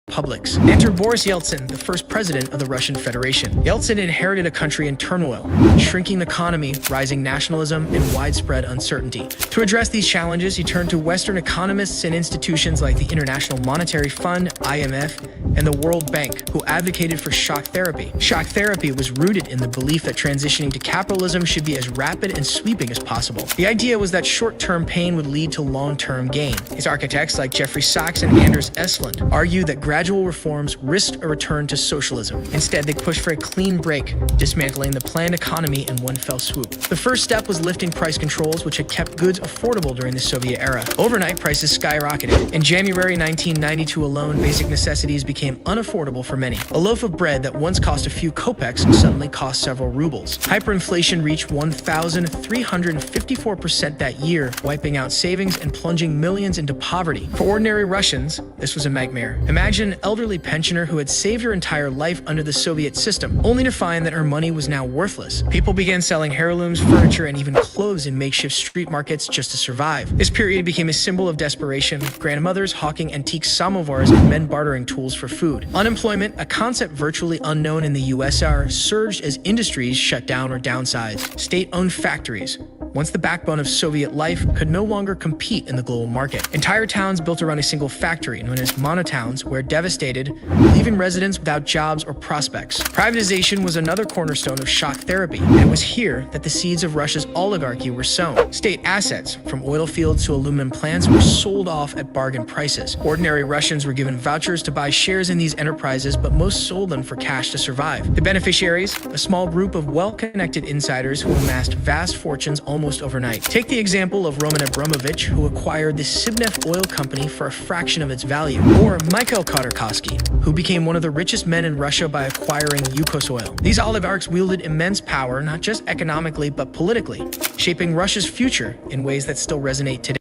Speaker 11: publics. Enter Boris Yeltsin, the first president of the Russian Federation. Yeltsin inherited a country in turmoil, shrinking economy, rising nationalism, and widespread uncertainty. To address these challenges, he turned to Western economists and institutions like the International Monetary Fund, IMF, and the World Bank, who advocated for shock therapy. Shock therapy was rooted in the belief that transitioning to capitalism should be as rapid and sweeping as possible. The idea was that short-term pain would lead to long-term gain. Its architects like Jeffrey Sachs and Anders Estlund argued that gradual reforms risked a return to socialism. Instead, they pushed for a clean break, dismantling the planned economy in one fell swoop. The first step was lifting price controls, which had kept goods affordable during the Soviet era. Overnight, prices skyrocketed. In January 1992 alone, basic necessities became unaffordable for many. A loaf of bread that once cost a few kopecks suddenly cost several rubles. Hyperinflation reached 1,354% that year, wiping out savings and plunging millions into poverty. For ordinary Russians, this was a nightmare. Imagine an elderly pensioner who had saved her entire life under the Soviet system, only to find that her money was now worthless. People began selling heirlooms, furniture, and even clothes in makeshift street markets just to survive. This period became a symbol of desperation, grandmothers hawking antique samovars and men bartering tools for food. Unemployment, a concept virtually unknown in the USSR, surged as industries shut down or downsized. State-owned factories, once the backbone of Soviet life, could no longer compete in the global market. Entire towns built around a single factory, known as monotowns, were devastated, leaving residents without jobs or prospects. Privatization was another cornerstone of shock therapy, and it was here that the seeds of Russia's oligarchy were sown. State assets, from oil fields to aluminum plants, were sold off at bargain prices. Ordinary Russians were given vouchers to buy shares in these enterprises, but most sold them for cash to survive. The beneficiaries, a small group of well-connected insiders who amassed vast fortunes almost overnight. Take the example of Roman Abramovich, who acquired the Sibneft oil company for a fraction of its value, or Mikhail Khodorkovsky, who became one of the richest men in Russia by acquiring Yukos oil. These oligarchs wielded immense power, not just economically, but politically, shaping Russia's future in ways that still resonate today.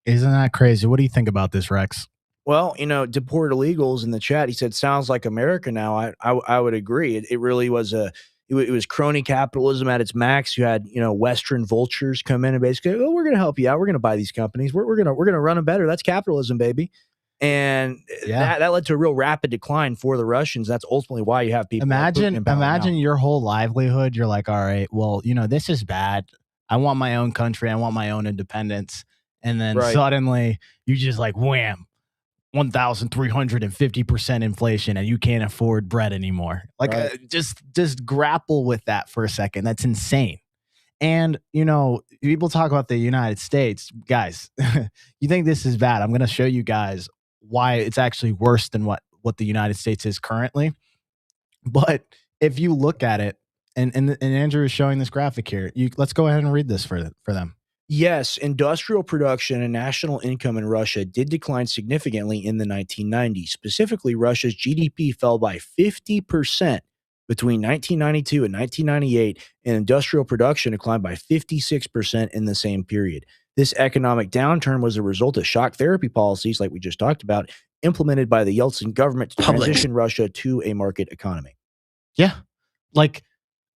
Speaker 2: Isn't that crazy? What do you think about this, Rex?
Speaker 10: Well, you know, deported illegals in the chat, he said, sounds like America now. I would agree. It really was it was crony capitalism at its max. You had, you know, Western vultures come in and basically, oh, we're going to help you out. We're going to buy these companies. We're going to run them better. That's capitalism, baby. And that led to a real rapid decline for the Russians. That's ultimately why you have people.
Speaker 2: Imagine your whole livelihood. You're like, all right, well, you know, this is bad. I want my own country. I want my own independence. And then suddenly you just like, wham, 1,350% inflation, and you can't afford bread anymore. Like, just grapple with that for a second. That's insane. And, you know, people talk about the United States. Guys, you think this is bad. I'm going to show you guys why it's actually worse than what the United States is currently. But if you look at it, and Andrew is showing this graphic here, let's go ahead and read this for them.
Speaker 10: Yes, industrial production and national income in Russia did decline significantly in the 1990s. Specifically, Russia's GDP fell by 50% between 1992 and 1998, and industrial production declined by 56% in the same period. This economic downturn was a result of shock therapy policies, like we just talked about, implemented by the Yeltsin government to transition Russia to a market economy.
Speaker 2: Yeah, like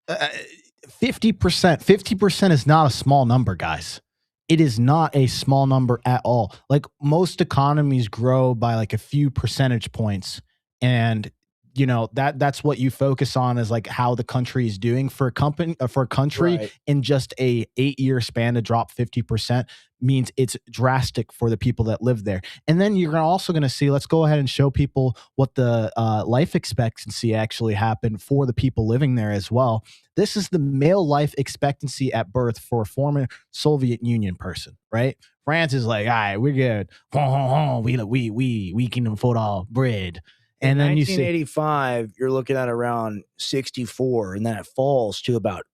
Speaker 2: 50%. 50% is not a small number, guys. It is not a small number at all. Like, most economies grow by like a few percentage points, and that's what you focus on, is like how the country is doing. For a country
Speaker 10: Right.
Speaker 2: in just a 8-year span to drop 50% means it's drastic for the people that live there. And then you're also going to see, let's go ahead and show people what the life expectancy actually happened for the people living there as well. This is the male life expectancy at birth for a former Soviet Union person, right? France is like, all right, we're good. We can afford all bread. And
Speaker 10: in
Speaker 2: then you see
Speaker 10: 1985, you're looking at around 64, and then it falls to about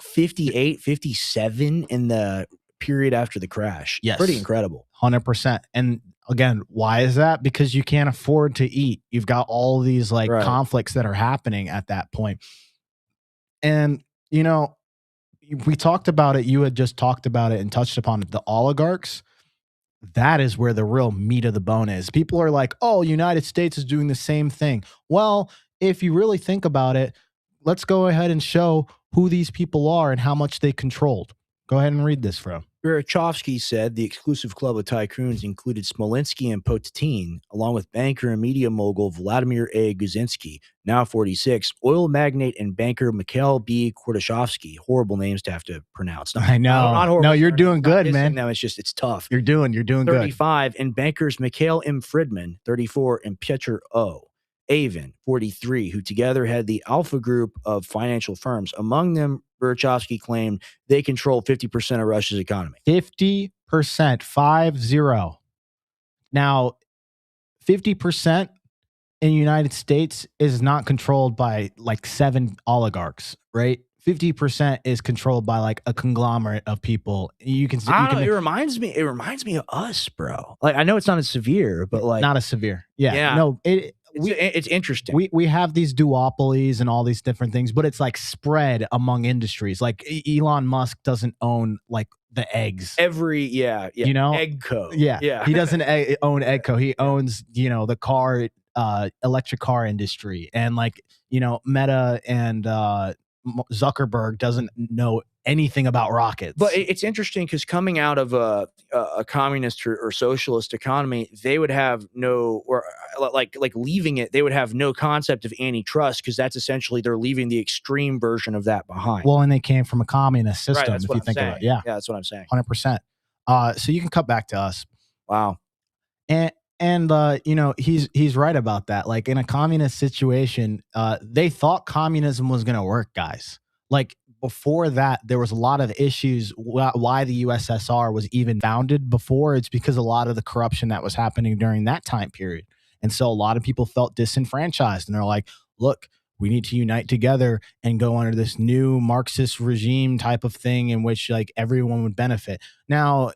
Speaker 10: 58, 57 in the period after the crash.
Speaker 2: Yes.
Speaker 10: Pretty incredible.
Speaker 2: 100%. And again, why is that? Because you can't afford to eat. You've got all these like conflicts that are happening at that point. And, we talked about it. You had just talked about it and touched upon it. The oligarchs, that is where the real meat of the bone is. People are like, oh, United States is doing the same thing. Well, if you really think about it, let's go ahead and show who these people are and how much they controlled. Go ahead and read this from.
Speaker 10: Berezovsky said the exclusive club of tycoons included Smolenski and Potatin, along with banker and media mogul Vladimir A. Guzinski, now 46, oil magnate and banker Mikhail B. Kordashovsky. Horrible names to have to pronounce.
Speaker 2: I know.
Speaker 10: Not horrible.
Speaker 2: No, you're doing good, man.
Speaker 10: No, it's tough.
Speaker 2: You're doing good.
Speaker 10: 35, and bankers Mikhail M. Friedman, 34, and Piotr O. Avin, 43, who together had the Alpha Group of financial firms. Among them, Berezovsky claimed they control 50% of Russia's economy.
Speaker 2: 50%, 50. Now, 50% in the United States is not controlled by like 7 oligarchs, right? 50% is controlled by like a conglomerate of people. You can
Speaker 10: it reminds me of us, bro. Like, I know it's not as severe, but like
Speaker 2: not as severe. Yeah. No,
Speaker 10: it's interesting.
Speaker 2: We have these duopolies and all these different things, but it's like spread among industries. Like Elon Musk doesn't own like the eggs.
Speaker 10: Eggco.
Speaker 2: Yeah. He doesn't own Eggco. He owns, the car, electric car industry, and like, Meta and Zuckerberg doesn't know anything about rockets.
Speaker 10: But it's interesting because coming out of a communist or socialist economy, they would have leaving it, they would have no concept of antitrust, because that's essentially they're leaving the extreme version of that behind.
Speaker 2: Well, and they came from a communist system,
Speaker 10: right,
Speaker 2: if you think about it.
Speaker 10: Yeah, that's what I'm saying.
Speaker 2: 100%. So you can cut back to us.
Speaker 10: Wow.
Speaker 2: And he's right about that. Like in a communist situation, they thought communism was going to work, guys. Like before that, there was a lot of issues why the USSR was even founded before. It's because a lot of the corruption that was happening during that time period. And so a lot of people felt disenfranchised, and they're like, look, we need to unite together and go under this new Marxist regime type of thing in which like everyone would benefit. Now,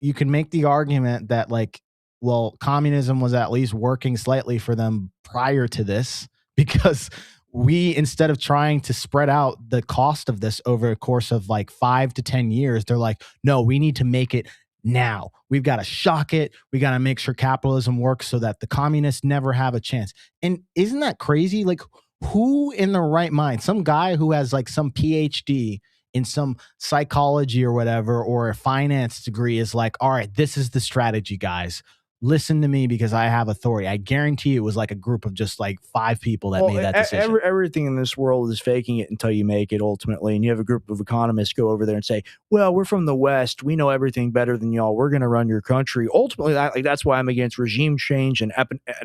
Speaker 2: you can make the argument that like, well, communism was at least working slightly for them prior to this, because instead of trying to spread out the cost of this over a course of like 5 to 10 years, they're like, no, we need to make it now. We've got to shock it. We got to make sure capitalism works so that the communists never have a chance. And isn't that crazy? Like, who in the right mind, some guy who has like some PhD in some psychology or whatever, or a finance degree, is like, all right, this is the strategy, guys. Listen to me because I have authority. I guarantee it was like a group of just like 5 people that made that decision.
Speaker 10: Everything in this world is faking it until you make it, ultimately. And you have a group of economists go over there and say, well, we're from the West. We know everything better than y'all. We're going to run your country. Ultimately, that's why I'm against regime change and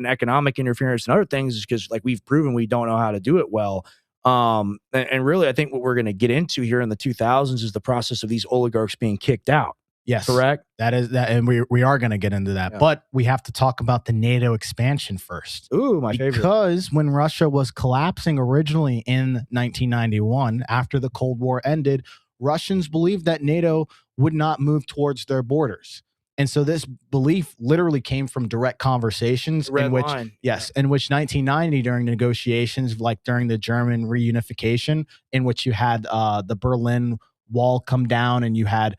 Speaker 10: economic interference and other things, is because like we've proven we don't know how to do it well. And really, I think what we're going to get into here in the 2000s is the process of these oligarchs being kicked out.
Speaker 2: Yes.
Speaker 10: Correct.
Speaker 2: That is that. And we are going to get into that, but we have to talk about the NATO expansion first.
Speaker 10: Ooh, my favorite.
Speaker 2: Because when Russia was collapsing originally in 1991, after the Cold War ended, Russians believed that NATO would not move towards their borders. And so this belief literally came from direct conversations in which 1990, during negotiations, like during the German reunification, in which you had the Berlin Wall come down, and you had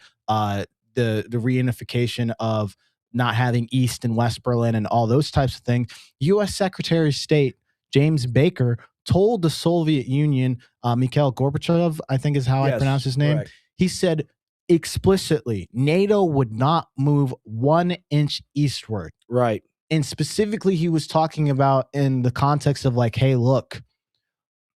Speaker 2: the reunification of not having East and West Berlin and all those types of things. U.S. Secretary of State James Baker told the Soviet Union, Mikhail Gorbachev, I think is how I pronounce his name.
Speaker 10: Correct.
Speaker 2: He said explicitly, NATO would not move 1 inch eastward.
Speaker 10: Right.
Speaker 2: And specifically, he was talking about in the context of like, hey, look,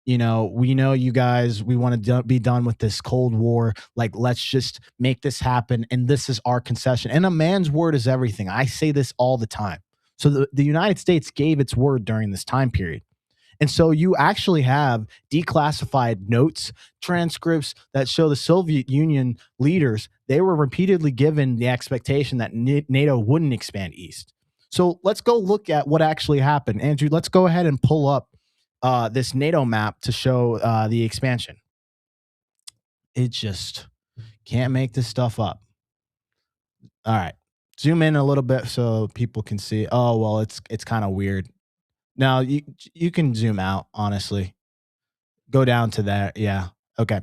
Speaker 2: we know you guys, we want to be done with this Cold War. Like, let's just make this happen. And this is our concession. And a man's word is everything. I say this all the time. So the United States gave its word during this time period. And so you actually have declassified notes, transcripts that show the Soviet Union leaders, they were repeatedly given the expectation that NATO wouldn't expand east. So let's go look at what actually happened. Andrew, let's go ahead and pull up this NATO map to show the expansion. It just can't make this stuff up. All right. Zoom in a little bit so people can see. Oh, well, it's kind of weird. Now you can zoom out, honestly. Go down to that. Yeah. Okay.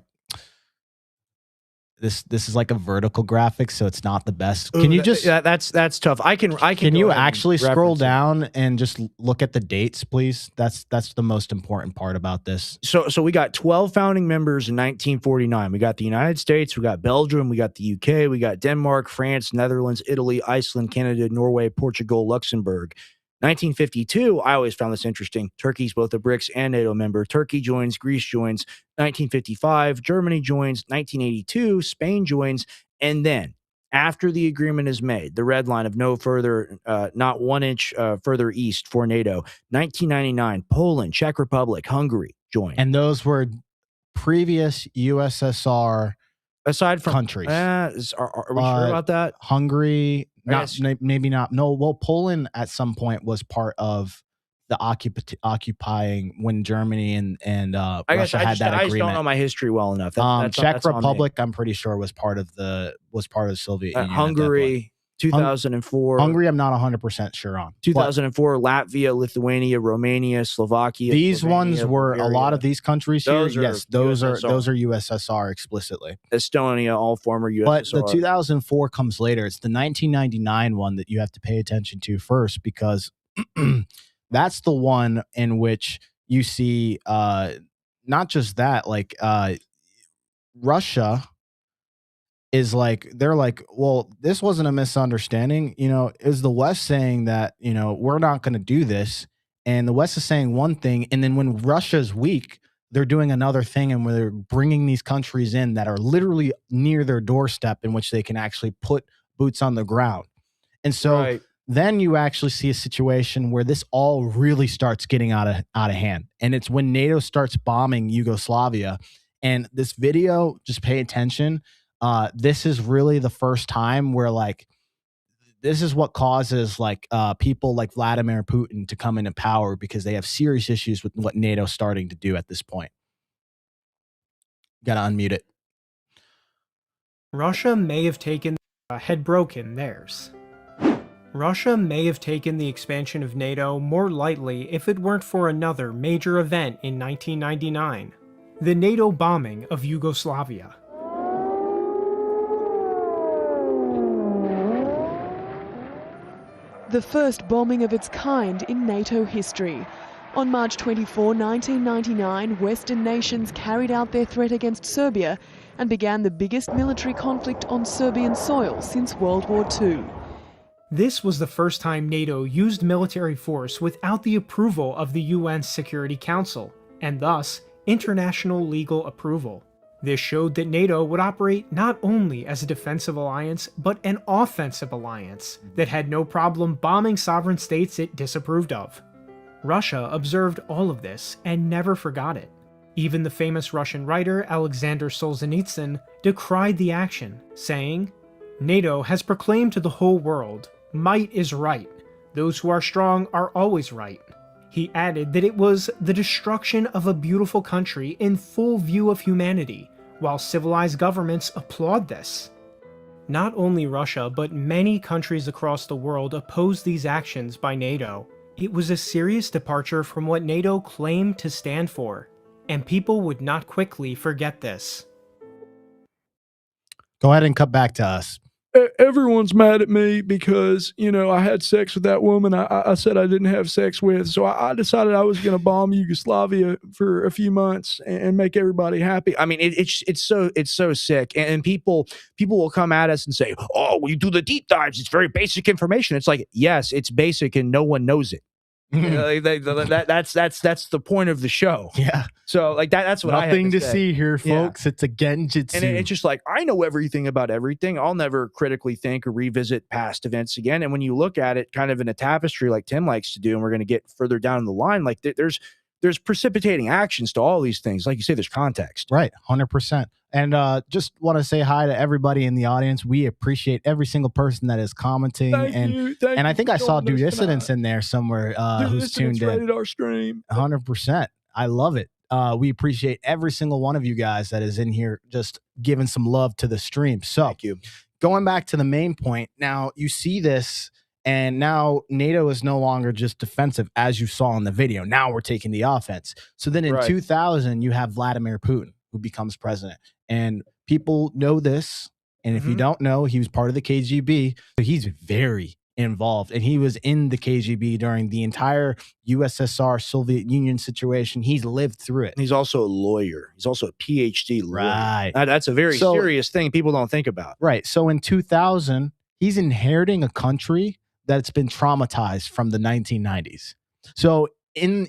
Speaker 2: This is like a vertical graphic, so it's not the best. Can you just
Speaker 10: that's tough. I can
Speaker 2: Can you actually scroll down and just look at the dates, please? That's the most important part about this.
Speaker 10: So we got 12 founding members in 1949. We got the United States, we got Belgium, we got the UK, we got Denmark, France, Netherlands, Italy, Iceland, Canada, Norway, Portugal, Luxembourg. 1952, I always found this interesting. Turkey's both a BRICS and NATO member. Turkey joins, Greece joins. 1955, Germany joins. 1982, Spain joins. And then, after the agreement is made, the red line of no further, not 1 inch further east for NATO. 1999, Poland, Czech Republic, Hungary join.
Speaker 2: And those were previous USSR
Speaker 10: aside from
Speaker 2: countries.
Speaker 10: Are we sure about that?
Speaker 2: Hungary, maybe not. No, well, Poland at some point was part of the occupying when Germany and Russia had that agreement.
Speaker 10: I just don't know my history well enough.
Speaker 2: Czech Republic, I'm pretty sure was part of the Soviet Union.
Speaker 10: Hungary, 2004.
Speaker 2: Hungary, I'm not 100% sure on.
Speaker 10: 2004, Latvia, Lithuania, Romania, Slovakia.
Speaker 2: These
Speaker 10: Slovenia,
Speaker 2: ones were
Speaker 10: Bulgaria.
Speaker 2: A lot of these countries here. Yes, those are
Speaker 10: USSR.
Speaker 2: USSR explicitly.
Speaker 10: Estonia, all former USSR.
Speaker 2: But the 2004 comes later. It's the 1999 one that you have to pay attention to first, because that's the one in which you see not just that, like Russia is like, they're like, well, this wasn't a misunderstanding. Is the West saying that, we're not going to do this? And the West is saying one thing. And then when Russia's weak, they're doing another thing. And where they're bringing these countries in that are literally near their doorstep, in which they can actually put boots on the ground. And so then you actually see a situation where this all really starts getting out of hand. And it's when NATO starts bombing Yugoslavia. And this video, just pay attention. This is really the first time where, like, this is what causes people like Vladimir Putin to come into power, because they have serious issues with what NATO's starting to do at this point. Got to unmute it.
Speaker 12: Russia may have had broken theirs. Russia may have taken the expansion of NATO more lightly if it weren't for another major event in 1999, the NATO bombing of Yugoslavia.
Speaker 13: The first bombing of its kind in NATO history. On March 24, 1999, Western nations carried out their threat against Serbia and began the biggest military conflict on Serbian soil since World War II.
Speaker 12: This was the first time NATO used military force without the approval of the UN Security Council, and thus international legal approval. This showed that NATO would operate not only as a defensive alliance, but an offensive alliance that had no problem bombing sovereign states it disapproved of. Russia observed all of this and never forgot it. Even the famous Russian writer Alexander Solzhenitsyn decried the action, saying, "NATO has proclaimed to the whole world, might is right. Those who are strong are always right." He added that it was the destruction of a beautiful country in full view of humanity, while civilized governments applaud this. Not only Russia, but many countries across the world opposed these actions by NATO. It was a serious departure from what NATO claimed to stand for, and people would not quickly forget this.
Speaker 2: Go ahead and cut back to us.
Speaker 1: everyone's mad at me because, you know, I had sex with that woman I said I didn't have sex with. So I decided I was going to bomb Yugoslavia for a few months and make everybody happy. I mean, it's so sick. And people will come at us and say, "Oh, well, you do the deep dives. It's very basic information." It's like, yes, it's basic, and no one knows it. That's the point of the show.
Speaker 2: Yeah.
Speaker 1: So like that's what
Speaker 2: Nothing
Speaker 1: I had
Speaker 2: to
Speaker 1: say.
Speaker 2: see here, folks. It's a genjutsu.
Speaker 1: And it's just like, I know everything about everything. I'll never critically think or revisit past events again. And when you look at it kind of in a tapestry like Tim likes to do, and we're going to get further down the line, like there's precipitating actions to all these things. Like you say, there's context.
Speaker 2: Right. 100%. And just want to say hi to everybody in the audience. We appreciate every single person that is commenting.
Speaker 1: Thank you
Speaker 2: I think I saw
Speaker 1: joining us
Speaker 2: Dissidents
Speaker 1: tonight.
Speaker 2: in there somewhere who's tuned in.
Speaker 1: Rated our stream.
Speaker 2: 100%. I love it. We appreciate every single one of you guys that is in here just giving some love to the stream. So
Speaker 1: Thank you.
Speaker 2: Going back to the main point, now you see this, and now NATO is no longer just defensive, as you saw in the video. Now we're taking the offense. So then in 2000, you have Vladimir Putin, who becomes president. And people know this. And if you don't know, he was part of the KGB. So he's very involved, and he was in the KGB during the entire USSR Soviet Union situation. He's lived through it.
Speaker 1: He's also a lawyer. He's also a PhD lawyer.
Speaker 2: Right.
Speaker 1: That's a very serious thing people don't think about.
Speaker 2: Right. So in 2000, he's inheriting a country that's been traumatized from the 1990s. So in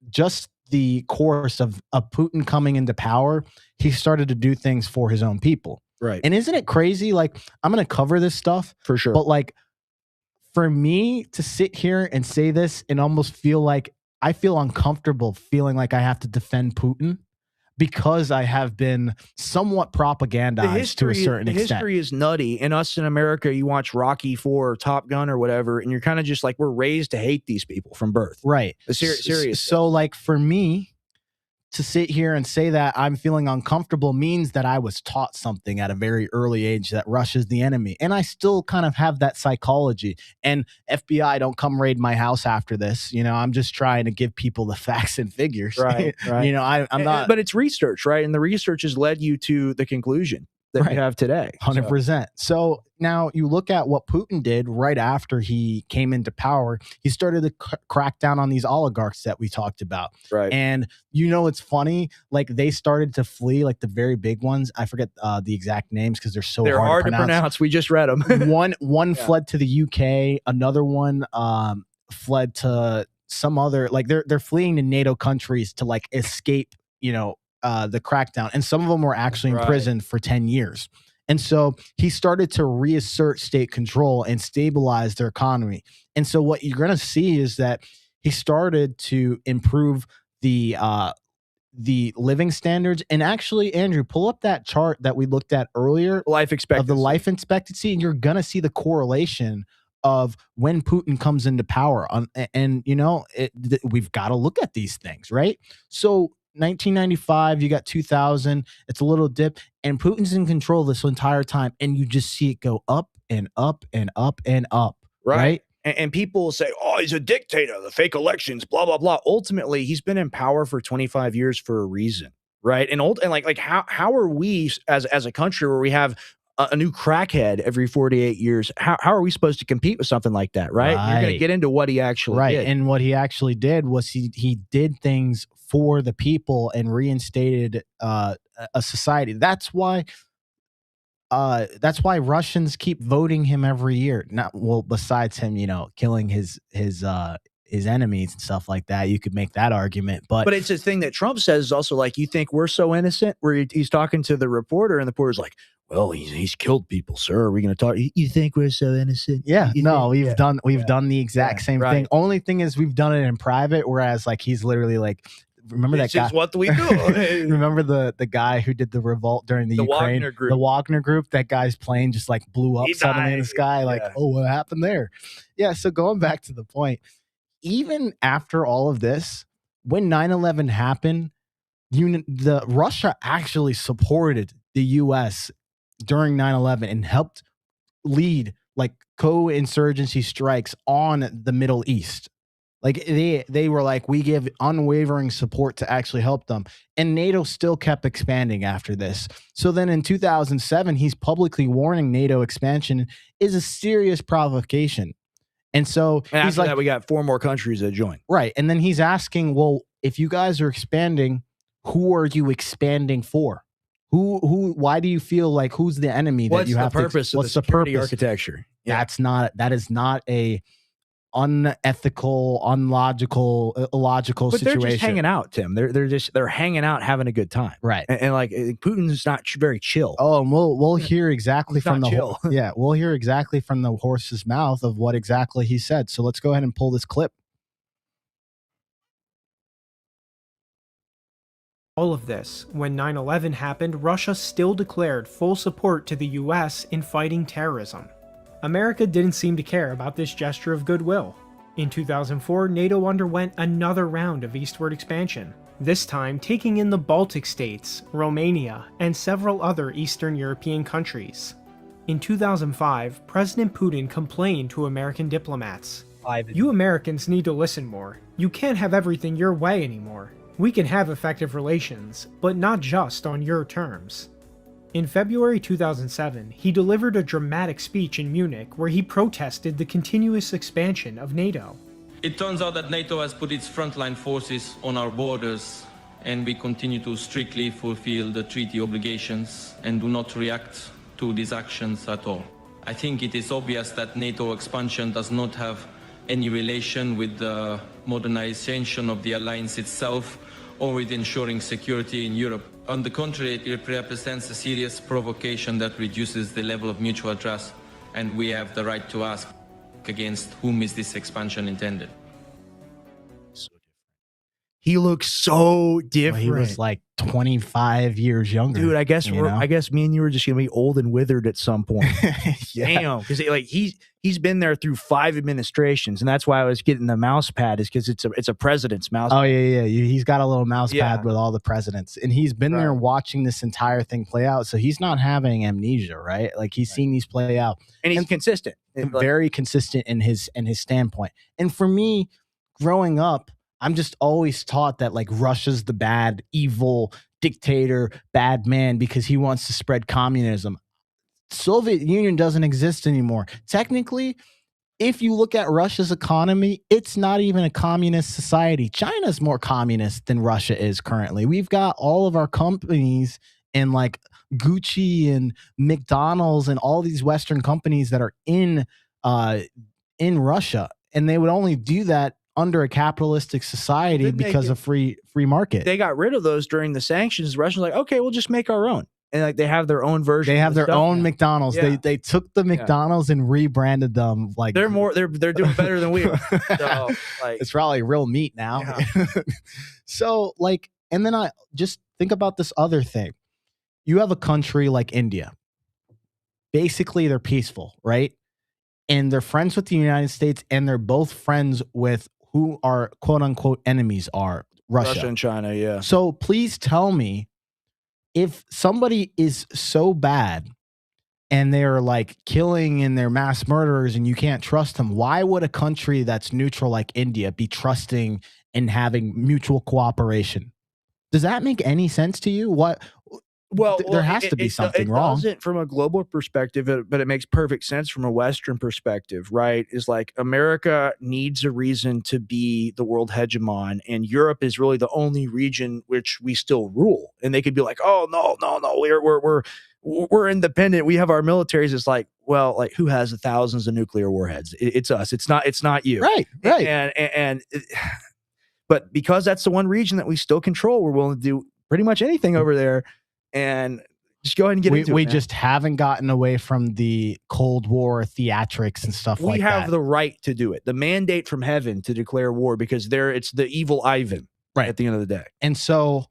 Speaker 2: just the course of Putin coming into power, he started to do things for his own people.
Speaker 1: Right.
Speaker 2: And isn't it crazy? Like, I'm going to cover this stuff
Speaker 1: for sure,
Speaker 2: but like, for me to sit here and say this and almost feel like I feel uncomfortable feeling like I have to defend Putin because I have been somewhat propagandized to a certain extent.
Speaker 1: The history is nutty. And us in America, you watch Rocky IV or Top Gun or whatever, and you're kind of just like, we're raised to hate these people from birth.
Speaker 2: Right.
Speaker 1: Serious.
Speaker 2: So like for me to sit here and say that I'm feeling uncomfortable means that I was taught something at a very early age that Russia's the enemy. And I still kind of have that psychology. And FBI, don't come raid my house after this. You know, I'm just trying to give people the facts and figures.
Speaker 1: Right.
Speaker 2: You know, I'm not.
Speaker 1: But it's research, right? And the research has led you to the conclusion that we have today.
Speaker 2: 100%. So now you look at what Putin did right after he came into power. He started to crack down on these oligarchs that we talked about.
Speaker 1: Right.
Speaker 2: And you know, it's funny, like they started to flee, like the very big ones. I forget the exact names because they're hard to pronounce.
Speaker 1: We just read them.
Speaker 2: one fled to the UK. Another one fled to some other, like they're fleeing to NATO countries to like escape, you know, the crackdown, and some of them were actually imprisoned for 10 years. And so he started to reassert state control and stabilize their economy. And so what you're going to see is that he started to improve the living standards. And actually, Andrew, pull up that chart that we looked at earlier,
Speaker 1: life expectancy,
Speaker 2: of the life expectancy, and you're going to see the correlation of when Putin comes into power. And you know, we've got to look at these things, right? So 1995, you got 2000, it's a little dip, and Putin's in control this entire time, and you just see it go up and up and up and up, right?
Speaker 1: And people say, oh, he's a dictator, the fake elections, blah, blah, blah. Ultimately, he's been in power for 25 years for a reason, right? And like how are we as a country where we have a new crackhead every 48 years, how are we supposed to compete with something like that, right? You're going to get into what he actually did.
Speaker 2: And what he actually did was he did things for the people and reinstated a society. That's why Russians keep voting him every year. Besides him, you know, killing his enemies and stuff like that, you could make that argument. But
Speaker 1: it's a thing that Trump says is also like, you think we're so innocent? Where he's talking to the reporter, and the reporter's like, well, he's killed people, sir. Are we going to talk? You think we're so innocent?
Speaker 2: Yeah, we've done the exact same thing. Only thing is we've done it in private, whereas like he's literally like, remember that guy?
Speaker 1: What do we do?
Speaker 2: Remember the guy who did the revolt during the Ukraine,
Speaker 1: Wagner group.
Speaker 2: The Wagner group? That guy's plane just like blew up suddenly in the sky. Like, oh, what happened there? Yeah. So going back to the point, even after all of this, when 9/11 happened, Russia actually supported the U.S. during 9/11 and helped lead like co-insurgency strikes on the Middle East. Like they were like, we give unwavering support to actually help them. And NATO still kept expanding after this. So then in 2007, he's publicly warning NATO expansion is a serious provocation. And so
Speaker 10: and
Speaker 2: he's
Speaker 10: after
Speaker 2: like,
Speaker 10: that, we got 4 more countries that join.
Speaker 2: right. And then he's asking, well, if you guys are expanding, who are you expanding for? Why do you feel like who's the enemy that you have to?
Speaker 10: What's the security architecture?
Speaker 2: Yeah. That is not a unethical, illogical
Speaker 10: but
Speaker 2: situation.
Speaker 10: they're just hanging out, Tim. They're hanging out, having a good time,
Speaker 2: right?
Speaker 10: And like Putin's not very chill.
Speaker 2: Oh, and we'll hear exactly
Speaker 10: He's
Speaker 2: from
Speaker 10: not
Speaker 2: the
Speaker 10: chill.
Speaker 2: we'll hear exactly from the horse's mouth of what exactly he said. So let's go ahead and pull this clip.
Speaker 12: All of this, when 9/11 happened, Russia still declared full support to the US in fighting terrorism. America didn't seem to care about this gesture of goodwill. In 2004, NATO underwent another round of eastward expansion, this time taking in the Baltic states, Romania, and several other Eastern European countries. In 2005, President Putin complained to American diplomats, "You Americans need to listen more. You can't have everything your way anymore. We can have effective relations, but not just on your terms." In February 2007, he delivered a dramatic speech in Munich where he protested the continuous expansion of NATO.
Speaker 14: It turns out that NATO has put its frontline forces on our borders, and we continue to strictly fulfill the treaty obligations and do not react to these actions at all. I think it is obvious that NATO expansion does not have any relation with the modernization of the alliance itself or with ensuring security in Europe. On the contrary, it represents a serious provocation that reduces the level of mutual trust, and we have the right to ask, against whom is this expansion intended?
Speaker 10: He looks so different.
Speaker 2: Well, he was like 25 years younger.
Speaker 10: Dude, I guess me and you were just gonna be old and withered at some point. Damn, because like he's been there through 5 administrations, and that's why I was getting the mouse pad, is because it's a president's mouse.
Speaker 2: Oh yeah. He's got a little mouse pad with all the presidents, and he's been there watching this entire thing play out. So he's not having amnesia, right? Like he's seen these play out,
Speaker 10: and he's consistent,
Speaker 2: very consistent in his standpoint. And for me, growing up, I'm just always taught that like Russia's the bad, evil dictator, bad man because he wants to spread communism. Soviet Union doesn't exist anymore. Technically, if you look at Russia's economy, it's not even a communist society. China's more communist than Russia is currently. We've got all of our companies in like Gucci and McDonald's and all these Western companies that are in Russia, and they would only do that under a capitalistic society because of free market.
Speaker 10: They got rid of those during the sanctions. The Russians were like, okay, we'll just make our own. And like they have their own version.
Speaker 2: They have their own now. McDonald's.
Speaker 10: Yeah.
Speaker 2: They took the McDonald's and rebranded them. Like
Speaker 10: they're doing better than we are. So, like,
Speaker 2: it's probably real meat now. Yeah. So like, and then I just think about this other thing. You have a country like India. Basically, they're peaceful, right? And they're friends with the United States, and they're both friends with who our quote unquote enemies are, Russia
Speaker 10: and China. Yeah.
Speaker 2: So please tell me, if somebody is so bad and they're like killing and they're mass murderers and you can't trust them, why would a country that's neutral like India be trusting and having mutual cooperation? Does that make any sense to you? Well, there has to be something wrong.
Speaker 10: It doesn't from a global perspective, but it makes perfect sense from a Western perspective, right? Is like America needs a reason to be the world hegemon, and Europe is really the only region which we still rule. And they could be like, "Oh no, we're independent. We have our militaries." It's like, well, like who has the thousands of nuclear warheads? It's us. It's not you.
Speaker 2: Right.
Speaker 10: But because that's the one region that we still control, we're willing to do pretty much anything over there. And just go ahead and get into it.
Speaker 2: We just haven't gotten away from the Cold War theatrics and stuff like that.
Speaker 10: We have the right to do it. The mandate from heaven to declare war, because it's the evil Ivan at the end of the day.
Speaker 2: And so,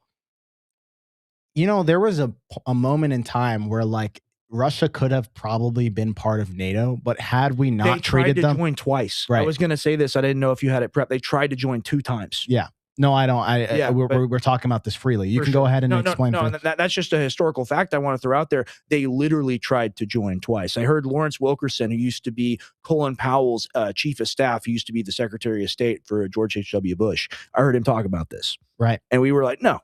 Speaker 2: there was a moment in time where like Russia could have probably been part of NATO, but had we not
Speaker 10: they tried
Speaker 2: treated
Speaker 10: to
Speaker 2: them
Speaker 10: join twice.
Speaker 2: Right.
Speaker 10: I was going to say this. I didn't know if you had it prepped. They tried to join 2 times.
Speaker 2: Yeah. No, I don't. We're talking about this freely. You can go ahead and explain.
Speaker 10: No, that's just a historical fact I want to throw out there. They literally tried to join twice. I heard Lawrence Wilkerson, who used to be Colin Powell's chief of staff, who used to be the Secretary of State for George H.W. Bush. I heard him talk about this.
Speaker 2: Right.
Speaker 10: And we were like, no,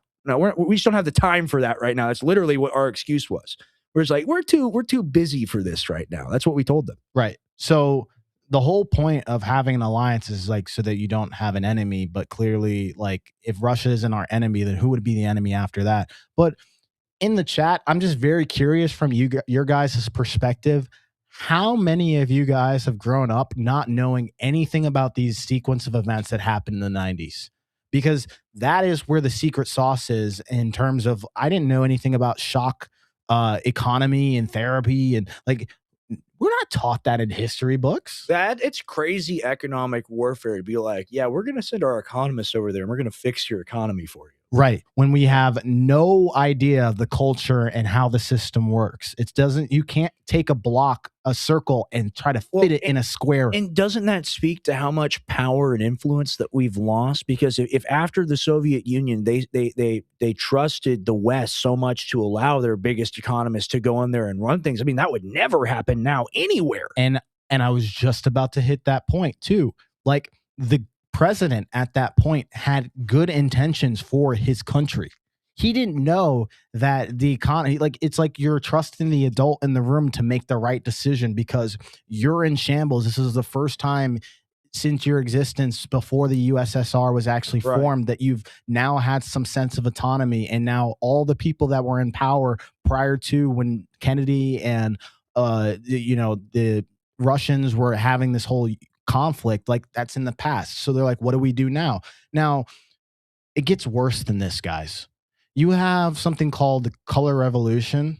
Speaker 10: we just don't have the time for that right now. That's literally what our excuse was. We're just like, we're too busy for this right now. That's what we told them.
Speaker 2: Right. So the whole point of having an alliance is like so that you don't have an enemy, but clearly, like, if Russia isn't our enemy, then who would be the enemy after that? But in the chat, I'm just very curious from your guys' perspective, how many of you guys have grown up not knowing anything about these sequence of events that happened in the 90s? Because that is where the secret sauce is in terms of, I didn't know anything about shock economy and therapy, and like, we're not taught that in history books.
Speaker 10: It's crazy economic warfare to be like, yeah, we're going to send our economists over there and we're going to fix your economy for you.
Speaker 2: Right. When we have no idea of the culture and how the system works. You can't take a circle and try to fit it in a square.
Speaker 10: And doesn't that speak to how much power and influence that we've lost? Because if after the Soviet Union, they trusted the West so much to allow their biggest economists to go in there and run things. I mean, that would never happen now anywhere.
Speaker 2: And I was just about to hit that point too. Like, the president at that point had good intentions for his country. He didn't know that the economy, like, it's like you're trusting the adult in the room to make the right decision because you're in shambles. This is the first time since your existence before the USSR was actually formed that you've now had some sense of autonomy. And now all the people that were in power prior to when Kennedy and the Russians were having this whole conflict, like, that's in the past. So they're like, what do we do now? Now, it gets worse than this, guys. You have something called the Color Revolution,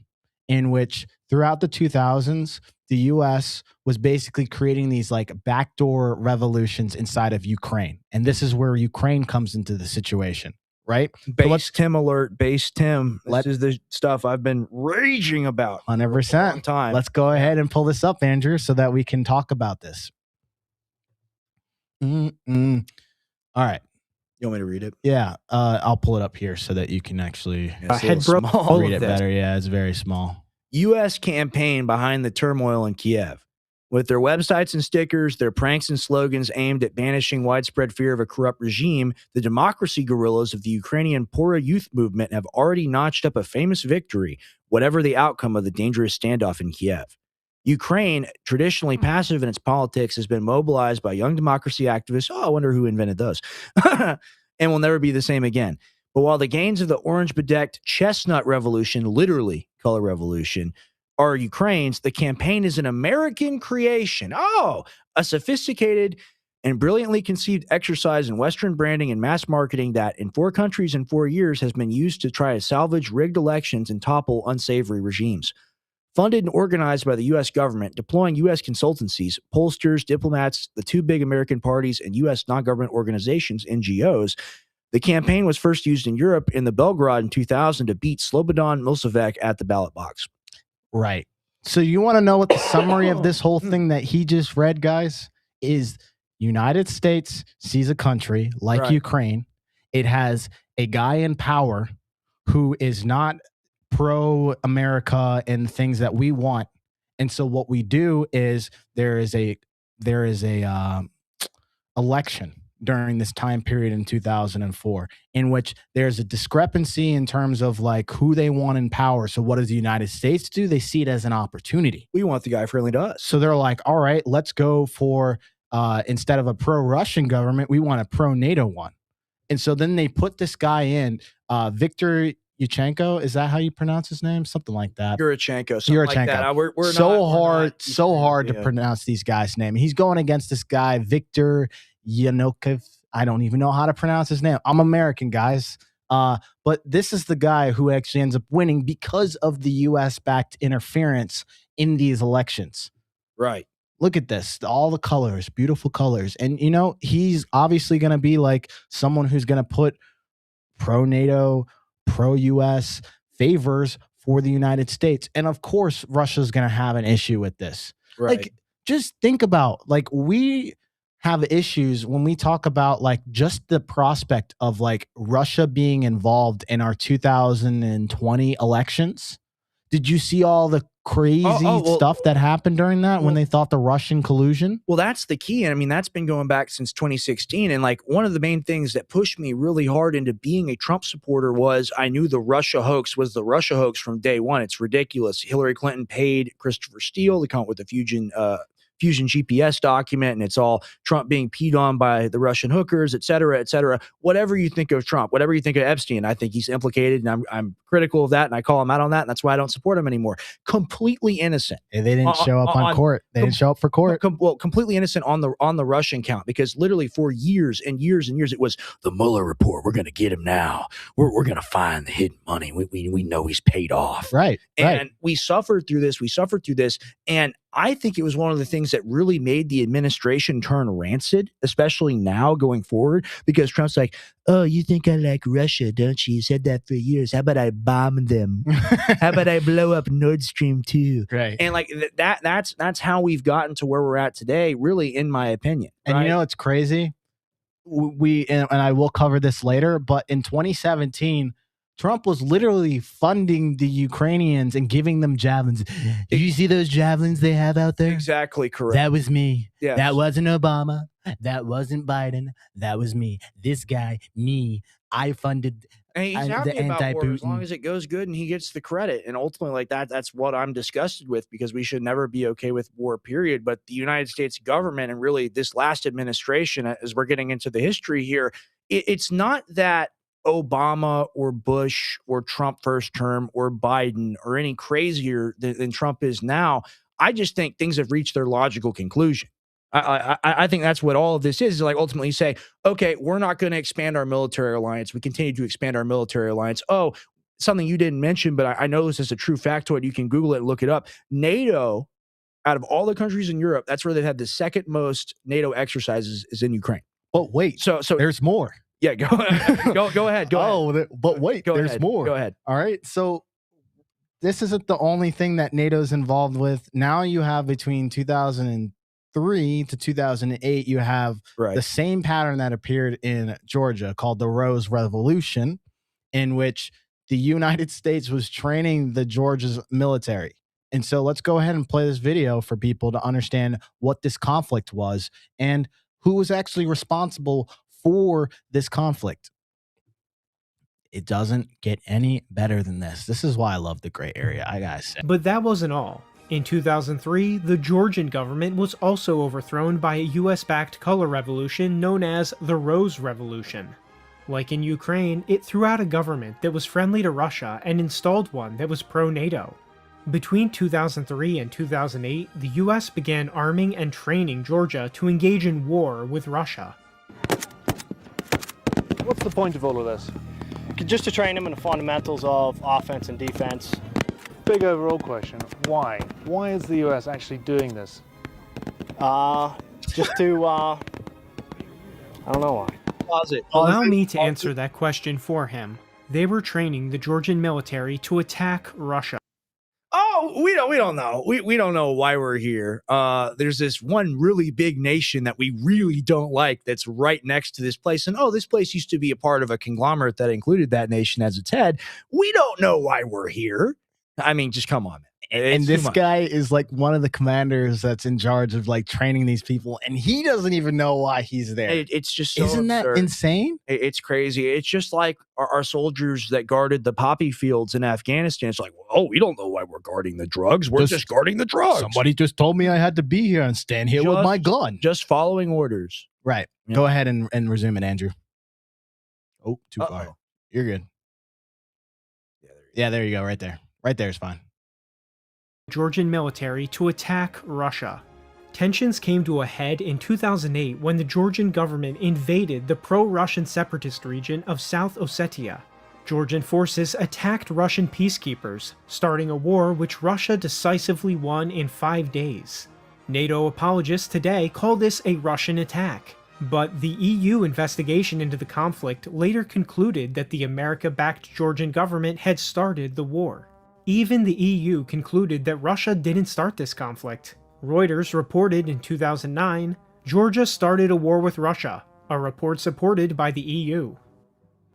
Speaker 2: in which throughout the 2000s, the US was basically creating these like backdoor revolutions inside of Ukraine. And this is where Ukraine comes into the situation, right?
Speaker 10: Base Tim alert, base Tim. This is the stuff I've been raging about
Speaker 2: 100%.
Speaker 10: for a long time.
Speaker 2: Let's go ahead and pull this up, Andrew, so that we can talk about this. All right.
Speaker 10: You want me to read it?
Speaker 2: Yeah. I'll pull it up here so that you can actually read it better. Yeah, it's very small.
Speaker 10: U.S. campaign behind the turmoil in Kiev. With their websites and stickers, their pranks and slogans aimed at banishing widespread fear of a corrupt regime, the democracy guerrillas of the Ukrainian Pora youth movement have already notched up a famous victory, whatever the outcome of the dangerous standoff in Kiev. Ukraine, traditionally passive in its politics, has been mobilized by young democracy activists. Oh, I wonder who invented those. And will never be the same again. But while the gains of the orange-bedecked chestnut revolution, literally color revolution, are Ukraine's, the campaign is an American creation. Oh, a sophisticated and brilliantly conceived exercise in Western branding and mass marketing that, in 4 countries in 4 years, has been used to try to salvage rigged elections and topple unsavory regimes. Funded and organized by the U.S. government, deploying U.S. consultancies, pollsters, diplomats, the 2 big American parties, and U.S. non-government organizations, NGOs, the campaign was first used in Europe in the Belgrade in 2000 to beat Slobodan Milosevic at the ballot box.
Speaker 2: Right. So you want to know what the summary of this whole thing that he just read, guys, is United States sees a country like Ukraine. It has a guy in power who is not pro-America and things that we want. And so what we do is there is a election during this time period in 2004 in which there's a discrepancy in terms of like who they want in power. So what does the United States do? They see it as an opportunity.
Speaker 10: We want the guy friendly to us.
Speaker 2: So they're like, all right, let's go for instead of a pro-Russian government, we want a pro-NATO one. And so then they put this guy in, Viktor Yushchenko, is that how you pronounce his name? Something like that.
Speaker 10: Yurchenko. Something like that. We're
Speaker 2: so hard to pronounce these guys' name. He's going against this guy, Viktor Yanukovych. I don't even know how to pronounce his name. I'm American, guys. But this is the guy who actually ends up winning because of the U.S.-backed interference in these elections.
Speaker 10: Right.
Speaker 2: Look at this. All the colors, beautiful colors. And, you know, he's obviously going to be like someone who's going to put pro-NATO, pro-U.S. favors for the United States. And of course, Russia's going to have an issue with this.
Speaker 10: Right.
Speaker 2: Like, just think about, like, we have issues when we talk about like just the prospect of like Russia being involved in our 2020 elections. Did you see all the crazy stuff that happened during that when they thought the Russian collusion?
Speaker 10: Well, that's the key. And I mean, that's been going back since 2016. And like one of the main things that pushed me really hard into being a Trump supporter was I knew the Russia hoax was the Russia hoax from day one. It's ridiculous. Hillary Clinton paid Christopher Steele to come up with the Fusion GPS document, and it's all Trump being peed on by the Russian hookers, et cetera, et cetera. Whatever you think of Trump, whatever you think of Epstein, I think he's implicated, and I'm critical of that, and I call him out on that, and that's why I don't support him anymore. Completely innocent.
Speaker 2: And they didn't show up on court. They didn't show up for court.
Speaker 10: Well, completely innocent on the Russian count, because literally for years and years and years, it was the Mueller report. We're going to get him now. We're going to find the hidden money. We know he's paid off.
Speaker 2: Right.
Speaker 10: And we suffered through this. And I think it was one of the things that really made the administration turn rancid, especially now going forward, because Trump's like, oh, you think I like Russia, don't you? You said that for years. How about I bomb them? How about I blow up Nord Stream 2?
Speaker 2: Right.
Speaker 10: And like that's how we've gotten to where we're at today, really, in my opinion.
Speaker 2: And you know, it's crazy. And I will cover this later, but in 2017, Trump was literally funding the Ukrainians and giving them javelins. Did you see those javelins they have out there?
Speaker 10: Exactly correct.
Speaker 2: That was me.
Speaker 10: Yes.
Speaker 2: That wasn't Obama. That wasn't Biden. That was me. This guy, me. I funded
Speaker 10: and he's
Speaker 2: the
Speaker 10: happy about war
Speaker 2: anti-Putin.
Speaker 10: as long as it goes good and he gets the credit. And ultimately, like that's what I'm disgusted with, because we should never be okay with war, period. But the United States government, and really this last administration, as we're getting into the history here, it's not that Obama or Bush or Trump first term or Biden or any crazier than Trump is now. I just think things have reached their logical conclusion. I think that's what all of this is like ultimately say, okay, we're not going to expand our military alliance. We continue to expand our military alliance. Oh, something you didn't mention, but I know this is a true factoid. You can Google it and look it up. NATO, out of all the countries in Europe, that's where they've had the second most NATO exercises is in Ukraine.
Speaker 2: But wait, so there's more.
Speaker 10: Yeah, go ahead.
Speaker 2: But wait, there's more.
Speaker 10: Go ahead.
Speaker 2: All right. So this isn't the only thing that NATO's involved with. Now you have between 2003 to 2008, you have the same pattern that appeared in Georgia called the Rose Revolution, in which the United States was training the Georgia's military. And so let's go ahead and play this video for people to understand what this conflict was and who was actually responsible for this conflict. It doesn't get any better than this. This is why I love the gray area, I gotta say.
Speaker 12: But that wasn't all. In 2003, the Georgian government was also overthrown by a US-backed color revolution known as the Rose Revolution. Like in Ukraine, it threw out a government that was friendly to Russia and installed one that was pro-NATO. Between 2003 and 2008, the US began arming and training Georgia to engage in war with Russia.
Speaker 15: What's the point of all of this?
Speaker 16: Just to train them in the fundamentals of offense and defense.
Speaker 15: Big overall question, why? Why is the US actually doing this?
Speaker 16: Just to, I don't know why.
Speaker 12: Allow me to answer that question for him. They were training the Georgian military to attack Russia.
Speaker 10: Oh, we don't know. We don't know why we're here. There's this one really big nation that we really don't like that's right next to this place. And this place used to be a part of a conglomerate that included that nation as its head. We don't know why we're here. I mean, just come on, man.
Speaker 2: And this guy is like one of the commanders that's in charge of like training these people, and he doesn't even know why he's there.
Speaker 10: It's just so
Speaker 2: isn't that
Speaker 10: absurd.
Speaker 2: insane?
Speaker 10: It's crazy. It's just like our soldiers that guarded the poppy fields in Afghanistan. It's like, we don't know why we're guarding the drugs. We're just guarding the drugs.
Speaker 2: Somebody just told me I had to be here and stand here with my gun.
Speaker 10: Just following orders.
Speaker 2: Right.
Speaker 10: Yeah.
Speaker 2: Go ahead and resume it, Andrew. Oh, too far. You're good. Yeah, there you go. Right there. Right there is fine.
Speaker 12: Georgian military to attack Russia. Tensions came to a head in 2008 when the Georgian government invaded the pro-Russian separatist region of South Ossetia. Georgian forces attacked Russian peacekeepers, starting a war which Russia decisively won in 5 days. NATO apologists today call this a Russian attack, but the EU investigation into the conflict later concluded that the America-backed Georgian government had started the war. Even the EU concluded that Russia didn't start this conflict. Reuters reported in 2009, Georgia started a war with Russia, a report supported by the EU.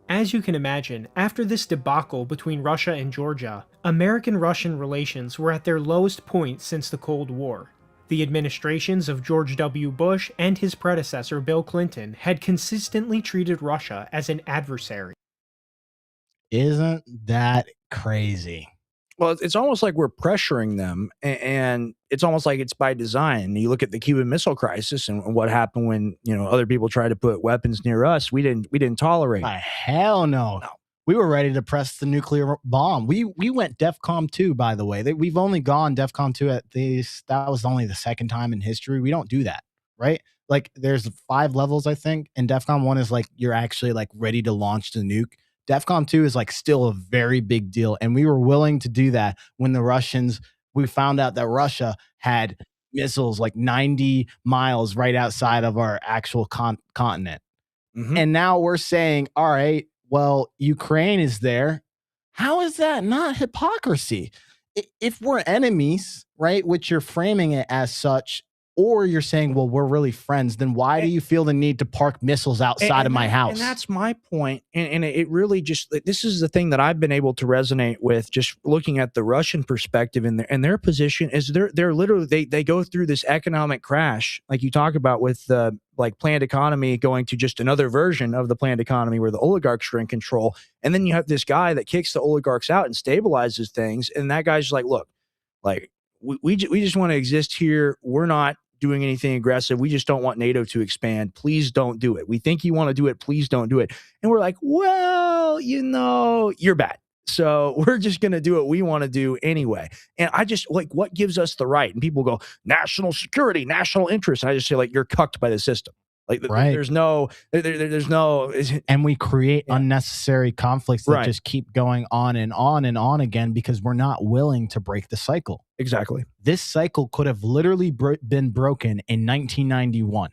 Speaker 12: As you can imagine, after this debacle between Russia and Georgia, American-Russian relations were at their lowest point since the Cold War. The administrations of George W. Bush and his predecessor Bill Clinton had consistently treated Russia as an adversary.
Speaker 2: Isn't that crazy?
Speaker 10: Well, it's almost like we're pressuring them, and it's almost like it's by design. You look at the Cuban Missile Crisis and what happened when other people tried to put weapons near us. We didn't tolerate.
Speaker 2: Hell no. We were ready to press the nuclear bomb. We went DEFCON 2, by the way. We've only gone DEFCON 2 at this. That was only the second time in history. We don't do that, right? Like there's 5 levels, I think, and DEFCON 1 is like you're actually like ready to launch the nuke. DEFCON 2 is like still a very big deal. And we were willing to do that when we found out that Russia had missiles like 90 miles right outside of our actual continent.
Speaker 10: Mm-hmm.
Speaker 2: And now we're saying, all right, well, Ukraine is there. How is that not hypocrisy? If we're enemies, right, which you're framing it as such, or you're saying, well, we're really friends, then why do you feel the need to park missiles outside of my house?
Speaker 10: And that's my point. And it really just, this is the thing that I've been able to resonate with, just looking at the Russian perspective and their position is they're literally, they go through this economic crash, like you talk about with the like planned economy going to just another version of the planned economy where the oligarchs are in control. And then you have this guy that kicks the oligarchs out and stabilizes things. And that guy's like, look, like we just want to exist here. We're not doing anything aggressive. We just don't want NATO to expand. Please don't do it. We think you want to do it. Please don't do it. And we're like, well, you're bad. So we're just going to do what we want to do anyway. And I just like, what gives us the right? And people go, national security, national interest. And I just say, like, you're cucked by the system. Like
Speaker 2: right.
Speaker 10: there's no,
Speaker 2: and we create unnecessary conflicts that just keep going on and on and on again because we're not willing to break the cycle.
Speaker 10: Exactly.
Speaker 2: This cycle could have literally been broken in 1991.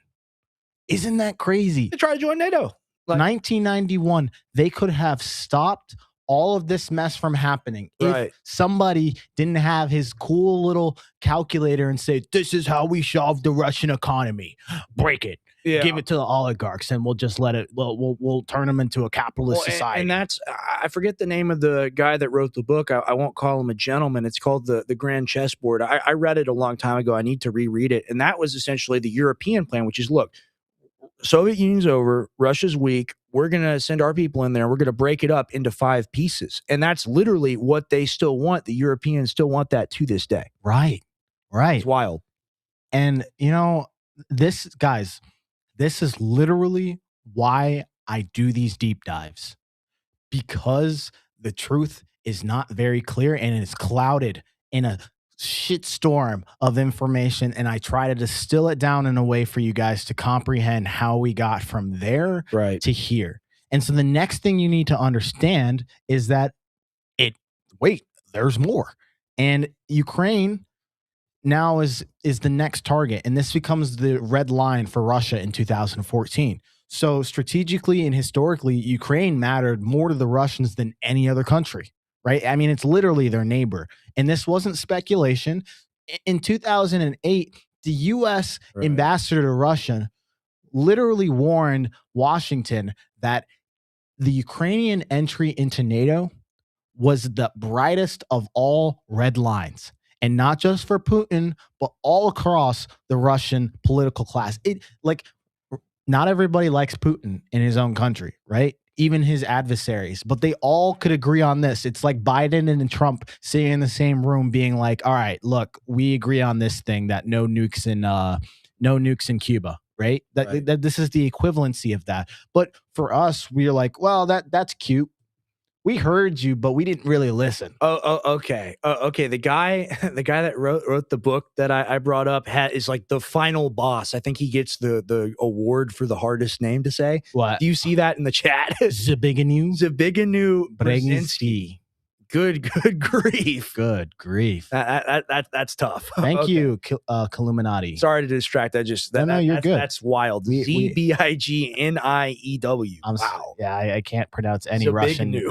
Speaker 2: Isn't that crazy?
Speaker 10: They tried to join NATO.
Speaker 2: 1991, they could have stopped all of this mess from happening if somebody didn't have his cool little calculator and say, this is how we solve the Russian economy. Break it.
Speaker 10: Yeah.
Speaker 2: Give it to the oligarchs and we'll just let it, we'll turn them into a capitalist society.
Speaker 10: And that's, I forget the name of the guy that wrote the book. I won't call him a gentleman. It's called The Grand Chessboard. I read it a long time ago. I need to reread it. And that was essentially the European plan, which is, look, Soviet Union's over, Russia's weak. We're going to send our people in there. We're going to break it up into 5 pieces. And that's literally what they still want. The Europeans still want that to this day.
Speaker 2: Right. Right.
Speaker 10: It's wild.
Speaker 2: And, this is literally why I do these deep dives, because the truth is not very clear and it's clouded in a shitstorm of information. And I try to distill it down in a way for you guys to comprehend how we got from there to here. And so the next thing you need to understand is that there's more. And Ukraine now is the next target, and this becomes the red line for Russia in 2014. So strategically and historically, Ukraine mattered more to the Russians than any other country, right? I mean, it's literally their neighbor. And this wasn't speculation. In 2008, the U.S. ambassador to Russia literally warned Washington that the Ukrainian entry into NATO was the brightest of all red lines. And not just for Putin, but all across the Russian political class. Not everybody likes Putin in his own country, right? Even his adversaries, but they all could agree on this. It's like Biden and Trump sitting in the same room being like, all right, look, we agree on this thing that no nukes in Cuba, right? That this is the equivalency of that. But for us, we're like, well, that's cute. We heard you, but we didn't really listen.
Speaker 10: Okay. The guy that wrote the book that I brought up is like the final boss. I think he gets the award for the hardest name to say.
Speaker 2: What?
Speaker 10: Do you see that in the chat?
Speaker 2: Zbigniew
Speaker 10: Brzezinski. Good grief.
Speaker 2: Good grief.
Speaker 10: That's tough.
Speaker 2: Thank you, Illuminati.
Speaker 10: Sorry to distract.
Speaker 2: You're good.
Speaker 10: That's wild. Zbigniew. Wow.
Speaker 2: Yeah, I can't pronounce any Russian.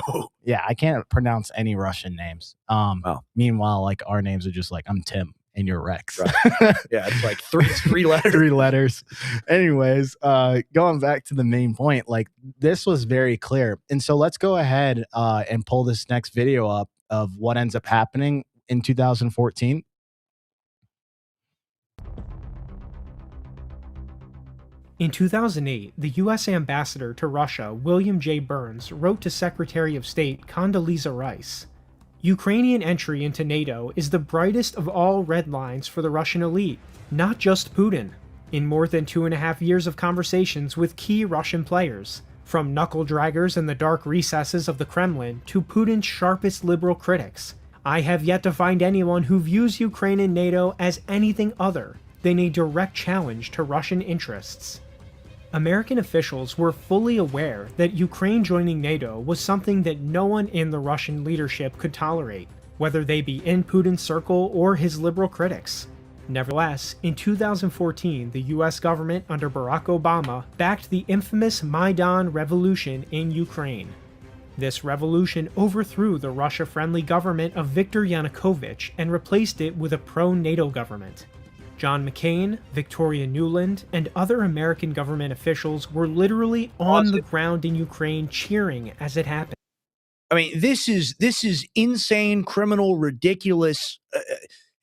Speaker 2: Yeah, I can't pronounce any Russian names. Meanwhile, like our names are just like, I'm Tim, and you're Rex.
Speaker 1: Right. Yeah, it's like three letters.
Speaker 2: 3 letters. Anyways, going back to the main point, like this was very clear. And so let's go ahead and pull this next video up of what ends up happening in 2014.
Speaker 12: In 2008, the U.S. ambassador to Russia, William J. Burns, wrote to Secretary of State Condoleezza Rice, "Ukrainian entry into NATO is the brightest of all red lines for the Russian elite, not just Putin. In more than 2.5 years of conversations with key Russian players, from knuckle-draggers in the dark recesses of the Kremlin to Putin's sharpest liberal critics, I have yet to find anyone who views Ukraine and NATO as anything other than a direct challenge to Russian interests." American officials were fully aware that Ukraine joining NATO was something that no one in the Russian leadership could tolerate, whether they be in Putin's circle or his liberal critics. Nevertheless, in 2014, the US government under Barack Obama backed the infamous Maidan Revolution in Ukraine. This revolution overthrew the Russia-friendly government of Viktor Yanukovych and replaced it with a pro-NATO government. John McCain, Victoria Nuland, and other American government officials were literally on the ground in Ukraine cheering as it happened.
Speaker 1: I mean, this is insane, criminal, ridiculous.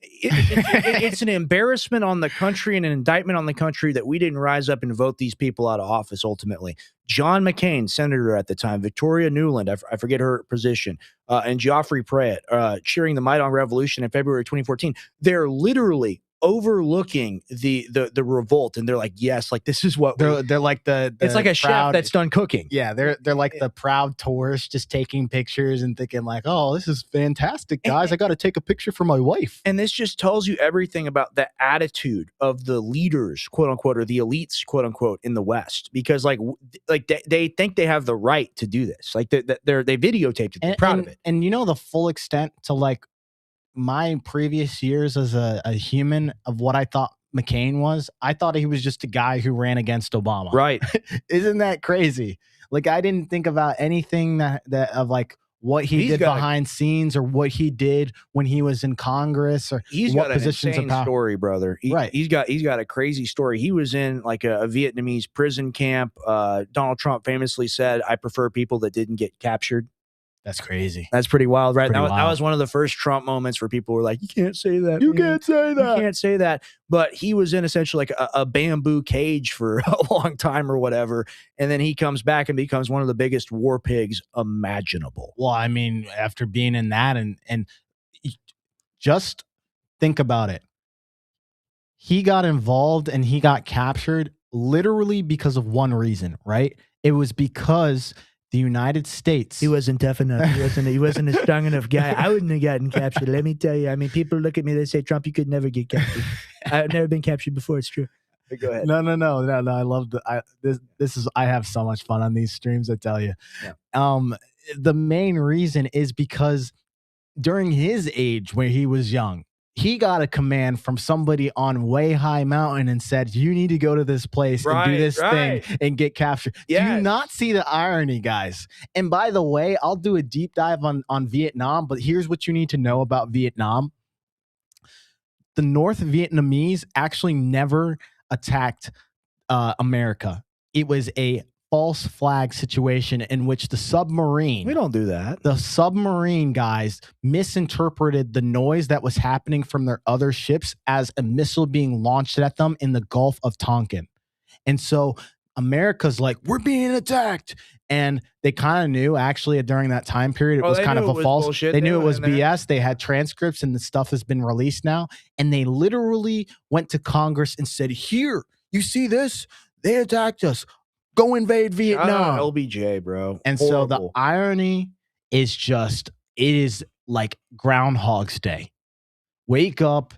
Speaker 1: It's an embarrassment on the country and an indictment on the country that we didn't rise up and vote these people out of office ultimately. John McCain, senator at the time, Victoria Nuland, I forget her position, and Geoffrey Pratt cheering the Maidan Revolution in February 2014. They're literally overlooking the revolt, and they're like, yes, like this is what
Speaker 2: they're like the
Speaker 1: it's like a
Speaker 2: proud,
Speaker 1: chef that's done cooking.
Speaker 2: Yeah, they're like the proud tourists just taking pictures and thinking like, oh, this is fantastic, guys. I got to take a picture for my wife.
Speaker 1: And this just tells you everything about the attitude of the leaders, quote unquote, or the elites, quote unquote, in the West, because like they think they have the right to do this. Like they videotaped it. They're proud of it.
Speaker 2: And you know the full extent to like my previous years as a human of what I thought McCain was. I thought he was just a guy who ran against Obama.
Speaker 1: Right.
Speaker 2: Isn't that crazy? Like I didn't think about anything that of like what he did behind scenes or what he did when he was in Congress or what positions of power.
Speaker 1: Story, brother. He's got a crazy story. He was in like a Vietnamese prison camp. Donald Trump famously said, "I prefer people that didn't get captured."
Speaker 2: That's crazy.
Speaker 1: That's pretty wild, right?
Speaker 2: That
Speaker 1: was one of the first Trump moments where people were like, "You can't say that.
Speaker 2: You can't say that.
Speaker 1: You can't say that." But he was in essentially like a bamboo cage for a long time or whatever, and then he comes back and becomes one of the biggest war pigs imaginable.
Speaker 2: Well, I mean, after being in that, and just think about it. He got involved and he got captured literally because of one reason, right? It was because the United States.
Speaker 1: He wasn't tough enough. He wasn't a strong enough guy. I wouldn't have gotten captured. Let me tell you. I mean, people look at me, they say, "Trump, you could never get captured." I've never been captured before. It's true. But go ahead.
Speaker 2: No. I love this is I have so much fun on these streams, I tell you.
Speaker 1: Yeah.
Speaker 2: The main reason is because during his age when he was young, he got a command from somebody on way high mountain and said, "You need to go to this place and do this thing and get captured."
Speaker 1: Yes.
Speaker 2: Do you not see the irony, guys? And by the way, I'll do a deep dive on Vietnam, but here's what you need to know about Vietnam. The North Vietnamese actually never attacked America. It was a false flag situation in which the submarine.
Speaker 1: We don't do that.
Speaker 2: The submarine guys misinterpreted the noise that was happening from their other ships as a missile being launched at them in the Gulf of Tonkin. And so America's like, "We're being attacked." And they kind of knew actually during that time period, it was kind of a false.
Speaker 1: Bullshit.
Speaker 2: They knew it was BS. They had transcripts and the stuff has been released now. And they literally went to Congress and said, "Here, you see this? They attacked us. Go invade Vietnam."
Speaker 1: LBJ, bro.
Speaker 2: And so the irony is just, it is like Groundhog's Day. Wake up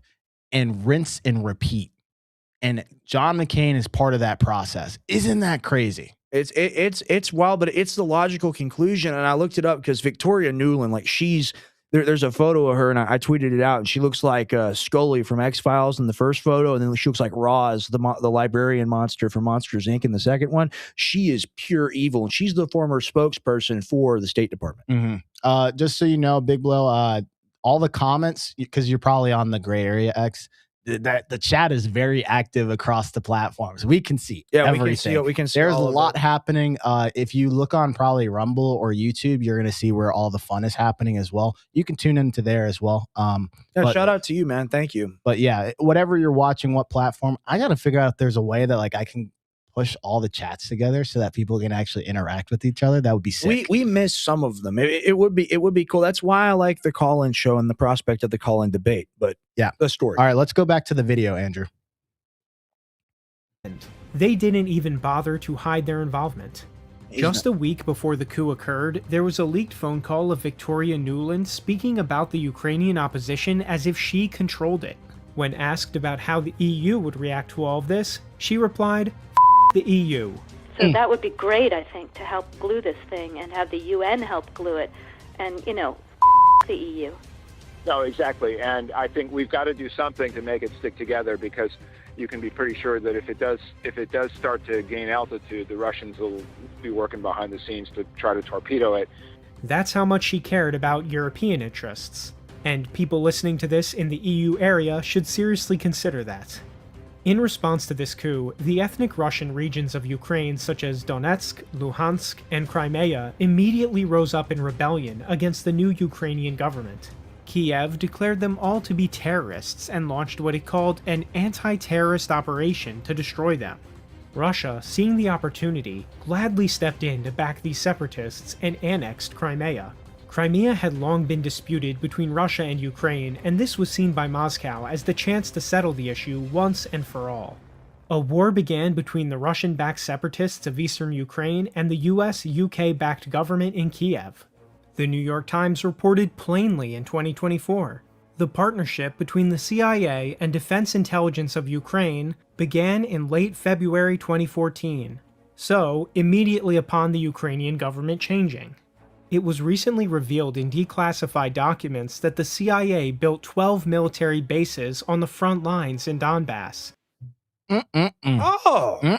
Speaker 2: and rinse and repeat. And John McCain is part of that process. Isn't that crazy?
Speaker 1: It's wild, but it's the logical conclusion. And I looked it up because Victoria Nuland, like there's a photo of her, and I tweeted it out, and she looks like Scully from X-Files in the first photo, and then she looks like Roz, the librarian monster from Monsters, Inc. in the second one. She is pure evil, and she's the former spokesperson for the State Department.
Speaker 2: Mm-hmm. Just so you know, Big Blow, all the comments, because you're probably on the gray area X, that the chat is very active across the platforms. We can see everything.
Speaker 10: We can see
Speaker 2: There's a
Speaker 10: all of
Speaker 2: lot
Speaker 10: it.
Speaker 2: happening. If you look on probably Rumble or YouTube, you're going to see where all the fun is happening as well. You can tune into there as well.
Speaker 10: Shout out to you, man. Thank you.
Speaker 2: But yeah, whatever you're watching, what platform, I got to figure out if there's a way that like I can push all the chats together so that people can actually interact with each other. That would be sick.
Speaker 10: We miss some of them. It would be cool. That's why I like the call-in show and the prospect of the call-in debate. But
Speaker 2: yeah,
Speaker 10: the story.
Speaker 2: All right, let's go back to the video, Andrew.
Speaker 12: They didn't even bother to hide their involvement. Just a week before the coup occurred, there was a leaked phone call of Victoria Nuland speaking about the Ukrainian opposition as if she controlled it. When asked about how the EU would react to all of this, she replied, "F the EU."
Speaker 17: So that would be great, I think, to help glue this thing and have the UN help glue it. And, you know, the EU.
Speaker 18: No, exactly. And I think we've got to do something to make it stick together, because you can be pretty sure that if it does start to gain altitude, the Russians will be working behind the scenes to try to torpedo it.
Speaker 12: That's how much she cared about European interests. And people listening to this in the EU area should seriously consider that. In response to this coup, the ethnic Russian regions of Ukraine such as Donetsk, Luhansk, and Crimea immediately rose up in rebellion against the new Ukrainian government. Kiev declared them all to be terrorists and launched what it called an anti-terrorist operation to destroy them. Russia, seeing the opportunity, gladly stepped in to back these separatists and annexed Crimea. Crimea had long been disputed between Russia and Ukraine, and this was seen by Moscow as the chance to settle the issue once and for all. A war began between the Russian-backed separatists of eastern Ukraine and the US-UK-backed government in Kiev. The New York Times reported plainly in 2024, the partnership between the CIA and Defense Intelligence of Ukraine began in late February 2014, so immediately upon the Ukrainian government changing. It was recently revealed in declassified documents that the CIA built 12 military bases on the front lines in Donbass.
Speaker 10: Oh,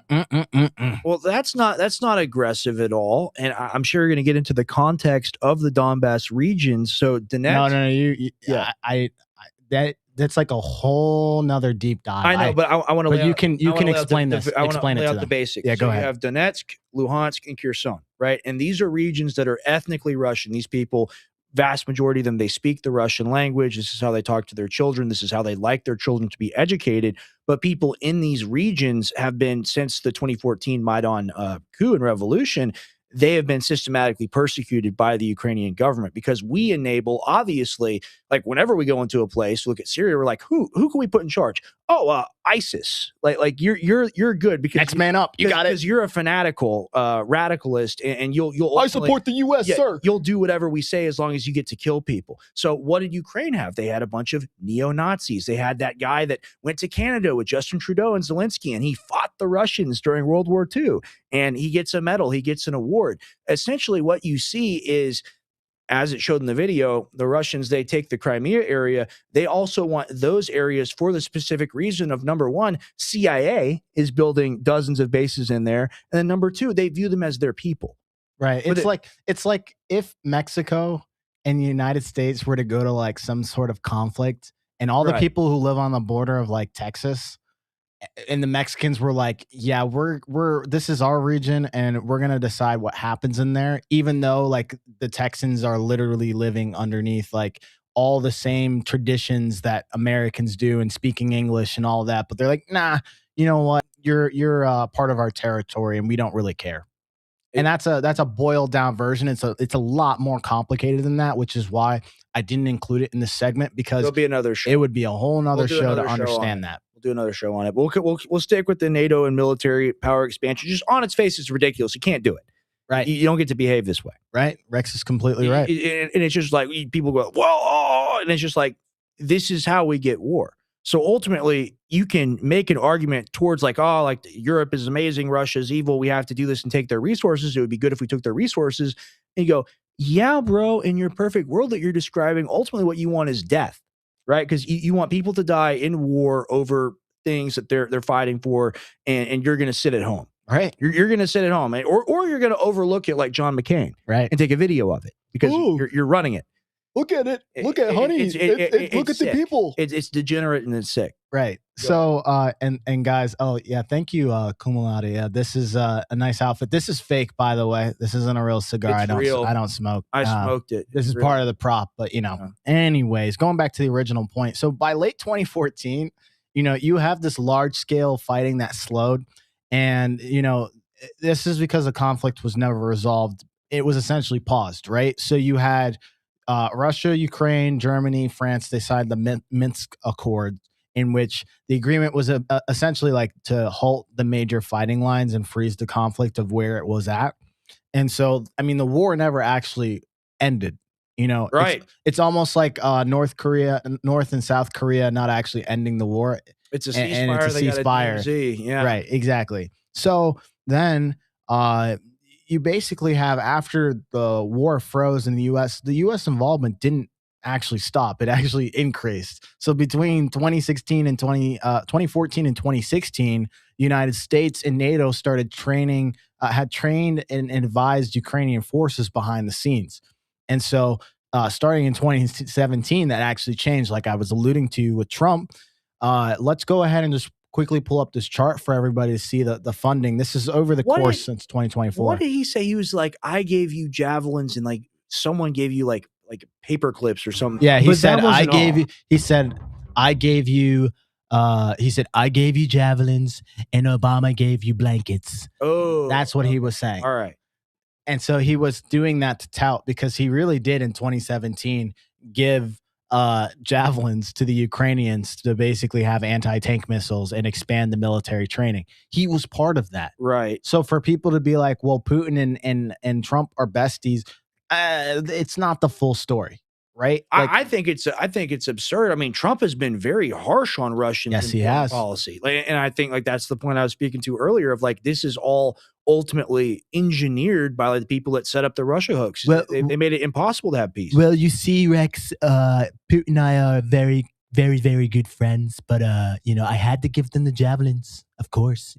Speaker 10: well, that's not aggressive at all, and I'm sure you're going to get into the context of the Donbass region. So, Donetsk,
Speaker 2: No, that's like a whole nother deep dive.
Speaker 10: I know, but I want to.
Speaker 2: But you can explain this.
Speaker 10: I want to
Speaker 2: explain
Speaker 10: lay
Speaker 2: it
Speaker 10: out
Speaker 2: to
Speaker 10: the
Speaker 2: them.
Speaker 10: basics.
Speaker 2: Yeah, go
Speaker 10: So
Speaker 2: ahead.
Speaker 10: You have Donetsk, Luhansk, and Kherson, right? And these are regions that are ethnically Russian. These people, vast majority of them, they speak the Russian language. This is how they talk to their children. This is how they like their children to be educated. But people in these regions have been, since the 2014 Maidan coup and revolution, they have been systematically persecuted by the Ukrainian government, because we enable, obviously, like whenever we go into a place, look at Syria, we're like, who can we put in charge? Oh, ISIS. Like you're good because
Speaker 2: next man up. You got it.
Speaker 10: Because you're a fanatical radicalist, and you'll
Speaker 2: I support the U.S., sir.
Speaker 10: You'll do whatever we say as long as you get to kill people. So what did Ukraine have? They had a bunch of neo-Nazis. They had that guy that went to Canada with Justin Trudeau and Zelensky, and he fought the Russians during World War II, and he gets a medal. He gets an award. Essentially, what you see is, as it showed in the video, the Russians, they take the Crimea area. They also want those areas for the specific reason of, number one, CIA is building dozens of bases in there. And then number two, they view them as their people.
Speaker 2: Right. It's like if Mexico and the United States were to go to like some sort of conflict, and all the people who live on the border of like Texas, and the Mexicans were like, yeah, we're this is our region and we're going to decide what happens in there, even though like the Texans are literally living underneath like all the same traditions that Americans do and speaking English and all that. But they're like, nah, you know what? You're part of our territory and we don't really care. And that's a boiled down version. It's a lot more complicated than that, which is why I didn't include it in this segment, because
Speaker 10: There'll be another show.
Speaker 2: It would be a whole nother show to
Speaker 10: show
Speaker 2: understand that.
Speaker 10: We'll do another show on it. But we'll stick with the NATO and military power expansion. Just on its face, it's ridiculous. You can't do it.
Speaker 2: Right.
Speaker 10: You don't get to behave this way.
Speaker 2: Right. Rex is completely right.
Speaker 10: And it's just like people go, well, and it's just like, this is how we get war. So ultimately, you can make an argument towards like, oh, like Europe is amazing, Russia's evil, we have to do this and take their resources. It would be good if we took their resources. And you go, yeah, bro, in your perfect world that you're describing, ultimately what you want is death, right? Because you want people to die in war over things that they're fighting for, and you're going to sit at home.
Speaker 2: Right.
Speaker 10: You're going to sit at home, or you're going to overlook it like John McCain,
Speaker 2: right,
Speaker 10: and take a video of it because you're running it.
Speaker 2: Look at it. Look at honey. Look at the people.
Speaker 1: It's degenerate and it's sick.
Speaker 2: Right. So and guys, oh yeah, thank you, Kumulati. Yeah, this is a nice outfit. This is fake, by the way. This isn't a real cigar.
Speaker 1: It's real.
Speaker 2: I don't smoke.
Speaker 1: I smoked it.
Speaker 2: This is part of the prop, but anyways, going back to the original point. So by late 2014, you have this large scale fighting that slowed, and this is because the conflict was never resolved. It was essentially paused, right? So you had Russia, Ukraine, Germany, France. They signed the Minsk Accord, in which the agreement was essentially like to halt the major fighting lines and freeze the conflict of where it was at. And so, I mean, the war never actually ended.
Speaker 1: Right?
Speaker 2: It's almost like North and South Korea not actually ending the war.
Speaker 1: It's a ceasefire.
Speaker 2: And it's a ceasefire.
Speaker 1: Yeah.
Speaker 2: Right. Exactly. So then, you basically have, after the war froze in the U.S. involvement didn't actually stop. It actually increased. So between 2014 and 2016, the United States and NATO started training, had trained and advised Ukrainian forces behind the scenes. And so starting in 2017, that actually changed, like I was alluding to with Trump. Let's go ahead and just quickly pull up this chart for everybody to see the funding. This is over the course since 2024.
Speaker 1: What did he say? He was like, I gave you javelins and like someone gave you like paper clips or something.
Speaker 2: Yeah, he said I gave you javelins and Obama gave you blankets.
Speaker 1: Oh,
Speaker 2: that's what he was saying.
Speaker 1: All right.
Speaker 2: And so he was doing that to tout, because he really did in 2017 give javelins to the Ukrainians to basically have anti-tank missiles and expand the military training. He was part of that.
Speaker 1: Right.
Speaker 2: So for people to be like, well, Putin and Trump are besties, it's not the full story, right? Like,
Speaker 1: I think it's absurd. I mean, Trump has been very harsh on Russian policy. And I think like that's the point I was speaking to earlier of like, this is all ultimately engineered by like the people that set up the Russia hooks.
Speaker 2: Well,
Speaker 1: they made it impossible to have peace.
Speaker 2: Well, you see, Rex, Putin and I are very, very, very good friends, but I had to give them the javelins, of course.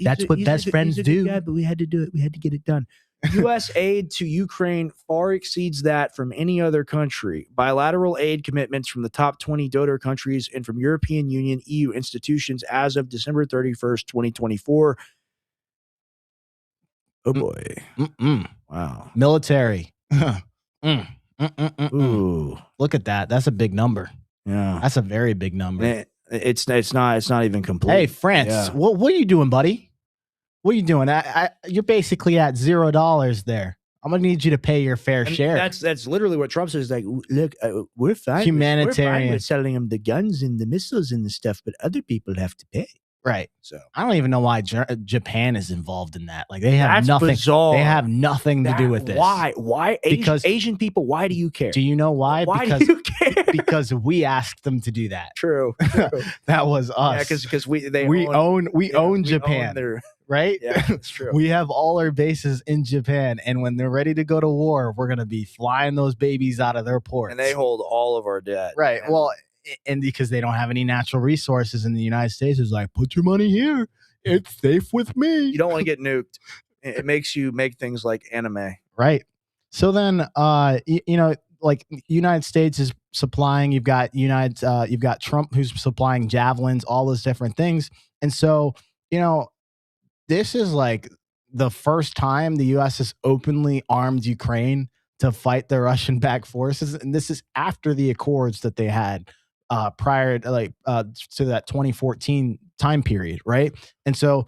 Speaker 2: That's what best friends do.
Speaker 1: Guy, but we had to do it. We had to get it done. U.S. aid to Ukraine far exceeds that from any other country. Bilateral aid commitments from the top 20 donor countries and from European Union, EU institutions as of December 31st, 2024. Oh boy. Wow.
Speaker 2: Military. Ooh. Look at that. That's a big number.
Speaker 1: Yeah.
Speaker 2: That's a very big number.
Speaker 1: It's not even complete.
Speaker 2: Hey, France, what are you doing, buddy? What are you doing? You're basically at $0 there. I'm gonna need you to pay your fair share.
Speaker 1: That's literally what Trump says. Like, look, we're fine.
Speaker 2: Humanitarian.
Speaker 1: We're fine with selling them the guns and the missiles and the stuff, but other people have to pay.
Speaker 2: Right.
Speaker 1: So
Speaker 2: I don't even know why Japan is involved in that. Like they have nothing.
Speaker 1: Bizarre.
Speaker 2: They have nothing to do with this.
Speaker 1: Why? Because Asian people. Why do you care?
Speaker 2: Do you know why?
Speaker 1: Why do you care?
Speaker 2: Because we asked them to do that.
Speaker 1: True.
Speaker 2: That was us.
Speaker 1: Yeah, because we
Speaker 2: own Japan. Right?
Speaker 1: Yeah, that's true.
Speaker 2: We have all our bases in Japan, and when they're ready to go to war, we're gonna be flying those babies out of their ports.
Speaker 1: And they hold all of our debt.
Speaker 2: Right. Well, and because they don't have any natural resources in the United States, it's like, put your money here. It's safe with me.
Speaker 1: You don't want to get nuked. It makes you make things like anime.
Speaker 2: Right. So then, like United States is supplying, you've got Trump who's supplying javelins, all those different things. And so, this is like the first time the U.S. has openly armed Ukraine to fight the Russian-backed forces. And this is after the accords that they had prior to to that 2014 time period, right? And so,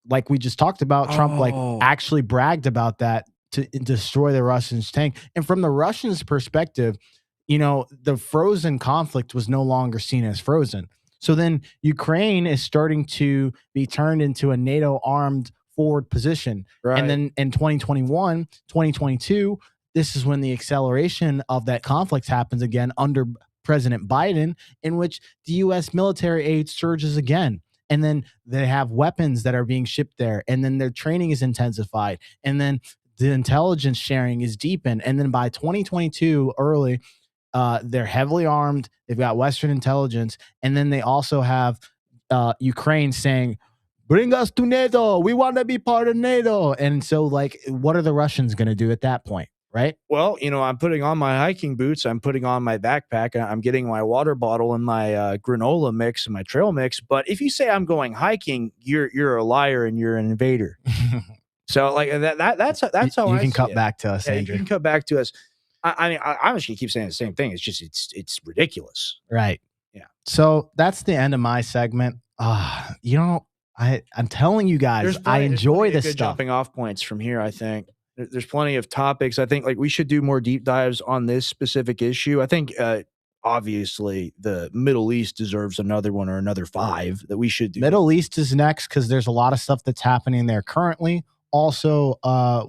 Speaker 2: like we just talked about, Trump actually bragged about that to destroy the Russians' tank. And from the Russians' perspective, the frozen conflict was no longer seen as frozen. So then Ukraine is starting to be turned into a NATO armed forward position.
Speaker 1: Right.
Speaker 2: And then in 2021, 2022, this is when the acceleration of that conflict happens again under President Biden, in which the U.S. military aid surges again. And then they have weapons that are being shipped there. And then their training is intensified. And then the intelligence sharing is deepened. And then by 2022 early, they're heavily armed. They've got Western intelligence. And then they also have Ukraine saying, bring us to NATO. We want to be part of NATO. And so, like, what are the Russians going to do at that point? right?
Speaker 10: Well, I'm putting on my hiking boots. I'm putting on my backpack. I'm getting my water bottle and my granola mix and my trail mix. But if you say I'm going hiking, you're a liar and you're an invader. So like that's how
Speaker 2: You
Speaker 10: I
Speaker 2: can
Speaker 10: see
Speaker 2: cut
Speaker 10: it.
Speaker 2: back to us,
Speaker 10: Yeah,
Speaker 2: Andrew.
Speaker 10: you can cut back to us. I mean, I'm just gonna keep saying the same thing. It's just it's ridiculous.
Speaker 2: Right.
Speaker 10: Yeah.
Speaker 2: So that's the end of my segment. I'm telling you guys, I enjoy this
Speaker 10: good
Speaker 2: stuff.
Speaker 10: jumping off points from here. I think there's plenty of topics. I think like we should do more deep dives on this specific issue. I think obviously the Middle East deserves another one or another 5 that we should do.
Speaker 2: Middle East is next because there's a lot of stuff that's happening there currently. Also,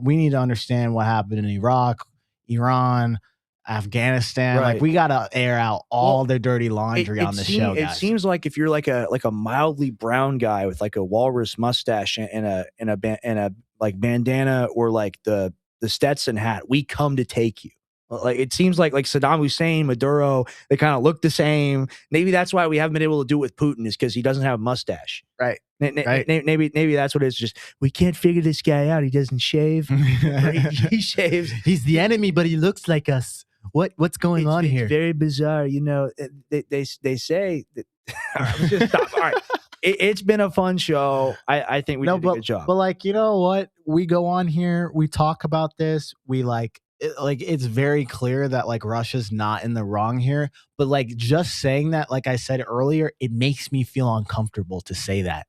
Speaker 2: we need to understand what happened in Iraq, Iran, Afghanistan.
Speaker 10: Right.
Speaker 2: Like we got to air out all the dirty laundry on the show,
Speaker 10: It
Speaker 2: guys.
Speaker 10: seems like if you're like a mildly brown guy with like a walrus mustache and a like bandana or like the Stetson hat, we come to take you. Like it seems like Saddam Hussein, Maduro, they kind of look the same. Maybe that's why we haven't been able to do it with Putin is because he doesn't have a mustache.
Speaker 2: Right.
Speaker 10: Maybe that's what it is. Just we can't figure this guy out. He doesn't shave. He shaves.
Speaker 2: He's the enemy, but he looks like us. What's going on here?
Speaker 10: It's very bizarre. They say that. All right, let's just stop. All right. It's been a fun show. I think we did a good job.
Speaker 2: But like, you know what? We go on here, we talk about this, we it's very clear that like Russia's not in the wrong here. But like just saying that, like I said earlier, it makes me feel uncomfortable to say that.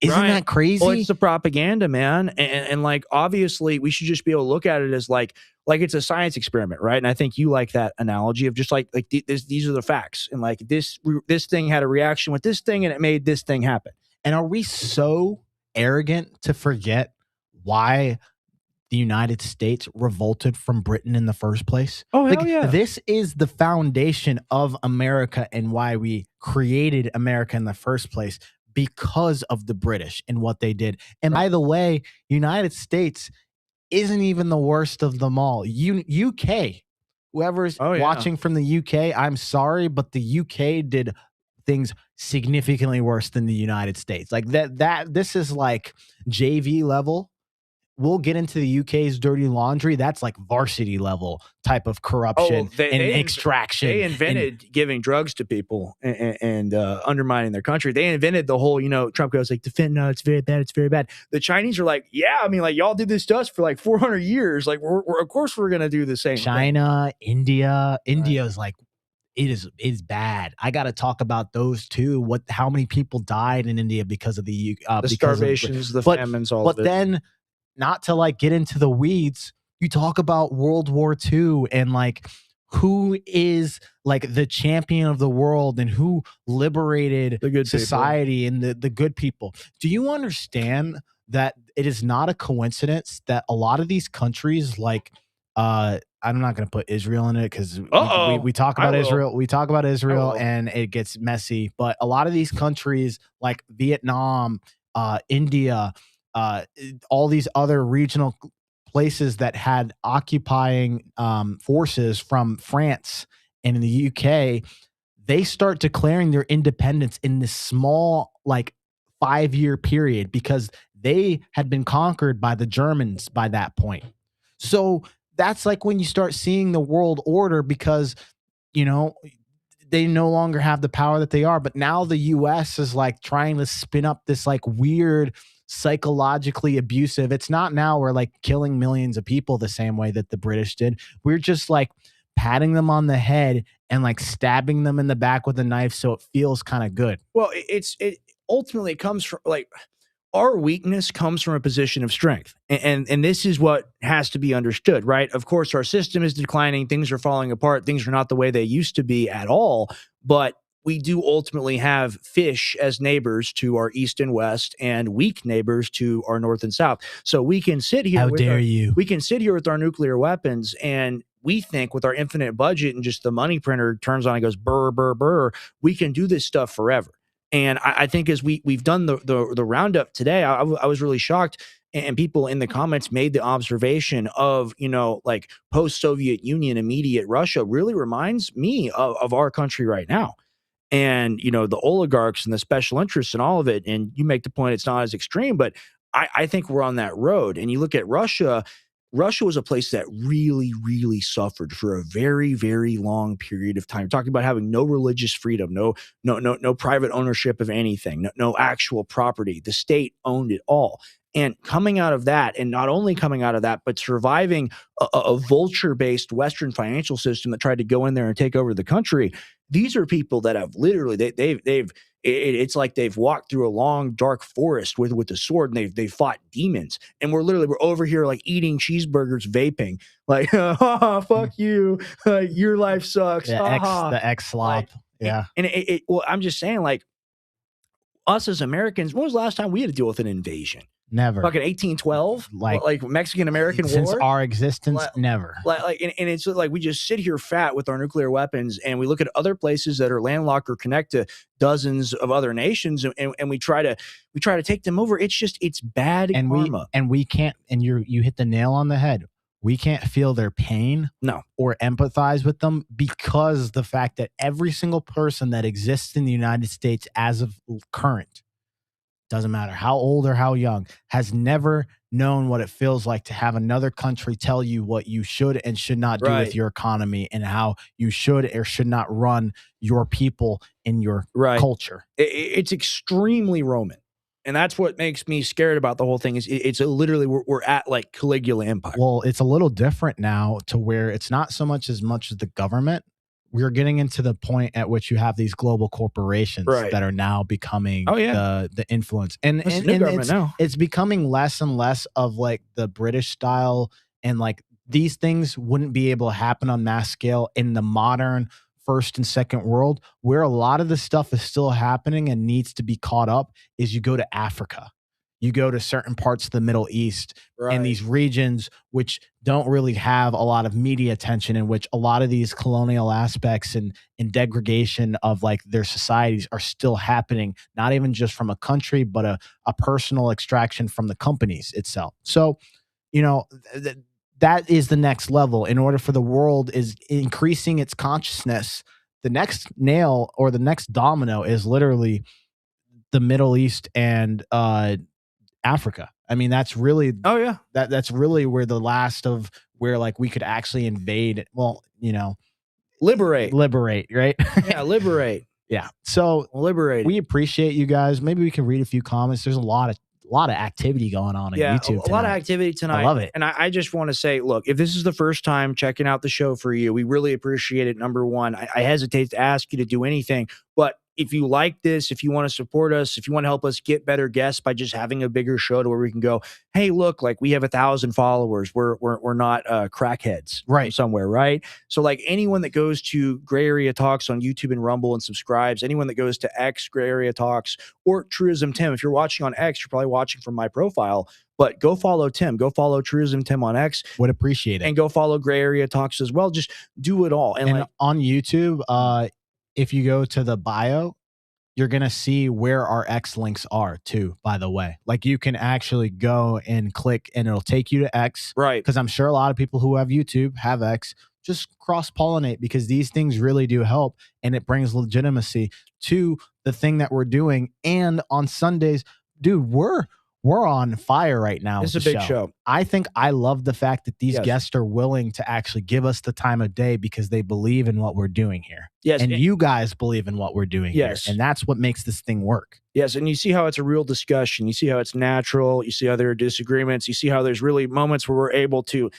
Speaker 2: Isn't that crazy?
Speaker 10: Well, it's the propaganda, man. And like obviously we should just be able to look at it as like it's a science experiment, right? And I think you like that analogy of just like these are the facts. And like this thing had a reaction with this thing and it made this thing happen.
Speaker 2: And are we so arrogant to forget why the United States revolted from Britain in the first place?
Speaker 10: Oh, hell yeah.
Speaker 2: This is the foundation of America and why we created America in the first place, because of the British and what they did. And by the way, United States isn't even the worst of them all. UK, whoever's watching from the UK, I'm sorry, but the UK did things significantly worse than the United States. Like this is like JV level. We'll get into the UK's dirty laundry. That's like varsity level type of corruption and extraction.
Speaker 10: They invented giving drugs to people and undermining their country. They invented the whole, Trump goes like, no, it's very bad. It's very bad. The Chinese are like, yeah, I mean, like y'all did this to us for like 400 years. Like we're of course we're going to do the same
Speaker 2: China, thing. India's like, it's bad. I got to talk about those too. How many people died in India because of the
Speaker 10: starvations, the famines, all of it.
Speaker 2: But then, not to like get into the weeds, you talk about World War II and like who is like the champion of the world and who liberated
Speaker 10: the good
Speaker 2: society and the good people. Do you understand that it is not a coincidence that a lot of these countries like I'm not going to put Israel in it because we talk about Israel. We talk about Israel and it gets messy. But a lot of these countries like Vietnam, India, all these other regional places that had occupying forces from France and in the UK, they start declaring their independence in this small, like 5-year period because they had been conquered by the Germans by that point. So that's like when you start seeing the world order because, they no longer have the power that they are. But now the US is like trying to spin up this like weird psychologically abusive. It's not now we're like killing millions of people the same way that the British did. We're just like patting them on the head and like stabbing them in the back with a knife so it feels kind of good.
Speaker 10: Well, it ultimately comes from like our weakness comes from a position of strength. And this is what has to be understood, right? Of course, our system is declining. Things are falling apart. Things are not the way they used to be at all. But we do ultimately have fish as neighbors to our east and west and weak neighbors to our north and south. So we can sit here. We can sit here with our nuclear weapons and we think with our infinite budget and just the money printer turns on and goes burr, burr, burr, we can do this stuff forever. And I think as we've done the roundup today, I was really shocked. And people in the comments made the observation of, like post-Soviet Union, immediate Russia really reminds me of our country right now. And, the oligarchs and the special interests and all of it. And you make the point it's not as extreme, but I think we're on that road. And you look at Russia, Russia was a place that really, really suffered for a very, very long period of time. You're talking about having no religious freedom, no private ownership of anything, no actual property. The state owned it all. And coming out of that, and not only coming out of that, but surviving a vulture-based Western financial system that tried to go in there and take over the country. These are people that have literally it's like they've walked through a long dark forest with a sword, and they've fought demons. And we're over here like eating cheeseburgers, vaping, like fuck you, your life sucks.
Speaker 2: The X slop. Yeah.
Speaker 10: And well, I'm just saying, like, us as Americans, when was the last time we had to deal with an invasion?
Speaker 2: Never.
Speaker 10: Fucking 1812, like Mexican-American War.
Speaker 2: Since our existence, never.
Speaker 10: And it's like we just sit here fat with our nuclear weapons, and we look at other places that are landlocked or connect to dozens of other nations, and we try to take them over. It's bad karma.
Speaker 2: We can't. And you hit the nail on the head. We can't feel their pain, or empathize with them, because the fact that every single person that exists in the United States as of current, doesn't matter how old or how young, has never known what it feels like to have another country tell you what you should and should not do with your economy, and how you should or should not run your people in your culture.
Speaker 10: It's extremely Roman. And that's what makes me scared about the whole thing. Is it's literally we're at like Caligula Empire.
Speaker 2: Well, it's a little different now, to where it's not so much as the government. We're getting into the point at which you have these global corporations that are now becoming the influence. And it's becoming less and less of like the British style, and like these things wouldn't be able to happen on mass scale in the modern first and second world. Where a lot of the stuff is still happening and needs to be caught up is you go to Africa. You go to certain parts of the Middle East and these regions which don't really have a lot of media attention, in which a lot of these colonial aspects and degradation of like their societies are still happening, not even just from a country, but a personal extraction from the companies itself. So, that is the next level. In order for the world is increasing its consciousness, the next nail or the next domino is literally the Middle East and Africa. I mean, that's really that's really where the last of where like we could actually invade. Well,
Speaker 10: liberate,
Speaker 2: right?
Speaker 10: Yeah, liberate.
Speaker 2: Yeah. So
Speaker 10: liberate.
Speaker 2: We appreciate you guys. Maybe we can read a few comments. There's a lot of activity going on YouTube.
Speaker 10: A lot of activity tonight.
Speaker 2: I love it.
Speaker 10: And I just want to say, look, if this is the first time checking out the show for you, we really appreciate it. Number one, I hesitate to ask you to do anything, but if you like this, if you want to support us, if you want to help us get better guests by just having a bigger show to where we can go, hey, look, like we have 1,000 followers. We're not crackheads from somewhere, right? So like anyone that goes to Gray Area Talks on YouTube and Rumble and subscribes, anyone that goes to X, Gray Area Talks, or Truism Tim, if you're watching on X, you're probably watching from my profile, but go follow Tim, go follow Truism Tim on X.
Speaker 2: Would appreciate it.
Speaker 10: And go follow Gray Area Talks as well. Just do it all.
Speaker 2: And like, on YouTube, if you go to the bio, you're going to see where our X links are too, by the way. Like you can actually go and click and it'll take you to X.
Speaker 10: Right.
Speaker 2: Because I'm sure a lot of people who have YouTube have X. Just cross-pollinate, because these things really do help, and it brings legitimacy to the thing that we're doing. And on Sundays, dude, we're on fire right now.
Speaker 10: It's a big show.
Speaker 2: I love the fact that these guests are willing to actually give us the time of day, because they believe in what we're doing here.
Speaker 10: Yes.
Speaker 2: And you guys believe in what we're doing here. And that's what makes this thing work.
Speaker 10: Yes. And you see how it's a real discussion. You see how it's natural. You see how there are disagreements. You see how there's really moments where we're able to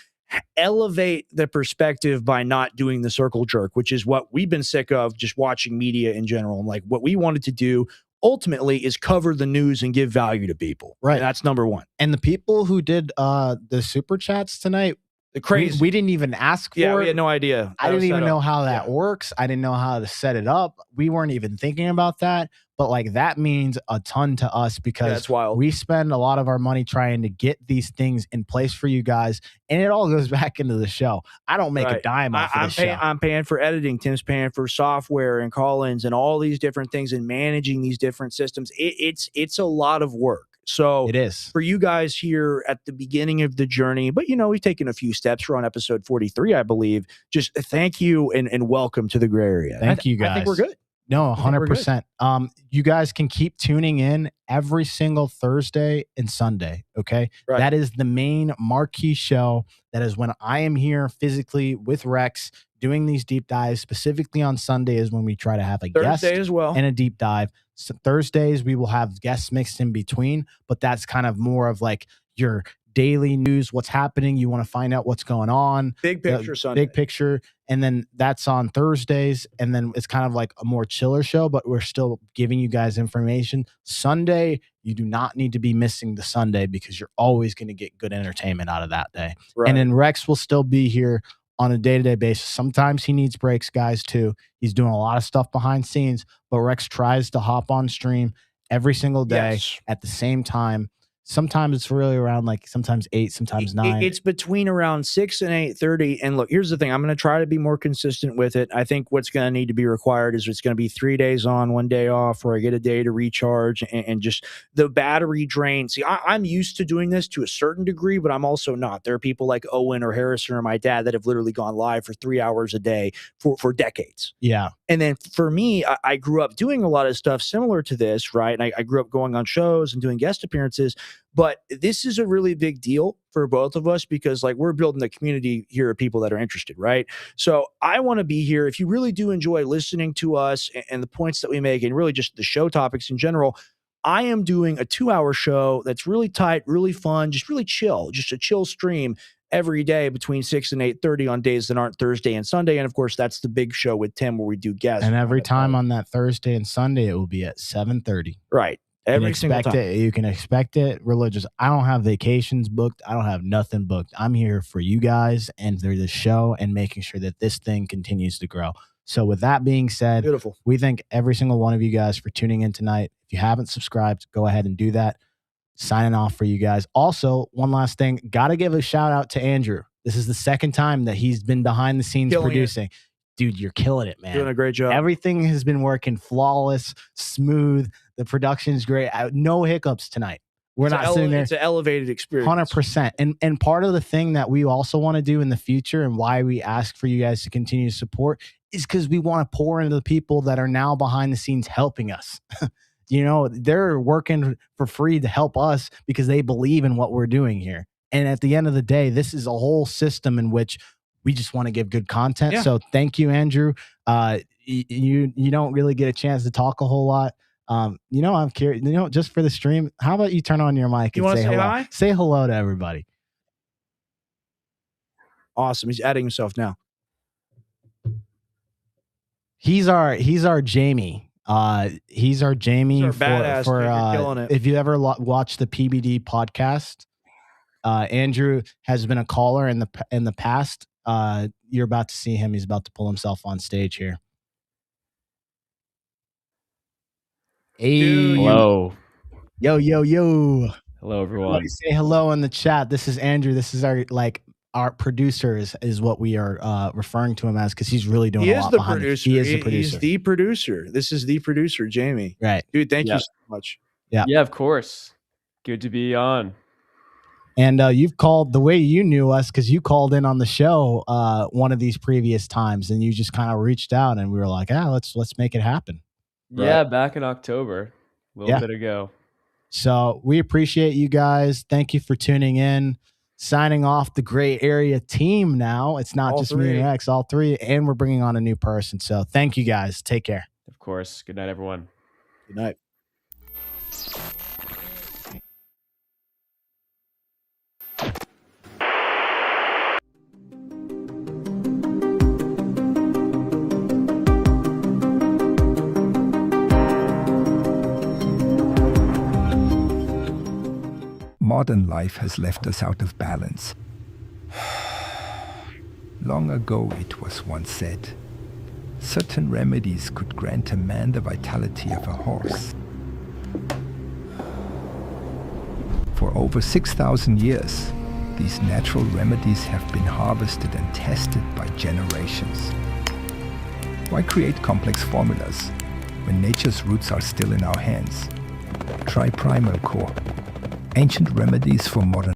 Speaker 10: elevate the perspective by not doing the circle jerk, which is what we've been sick of, just watching media in general. And like what we wanted to do ultimately is cover the news and give value to people.
Speaker 2: Right.
Speaker 10: And that's number one.
Speaker 2: And the people who did the super chats tonight,
Speaker 10: the crazy,
Speaker 2: we didn't even ask for it.
Speaker 10: We had no idea.
Speaker 2: I didn't even know how that works. I didn't know how to set it up. We weren't even thinking about that. But like that means a ton to us, because
Speaker 10: that's wild.
Speaker 2: We spend a lot of our money trying to get these things in place for you guys, and it all goes back into the show. I don't make a dime off of the show.
Speaker 10: I'm paying for editing. Tim's paying for software and call-ins and all these different things and managing these different systems. It's a lot of work. So
Speaker 2: it is
Speaker 10: for you guys here at the beginning of the journey, but we've taken a few steps. We're on episode 43, I believe. Just thank you and welcome to the Gray Area.
Speaker 2: Thank you guys.
Speaker 10: I think we're good.
Speaker 2: No, 100%. You guys can keep tuning in every single Thursday and Sunday, okay?
Speaker 1: Right.
Speaker 2: That is the main marquee show. That is when I am here physically with Rex doing these deep dives. Specifically on Sunday is when we try to have a guest
Speaker 1: Thursday as well.
Speaker 2: and a deep dive. So Thursdays, we will have guests mixed in between, but that's kind of more of like your daily news, what's happening. You want to find out what's going on.
Speaker 1: Big picture Sunday.
Speaker 2: Big picture. And then that's on Thursdays. And then it's kind of like a more chiller show, but we're still giving you guys information. Sunday, you do not need to be missing the Sunday because you're always going to get good entertainment out of that day.
Speaker 1: Right.
Speaker 2: And then Rex will still be here on a day-to-day basis. Sometimes he needs breaks, guys, too. He's doing a lot of stuff behind scenes, but Rex tries to hop on stream every single day at the same time. Sometimes it's really around like sometimes 8, sometimes 9.
Speaker 1: It's between around 6 and 8:30. And look, here's the thing. I'm going to try to be more consistent with it. I think what's going to need to be required is it's going to be 3 days on, 1 day off, where I get a day to recharge and just the battery drain. See, I'm used to doing this to a certain degree, but I'm also not. There are people like Owen or Harrison or my dad that have literally gone live for 3 hours a day for decades.
Speaker 2: Yeah.
Speaker 1: And then for me, I grew up doing a lot of stuff similar to this, right? And I grew up going on shows and doing guest appearances. But this is a really big deal for both of us because like we're building a community here of people that are interested, right? So I want to be here. If you really do enjoy listening to us and the points that we make and really just the show topics in general, I am doing a 2-hour show that's really tight, really fun, just really chill, just a chill stream every day between 6 and 8:30 on days that aren't Thursday and Sunday. And of course, that's the big show with Tim where we do guests.
Speaker 2: And every time on that Thursday and Sunday, it will be at 7:30.
Speaker 1: Right. Every single time.
Speaker 2: You can expect it religious. I don't have vacations booked. I don't have nothing booked. I'm here for you guys and through the show and making sure that this thing continues to grow. So with that being said,
Speaker 1: beautiful.
Speaker 2: We thank every single one of you guys for tuning in tonight. If you haven't subscribed, go ahead and do that. Signing off for you guys. Also, one last thing. Got to give a shout out to Andrew. This is the second time that he's been behind the scenes producing. Dude, you're killing it, man.
Speaker 1: Doing a great job.
Speaker 2: Everything has been working flawless, smooth. The production's great. No hiccups tonight. We're not sitting there.
Speaker 1: It's an elevated experience.
Speaker 2: 100%. And part of the thing that we also want to do in the future and why we ask for you guys to continue to support is because we want to pour into the people that are now behind the scenes helping us. You know, they're working for free to help us because they believe in what we're doing here. And at the end of the day, this is a whole system in which we just want to give good content.
Speaker 1: Yeah.
Speaker 2: So thank you, Andrew. You don't really get a chance to talk a whole lot. You know, I'm curious, you know, just for the stream, how about you turn on your mic and say hello?
Speaker 1: Hi?
Speaker 2: Say hello to everybody.
Speaker 1: Awesome. He's adding himself now.
Speaker 2: He's our Jamie. He's our Jamie
Speaker 1: He's our badass,
Speaker 2: for
Speaker 1: dude. You're killing it.
Speaker 2: if you ever watch the PBD podcast, Andrew has been a caller in the past. You're about to see him. He's about to pull himself on stage here. Hey,
Speaker 1: Dude,
Speaker 19: hello.
Speaker 2: Yo.
Speaker 19: Hello, everyone.
Speaker 2: Say hello in the chat. This is Andrew. This is our producer is what we are referring to him as because he's really doing a lot behind it. He is the producer.
Speaker 1: He's the producer. This is the producer, Jamie.
Speaker 2: Right.
Speaker 1: Dude, thank you so much.
Speaker 2: Yeah.
Speaker 19: Yeah, of course. Good to be on.
Speaker 2: And you've called the way you knew us because you called in on the show one of these previous times and you just kind of reached out and we were like, let's make it happen.
Speaker 19: Yeah, back in October, a little bit ago.
Speaker 2: So we appreciate you guys. Thank you for tuning in. Signing off the Gray Area team now. It's not just me and Rex, all three, and we're bringing on a new person. So thank you guys. Take care.
Speaker 19: Of course. Good night, everyone.
Speaker 1: Good night.
Speaker 20: Modern life has left us out of balance. Long ago it was once said, certain remedies could grant a man the vitality of a horse. For over 6,000 years, these natural remedies have been harvested and tested by generations. Why create complex formulas when nature's roots are still in our hands? Try Primal Core. Ancient remedies for modern